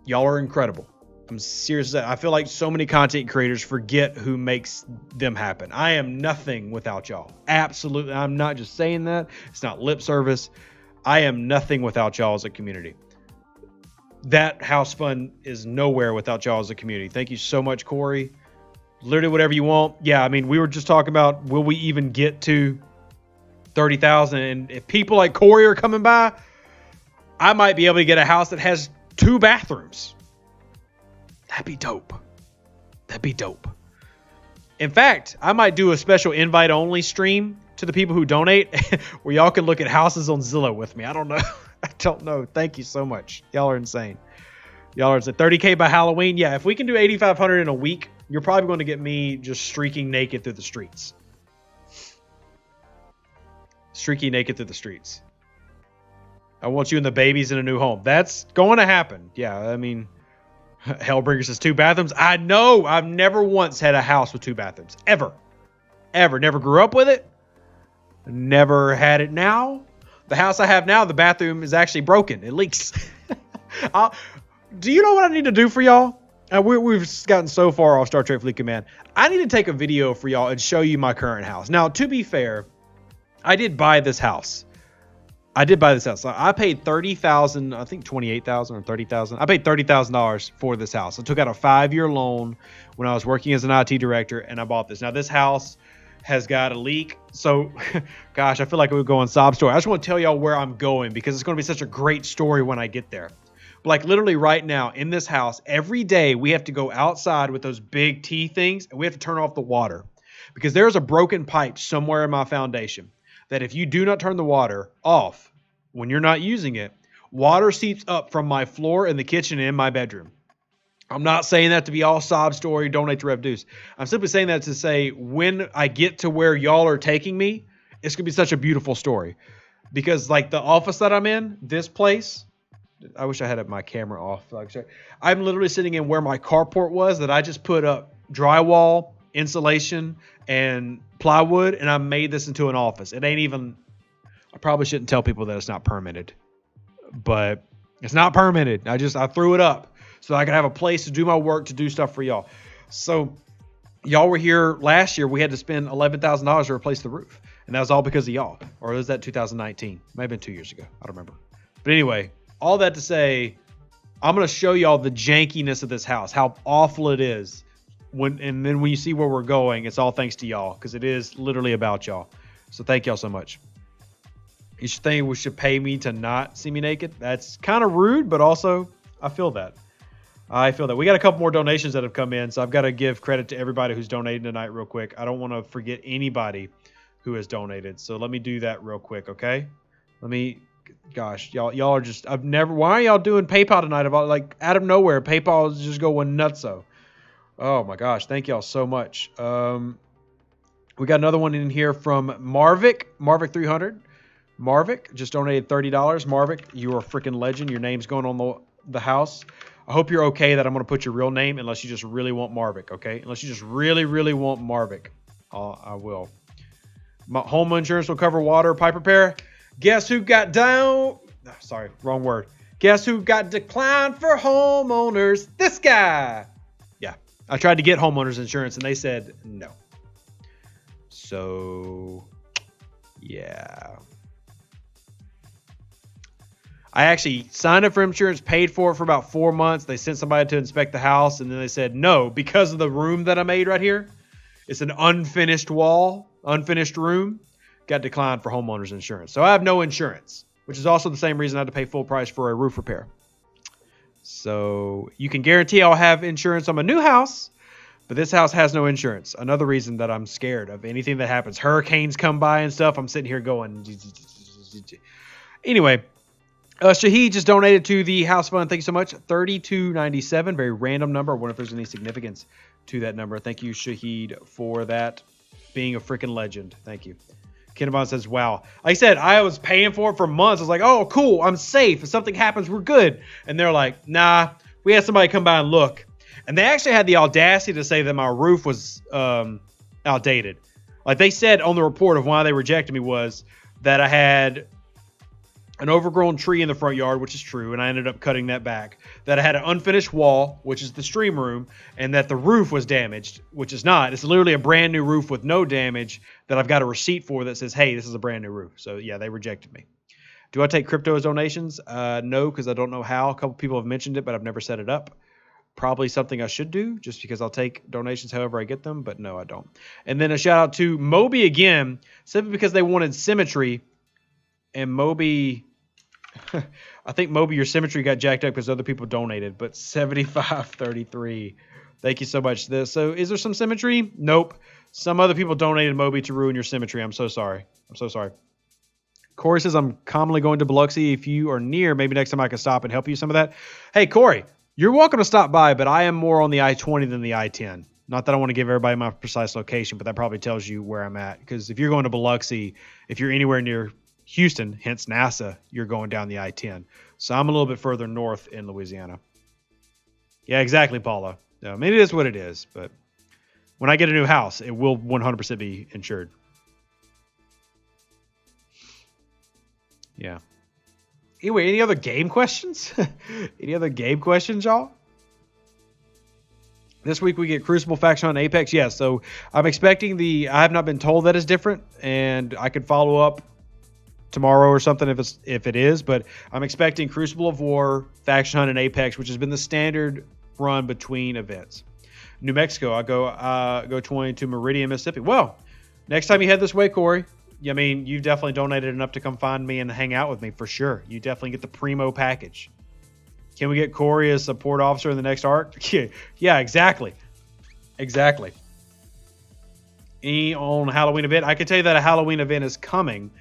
y'all are incredible. I'm serious. I feel like so many content creators forget who makes them happen. I am nothing without y'all. Absolutely. I'm not just saying that. It's not lip service. I am nothing without y'all as a community. That house fund is nowhere without y'all as a community. Thank you so much, Corey. Literally whatever you want. Yeah, I mean, we were just talking about, will we even get to 30,000? And if people like Corey are coming by, I might be able to get a house that has 2 bathrooms. That'd be dope. That'd be dope. In fact, I might do a special invite only stream to the people who donate where y'all can look at houses on Zillow with me. I don't know. I don't know. Thank you so much. Y'all are insane. Y'all are insane. 30K by Halloween. Yeah, if we can do 8,500 in a week, you're probably going to get me just streaking naked through the streets. Streaky naked through the streets. I want you and the babies in a new home. That's going to happen. Yeah, I mean, Hellbringer says 2 bathrooms. I know. I've never once had a house with 2 bathrooms. Ever. Ever. Never grew up with it. Never had it now. The house I have now, the bathroom is actually broken. It leaks. Do you know what I need to do for y'all? We've gotten so far off Star Trek Fleet Command. I need to take a video for y'all and show you my current house. Now, to be fair, I did buy this house. I paid $30,000, I think $28,000 or $30,000. I paid $30,000 for this house. I took out a 5-year loan when I was working as an IT director, and I bought this. Now, this house has got a leak. So, gosh, I feel like we would go on sob story. I just want to tell y'all where I'm going because it's going to be such a great story when I get there. But like literally right now in this house, every day we have to go outside with those big T things and we have to turn off the water because there's a broken pipe somewhere in my foundation that if you do not turn the water off when you're not using it, water seeps up from my floor in the kitchen and in my bedroom. I'm not saying that to be all sob story, donate to Rev Deuce. I'm simply saying that to say when I get to where y'all are taking me, it's going to be such a beautiful story. Because like the office that I'm in, this place, I wish I had my camera off. I'm literally sitting in where my carport was that I just put up drywall, insulation, and plywood, and I made this into an office. It ain't even I probably shouldn't tell people that it's not permitted, but it's not permitted. I threw it up so I could have a place to do my work, to do stuff for y'all. So y'all were here last year. We had to spend $11,000 to replace the roof. And that was all because of y'all. Or was that 2019? Might have been 2 years ago. I don't remember. But anyway, all that to say, I'm going to show y'all the jankiness of this house, how awful it is. And then when you see where we're going, it's all thanks to y'all, because it is literally about y'all. So thank y'all so much. You should think we should pay me to not see me naked. That's kind of rude, but also I feel that. We got a couple more donations that have come in, so I've got to give credit to everybody who's donating tonight real quick. I don't want to forget anybody who has donated. So let me do that real quick, okay? Gosh, y'all are just, why are y'all doing PayPal tonight? About like out of nowhere, PayPal is just going nutso. Oh my gosh, thank y'all so much. We got another one in here from Marvick 300. Marvick just donated $30. Marvick, you are a freaking legend. Your name's going on the house. I hope you're okay that I'm going to put your real name, unless you just really want Marvick, okay? Unless you just really, really want Marvick. I will. My home insurance will cover water, pipe repair. Guess who got down? Sorry, wrong word. Guess who got declined for homeowners? This guy. Yeah, I tried to get homeowners insurance, and they said no. So, yeah. I actually signed up for insurance, paid for it for about 4 months. They sent somebody to inspect the house, and then they said no, because of the room that I made right here. It's an unfinished wall, unfinished room. Got declined for homeowners insurance. So I have no insurance, which is also the same reason I had to pay full price for a roof repair. So you can guarantee I'll have insurance on my new house, but this house has no insurance. Another reason that I'm scared of anything that happens. Hurricanes come by and stuff. I'm sitting here going. Anyway, Shahid just donated to the house fund. Thank you so much. $32.97. Very random number. I wonder if there's any significance to that number. Thank you, Shahid, for that. Being a freaking legend. Thank you. Kennebon says, wow. Like I said, I was paying for it for months. I was like, oh, cool. I'm safe. If something happens, we're good. And they're like, nah, we had somebody come by and look. And they actually had the audacity to say that my roof was outdated. Like they said on the report of why they rejected me was that I had an overgrown tree in the front yard, which is true, and I ended up cutting that back. That I had an unfinished wall, which is the stream room, and that the roof was damaged, which is not. It's literally a brand new roof with no damage that I've got a receipt for that says, hey, this is a brand new roof. So yeah, they rejected me. Do I take crypto as donations? No, because I don't know how. A couple people have mentioned it, but I've never set it up. Probably something I should do, just because I'll take donations however I get them, but no, I don't. And then a shout out to Moby again, simply because they wanted symmetry, and Moby... I think Moby, your symmetry got jacked up because other people donated, but 75.33. Thank you so much. So is there some symmetry? Nope. Some other people donated Moby to ruin your symmetry. I'm so sorry. Corey says, I'm commonly going to Biloxi. If you are near, maybe next time I can stop and help you some of that. Hey, Corey, you're welcome to stop by, but I am more on the I-20 than the I-10. Not that I want to give everybody my precise location, but that probably tells you where I'm at. Because if you're going to Biloxi, if you're anywhere near Houston, hence NASA, you're going down the I-10. So I'm a little bit further north in Louisiana. Yeah, exactly, Paula. No, maybe that's what it is, but when I get a new house, it will 100% be insured. Yeah. Anyway, any other game questions? Any other game questions, y'all? This week we get Crucible, Faction on Apex. Yeah, so I'm expecting I have not been told that it's different, and I could follow up tomorrow or something if it is, but I'm expecting Crucible of War, Faction Hunt, and Apex, which has been the standard run between events. New Mexico, I go 20 to Meridian, Mississippi. Well, next time you head this way, Corey, I mean, you've definitely donated enough to come find me and hang out with me for sure. You definitely get the primo package. Can we get Corey as support officer in the next arc? Yeah, exactly. Any on Halloween event? I can tell you that a Halloween event is coming.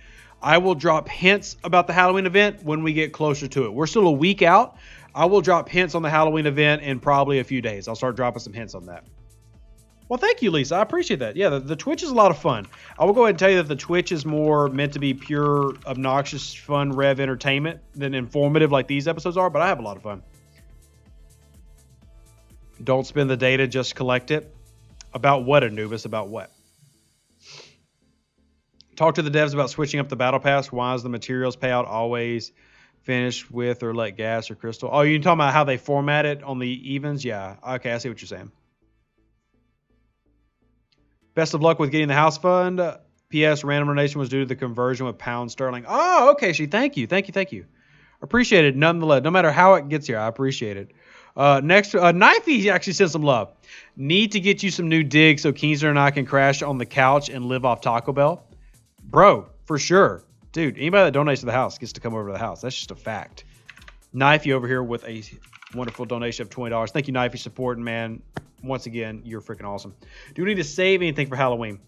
I will drop hints about the Halloween event when we get closer to it. We're still a week out. I will drop hints on the Halloween event in probably a few days. I'll start dropping some hints on that. Well, thank you, Lisa. I appreciate that. Yeah, the Twitch is a lot of fun. I will go ahead and tell you that the Twitch is more meant to be pure, obnoxious, fun, rev entertainment than informative like these episodes are, but I have a lot of fun. Don't spend the data, just collect it. About what, Anubis? About what? Talk to the devs about switching up the battle pass. Why is the materials payout always finished with or let gas or crystal? Oh, you're talking about how they format it on the evens? Yeah. Okay, I see what you're saying. Best of luck with getting the house fund. P.S. Random donation was due to the conversion with pound sterling. Oh, okay. Thank you. Appreciate it nonetheless. No matter how it gets here, I appreciate it. Next, Knifey actually sent some love. Need to get you some new digs so Keenzer and I can crash on the couch and live off Taco Bell. Bro, for sure. Dude, anybody that donates to the house gets to come over to the house. That's just a fact. Knifey over here with a wonderful donation of $20. Thank you, Knifey, supporting, man. Once again, you're freaking awesome. Do we need to save anything for Halloween?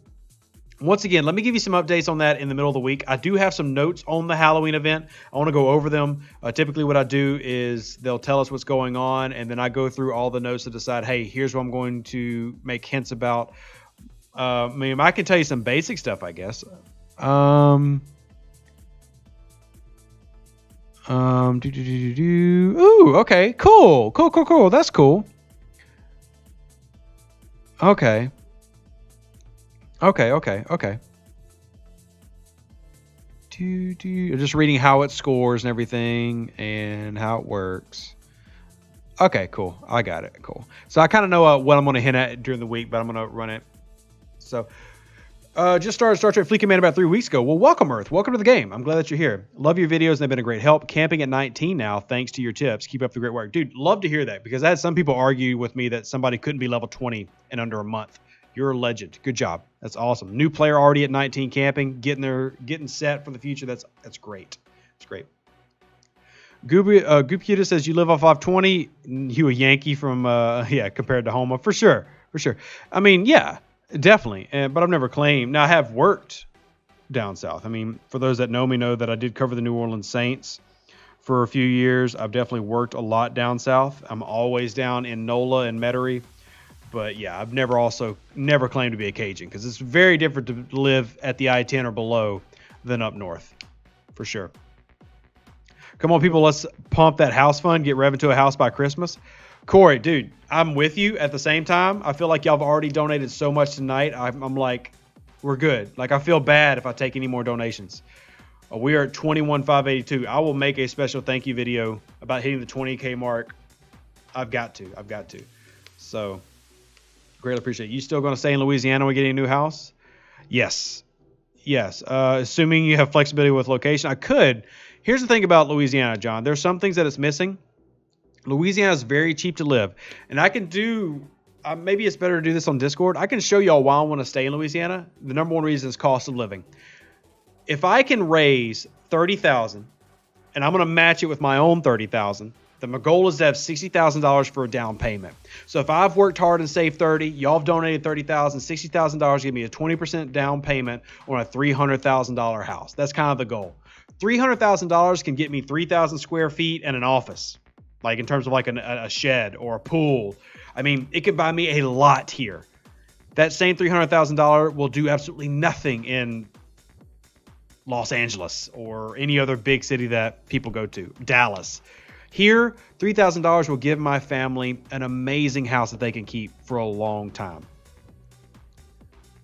Once again, let me give you some updates on that in the middle of the week. I do have some notes on the Halloween event. I want to go over them. Typically what I do is they'll tell us what's going on, and then I go through all the notes to decide, hey, here's what I'm going to make hints about. I can tell you some basic stuff, I guess. Ooh, okay, cool. That's cool. Okay. Just reading how it scores and everything and how it works. Okay, cool. I got it. Cool. So I kind of know what I'm going to hint at during the week, but I'm going to run it. So just started Star Trek Fleet Command about 3 weeks ago. Well, welcome, Earth. Welcome to the game. I'm glad that you're here. Love your videos. They've been a great help. Camping at 19 now, thanks to your tips. Keep up the great work. Dude, love to hear that because I had some people argue with me that somebody couldn't be level 20 in under a month. You're a legend. Good job. That's awesome. New player already at 19 camping, getting set for the future. That's great. It's great. Goopcuta says you live off 20. You a Yankee from compared to Homa for sure. I mean, yeah, definitely. But I've never claimed. Now I have worked down south. I mean, for those that know me know that I did cover the New Orleans Saints for a few years. I've definitely worked a lot down south. I'm always down in NOLA and Metairie. But yeah, I've never claimed to be a Cajun because it's very different to live at the I-10 or below than up north, for sure. Come on, people, let's pump that house fund, get rev into a house by Christmas. Corey, dude, I'm with you at the same time. I feel like y'all have already donated so much tonight. I'm like, we're good. Like, I feel bad if I take any more donations. We are at 21,582. I will make a special thank you video about hitting the 20K mark. I've got to. So... greatly appreciate it. You still going to stay in Louisiana when getting a new house? Yes. Assuming you have flexibility with location. I could. Here's the thing about Louisiana, John. There's some things that it's missing. Louisiana is very cheap to live. And I can do, maybe it's better to do this on Discord. I can show y'all why I want to stay in Louisiana. The number one reason is cost of living. If I can raise $30,000 and I'm going to match it with my own $30,000, then my goal is to have $60,000 for a down payment. So if I've worked hard and saved $30,000, y'all have donated $30,000, $60,000 give me a 20% down payment on a $300,000 house. That's kind of the goal. $300,000 can get me 3,000 square feet and an office, like in terms of like a shed or a pool. I mean, it could buy me a lot here. That same $300,000 will do absolutely nothing in Los Angeles or any other big city that people go to, Dallas. Here, $3,000 will give my family an amazing house that they can keep for a long time.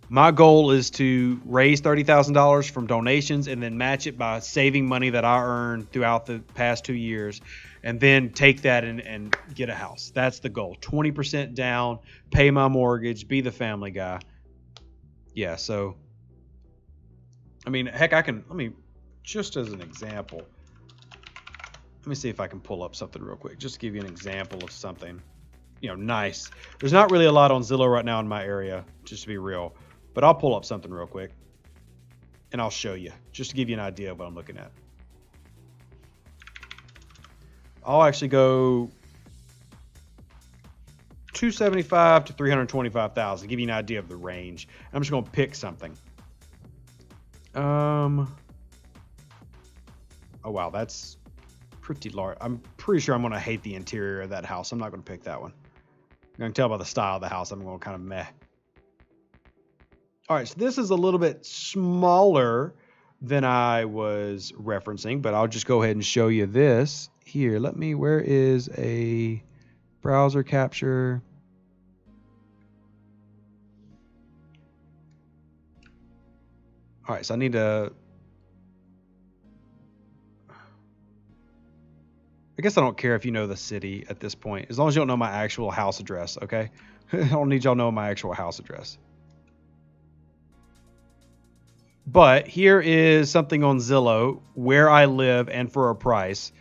My goal is to raise $30,000 from donations and then match it by saving money that I earned throughout the past 2 years and then take that and get a house. That's the goal. 20% down, pay my mortgage, be the family guy. Yeah, so, I mean, heck, just as an example, let me see if I can pull up something real quick. Just to give you an example of something, nice. There's not really a lot on Zillow right now in my area, just to be real. But I'll pull up something real quick. And I'll show you, just to give you an idea of what I'm looking at. I'll actually go 275 to 325,000, give you an idea of the range. I'm just going to pick something. Oh, wow, that's pretty large. I'm pretty sure I'm going to hate the interior of that house. I'm not going to pick that one. You can tell by the style of the house, I'm going to kind of meh. All right, so this is a little bit smaller than I was referencing, but I'll just go ahead and show you this. Here, where is a browser capture? All right, so I need to. I guess I don't care if you know the city at this point, as long as you don't know my actual house address, okay? I don't need y'all know my actual house address. But here is something on Zillow, where I live and for a price.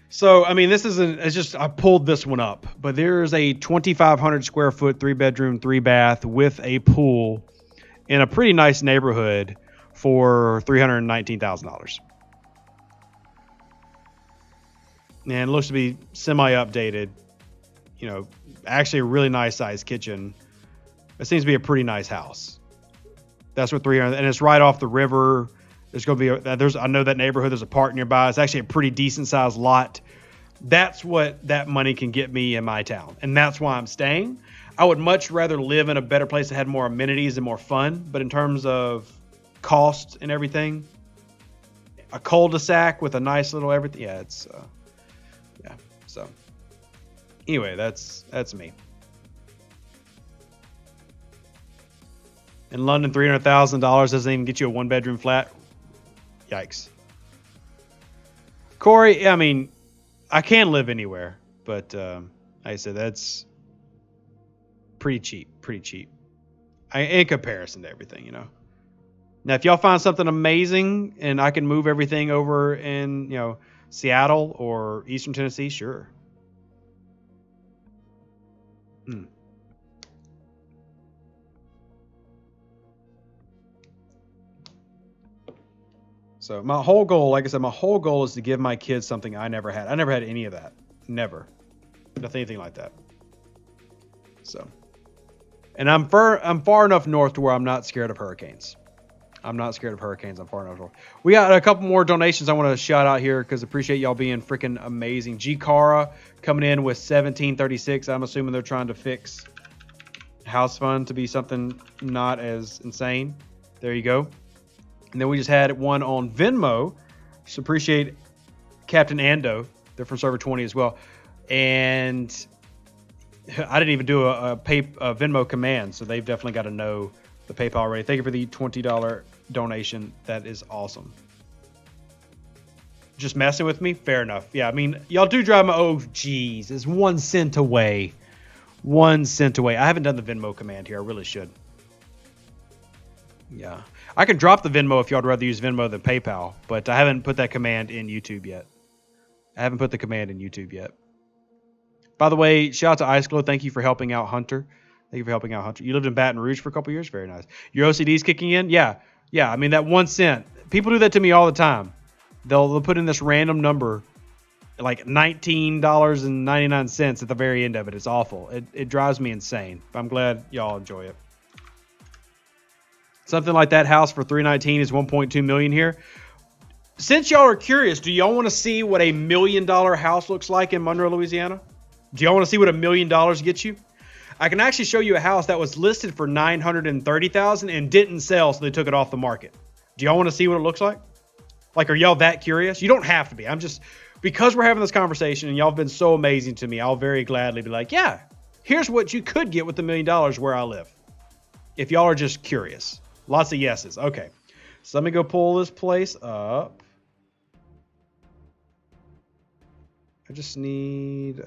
So, I mean, this isn't, it's just, I pulled this one up, but there's a 2,500 square foot, 3-bedroom, 3-bath with a pool in a pretty nice neighborhood for $319,000. And it looks to be semi-updated. You know, actually a really nice sized kitchen. It seems to be a pretty nice house. That's what 300, and it's right off the river. There's going to be I know that neighborhood. There's a park nearby. It's actually a pretty decent sized lot. That's what that money can get me in my town, and that's why I'm staying. I would much rather live in a better place that had more amenities and more fun. But in terms of cost and everything, a cul-de-sac with a nice little everything. Yeah, it's yeah. So anyway, that's me. In London, $300,000 doesn't even get you a 1-bedroom flat. Yikes. Corey, I mean, I can live anywhere, but like I said, that's pretty cheap. In comparison to everything, you know. Now, if y'all find something amazing and I can move everything over in, you know, Seattle or Eastern Tennessee, sure. So my whole goal, like I said, my whole goal is to give my kids something I never had. I never had any of that. Never. Nothing, anything like that. So, and I'm far enough north to where I'm not scared of hurricanes. I'm not scared of hurricanes. I'm far enough north. We got a couple more donations I want to shout out here because I appreciate y'all being freaking amazing. G Cara coming in with 1736. I'm assuming they're trying to fix house fund to be something not as insane. There you go. And then we just had one on Venmo. Just appreciate Captain Ando. They're from Server 20 as well. And I didn't even do a Venmo command, so they've definitely got to know the PayPal already. Thank you for the $20 donation. That is awesome. Just messing with me? Fair enough. Yeah, I mean, y'all do drive my... Oh, geez. It's 1 cent away. 1 cent away. I haven't done the Venmo command here. I really should. Yeah. I can drop the Venmo if y'all would rather use Venmo than PayPal, but I haven't put that command in YouTube yet. By the way, shout out to Ice Glow. Thank you for helping out Hunter. You lived in Baton Rouge for a couple years. Very nice. Your OCD's kicking in? Yeah. I mean, that 1 cent. People do that to me all the time. They'll put in this random number, like $19.99 at the very end of it. It's awful. It drives me insane. But I'm glad y'all enjoy it. Something like that house for $319 is $1.2 million here. Since y'all are curious, do y'all want to see what $1 million house looks like in Monroe, Louisiana? Do y'all want to see what $1 million gets you? I can actually show you a house that was listed for $930,000 and didn't sell, so they took it off the market. Do y'all want to see what it looks like? Like, are y'all that curious? You don't have to be. I'm just, because we're having this conversation and y'all have been so amazing to me, I'll very gladly be like, yeah, here's what you could get with $1 million where I live. If y'all are just curious. Lots of yeses. Okay. So let me go pull this place up. I just need,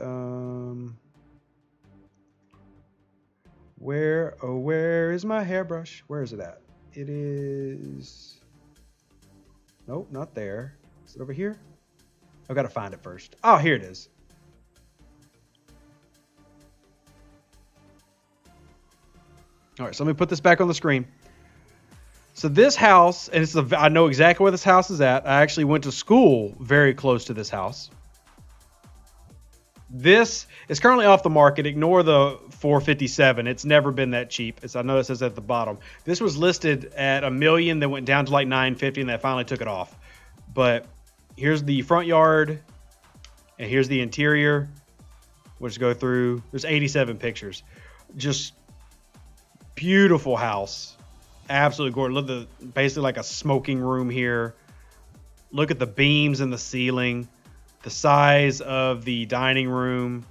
where is my hairbrush? Where is it at? It is, nope, not there. Is it over here? I've got to find it first. Oh, here it is. All right, so let me put this back on the screen. So this house, and I know exactly where this house is at. I actually went to school very close to this house. This is currently off the market. Ignore the $457. It's never been that cheap. I know it says at the bottom. This was listed at $1 million, then went down to like $950, and they finally took it off. But here's the front yard, and here's the interior. We'll just go through. There's 87 pictures. Just beautiful house. Absolutely gorgeous. Look at basically like a smoking room here. Look at the beams in the ceiling. The size of the dining room.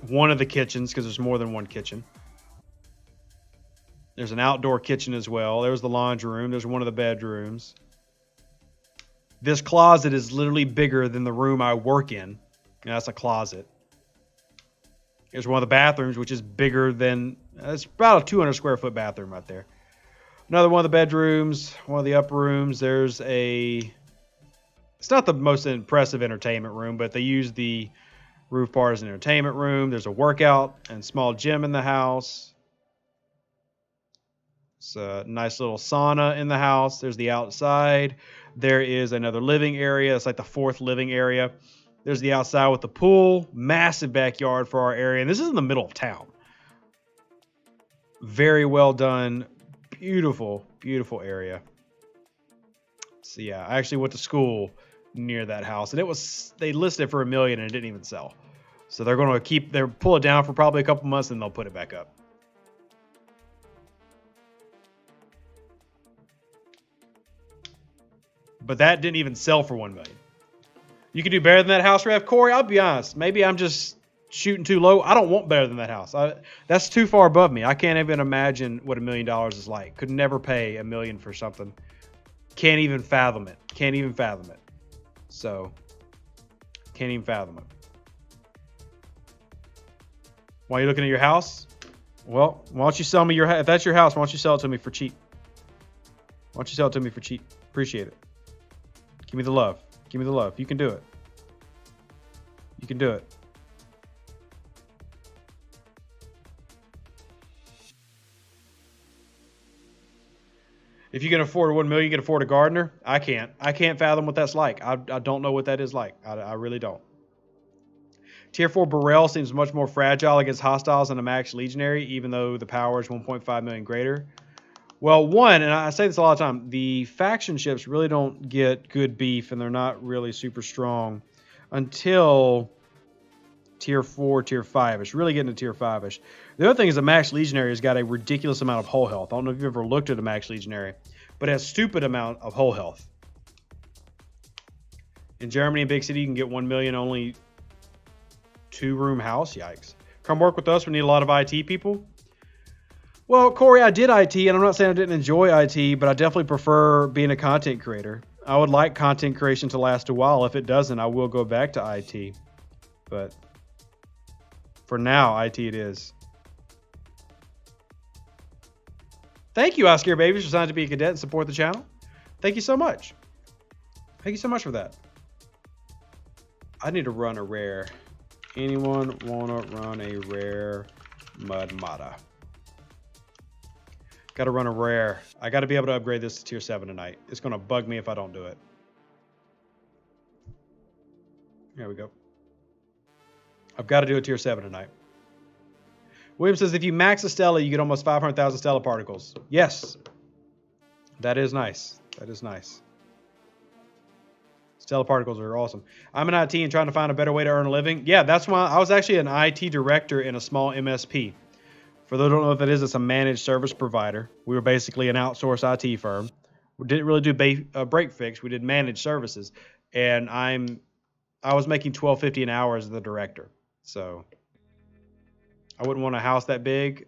One of the kitchens, because there's more than one kitchen. There's an outdoor kitchen as well. There's the laundry room. There's one of the bedrooms. This closet is literally bigger than the room I work in. That's a closet. Here's one of the bathrooms, which is bigger than, it's about a 200 square foot bathroom right there. Another one of the bedrooms, one of the upper rooms. There's a, it's not the most impressive entertainment room, but they use the roof part as an entertainment room. There's a workout and small gym in the house. It's a nice little sauna in the house. There's the outside. There is another living area. It's like the fourth living area. There's the outside with the pool. Massive backyard for our area. And this is in the middle of town. Very well done. Beautiful, beautiful area. So yeah, I actually went to school near that house. And it was, they listed it for $1 million and it didn't even sell. So they're going to they'll pull it down for probably a couple months and they'll put it back up. But that didn't even sell for $1 million. You can do better than that house, Rev. Corey, I'll be honest. Maybe I'm just shooting too low. I don't want better than that house. That's too far above me. I can't even imagine what $1 million is like. Could never pay $1 million for something. Can't even fathom it. Can't even fathom it. So, can't even fathom it. Why are you looking at your house? Well, why don't you sell me your house? If that's your house, why don't you sell it to me for cheap? Why don't you sell it to me for cheap? Appreciate it. Give me the love. Give me the love. You can do it. You can do it. If you can afford $1 million, you can afford a gardener. I can't. I can't fathom what that's like. I don't know what that is like. I really don't. Tier 4 Burrell seems much more fragile against hostiles than a Max Legionary, even though the power is 1.5 million greater. Well, one, and I say this a lot of time, the faction ships really don't get good beef, and they're not really super strong until Tier 4, Tier 5-ish. Really getting to Tier 5-ish. The other thing is a Max Legionary has got a ridiculous amount of hull health. I don't know if you've ever looked at a Max Legionary, but it has a stupid amount of hull health. In Germany and big city, you can get 1 million only 2-room house. Yikes. Come work with us. We need a lot of IT people. Well, Corey, I did IT, and I'm not saying I didn't enjoy IT, but I definitely prefer being a content creator. I would like content creation to last a while. If it doesn't, I will go back to IT. But for now, IT it is. Thank you, Oscar Babies, for signing to be a cadet and support the channel. Thank you so much. Thank you so much for that. I need to run a rare. Anyone want to run a rare Mudmata? Got to run a rare. I got to be able to upgrade this to tier 7 tonight. It's going to bug me if I don't do it. There we go. I've got to do a tier 7 tonight. William says, if you max a Stella, you get almost 500,000 Stella particles. Yes. That is nice. That is nice. Stella particles are awesome. I'm in IT and trying to find a better way to earn a living. Yeah, that's why I was actually an IT director in a small MSP. For those who don't know what that is, it's a managed service provider. We were basically an outsourced IT firm. We didn't really do break fix. We did managed services. And I was making $12.50 an hour as the director. So I wouldn't want a house that big.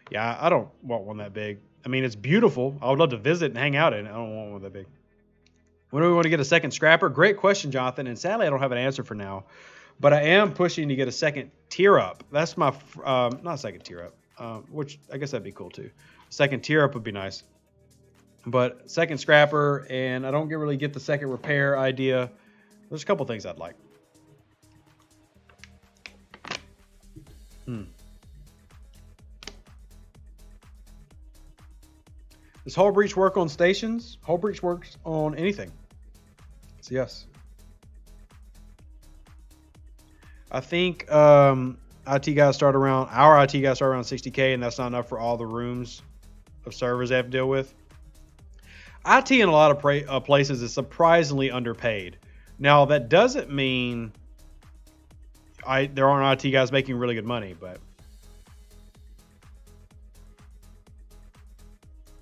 Yeah, I don't want one that big. I mean, it's beautiful. I would love to visit and hang out in it. I don't want one that big. When do we want to get a second scrapper? Great question, Jonathan. And sadly, I don't have an answer for now. But I am pushing to get a second tier up. That's my, not second tier up, which I guess that'd be cool too. Second tier up would be nice. But second scrapper, and I don't really get the second repair idea. There's a couple things I'd like. Does Hull Breach work on stations? Hull Breach works on anything. So yes. I think IT guys start around, our IT guys start around 60K, and that's not enough for all the rooms of servers they have to deal with. IT in a lot of places is surprisingly underpaid. Now, that doesn't mean there aren't IT guys making really good money, but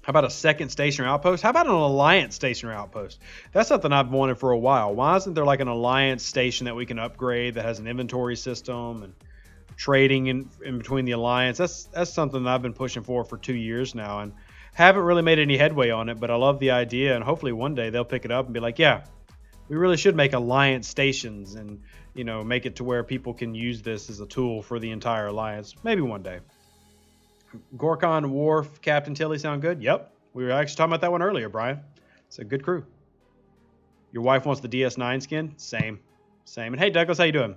how about a second stationary outpost? How about an alliance stationary outpost? That's something I've wanted for a while. Why isn't there like an alliance station that we can upgrade that has an inventory system? And trading in between the alliance. That's something that I've been pushing for 2 years now, and haven't really made any headway on it. But I love the idea, and hopefully one day they'll pick it up and be like, yeah, we really should make alliance stations, and make it to where people can use this as a tool for the entire alliance. Maybe one day. Gorkon, Worf, Captain Tilly sound good? Yep. We were actually talking about that one earlier, Brian. It's a good crew. Your wife wants the DS9 skin? Same. And hey, Douglas, how you doing?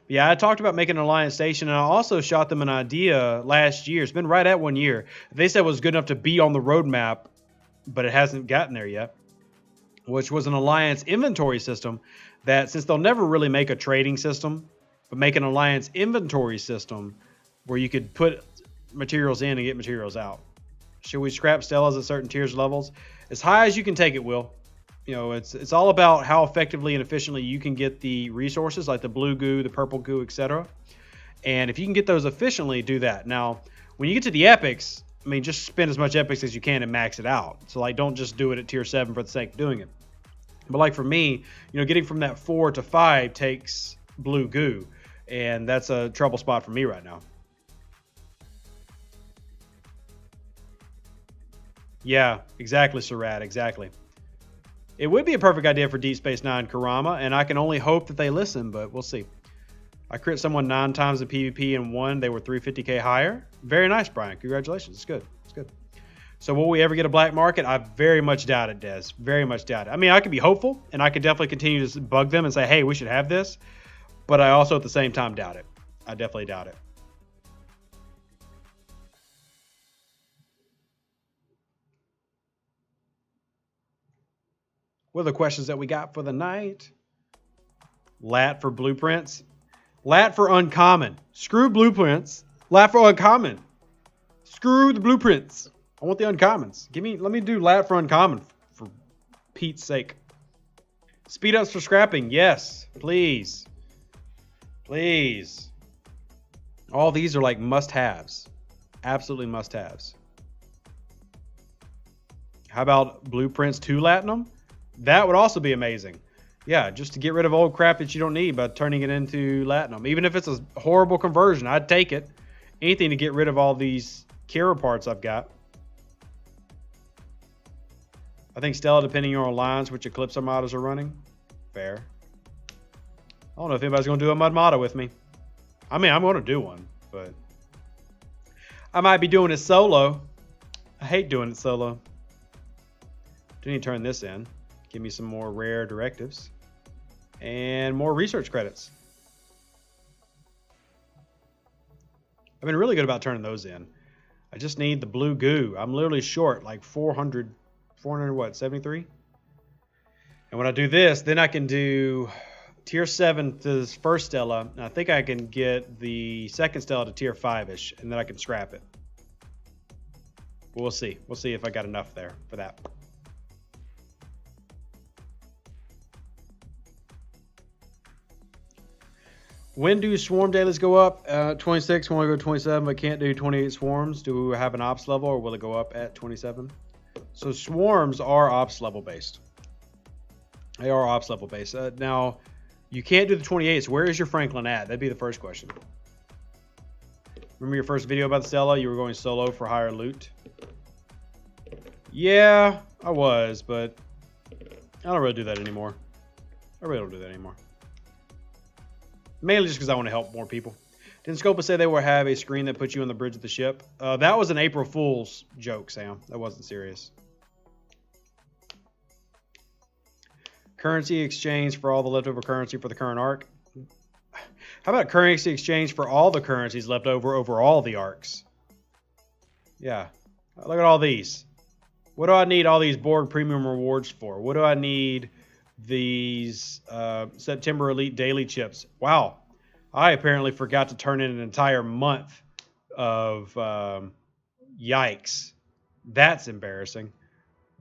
Yeah, I talked about making an alliance station, and I also shot them an idea last year. It's been right at 1 year. They said it was good enough to be on the roadmap, but it hasn't gotten there yet, which was an alliance inventory system that, since they'll never really make a trading system, but make an alliance inventory system where you could put materials in and get materials out. Should we scrap Stellas at certain tiers levels? As high as you can take it, Will. It's all about how effectively and efficiently you can get the resources, like the blue goo, the purple goo, etc. And if you can get those efficiently, do that. Now, when you get to the epics, just spend as much epics as you can and max it out. So, don't just do it at tier 7 for the sake of doing it. But for me, getting from that 4 to 5 takes blue goo, and that's a trouble spot for me right now. Yeah, exactly, Surratt, exactly. It would be a perfect idea for Deep Space Nine Karama, and I can only hope that they listen, but we'll see. I crit someone 9 times the PvP and won. They were 350k higher. Very nice, Brian. Congratulations. It's good. So will we ever get a black market? I very much doubt it, Des. Very much doubt it. I could be hopeful, and I could definitely continue to bug them and say, hey, we should have this. But I also at the same time doubt it. I definitely doubt it. What are the questions that we got for the night? Lat for blueprints. Lat for uncommon. Screw blueprints. Lat for uncommon. Screw the blueprints. I want the uncommons. Let me do lat for uncommon for Pete's sake. Speed ups for scrapping. Yes, please. Please. All these are like must-haves. Absolutely must-haves. How about blueprints to Latinum? That would also be amazing. Yeah, just to get rid of old crap that you don't need by turning it into Latinum. Even if it's a horrible conversion, I'd take it. Anything to get rid of all these Kira parts I've got. I think Stella, depending on lines, which Eclipse Armadas are running. Fair. I don't know if anybody's going to do a Mud Mata with me. I'm going to do one, but I might be doing it solo. I hate doing it solo. Do need to turn this in. Give me some more rare directives and more research credits. I've been really good about turning those in. I just need the blue goo. I'm literally short like 400 what, 73? And when I do this, then I can do tier 7 to this first Stella. And I think I can get the second Stella to tier 5-ish, and then I can scrap it. But we'll see. We'll see if I got enough there for that. When do swarm dailies go up? 26, want to go 27, but can't do 28 swarms. Do we have an ops level, or will it go up at 27? So swarms are ops level based. They are ops level based. Now, you can't do the 28s. Where is your Franklin at? That'd be the first question. Remember your first video about the Stella? You were going solo for higher loot. Yeah, I was, but I don't really do that anymore. I really don't do that anymore. Mainly just because I want to help more people. Didn't Scopa say they will have a screen that puts you on the bridge of the ship? That was an April Fool's joke, Sam. That wasn't serious. Currency exchange for all the leftover currency for the current arc. How about currency exchange for all the currencies left over all the arcs? Yeah. Look at all these. What do I need all these Borg premium rewards for? What do I need these September Elite daily chips? Wow. I apparently forgot to turn in an entire month of yikes. That's embarrassing.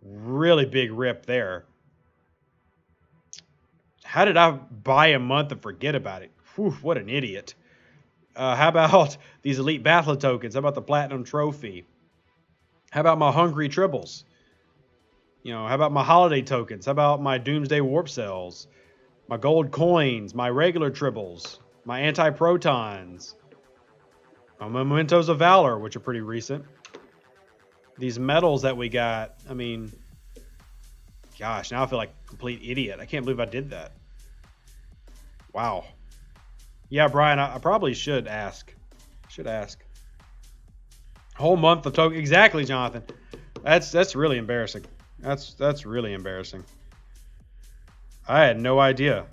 Really big rip there. How did I buy a month and forget about it? Whew, what an idiot. How about these Elite Battle tokens? How about the Platinum Trophy? How about my Hungry Tribbles? How about my Holiday tokens? How about my Doomsday Warp Cells? My gold coins? My regular Tribbles? My anti-protons. My mementos of valor, which are pretty recent. These medals that we got. I mean, gosh, now I feel like a complete idiot. I can't believe I did that. Wow. Yeah, Brian, I probably should ask. Should ask. Whole month of token. Exactly, Jonathan. That's really embarrassing. That's really embarrassing. I had no idea.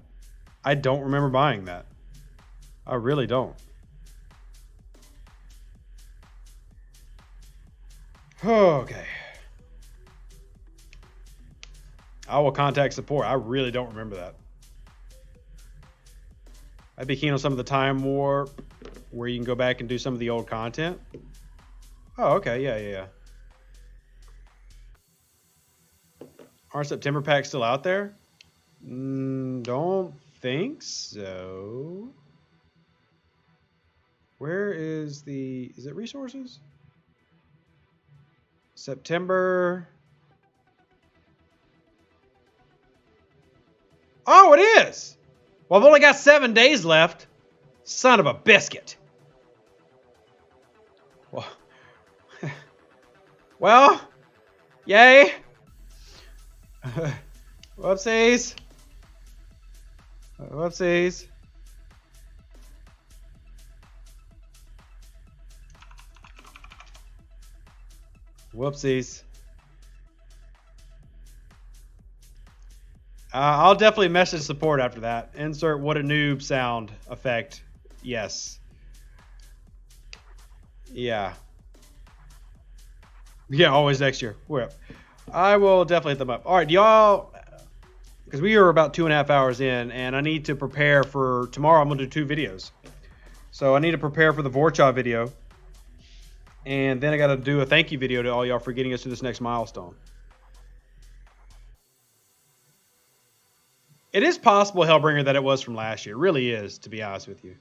I don't remember buying that. I really don't. Okay. I will contact support. I really don't remember that. I'd be keen on some of the Time Warp where you can go back and do some of the old content. Oh, okay. Yeah. Are September packs still out there? Don't think so. Where is is it resources? September. Oh, it is. Well, I've only got 7 days left. Son of a biscuit. Well, yay. Whoopsies. Whoopsies. Whoopsies. I'll definitely message support after that. Insert what a noob sound effect. Yes. Yeah. Yeah, always next year. We're up. I will definitely hit them up. All right, y'all, because we are about 2.5 hours in, and I need to prepare for tomorrow. I'm going to do 2 videos. So I need to prepare for the Vorcha video. And then I got to do a thank you video to all y'all for getting us to this next milestone. It is possible, Hellbringer, that it was from last year. It really is, to be honest with you.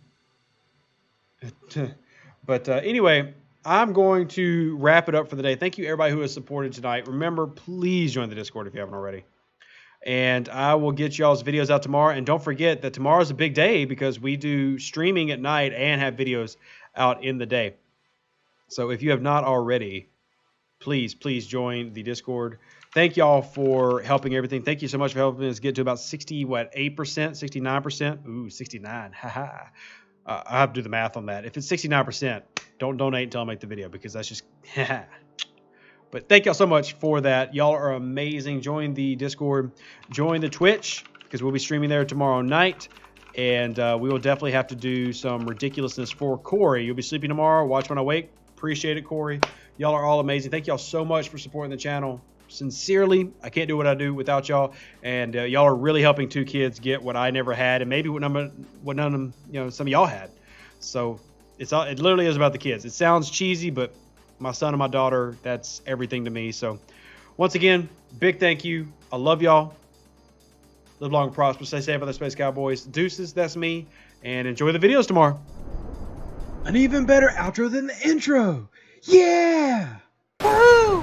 But anyway, I'm going to wrap it up for the day. Thank you, everybody who has supported tonight. Remember, please join the Discord if you haven't already. And I will get y'all's videos out tomorrow. And don't forget that tomorrow's a big day because we do streaming at night and have videos out in the day. So if you have not already, please join the Discord. Thank y'all for helping everything. Thank you so much for helping us get to about 8%, 69%. Ooh, 69. Haha. I have to do the math on that. If it's 69%, don't donate until I make the video because that's just But thank y'all so much for that. Y'all are amazing. Join the Discord. Join the Twitch because we'll be streaming there tomorrow night. And we will definitely have to do some ridiculousness for Corey. You'll be sleeping tomorrow. Watch when I wake. Appreciate it, Corey. Y'all are all amazing. Thank y'all so much for supporting the channel. Sincerely, I can't do what I do without y'all, and y'all are really helping 2 kids get what I never had, and maybe what none of them, some of y'all had. So it literally is about the kids. It sounds cheesy, but my son and my daughter, that's everything to me. So once again, big thank you. I love y'all. Live long and prosper. Stay safe, other Space Cowboys. Deuces, that's me, and enjoy the videos tomorrow. An even better outro than the intro. Yeah! Woo!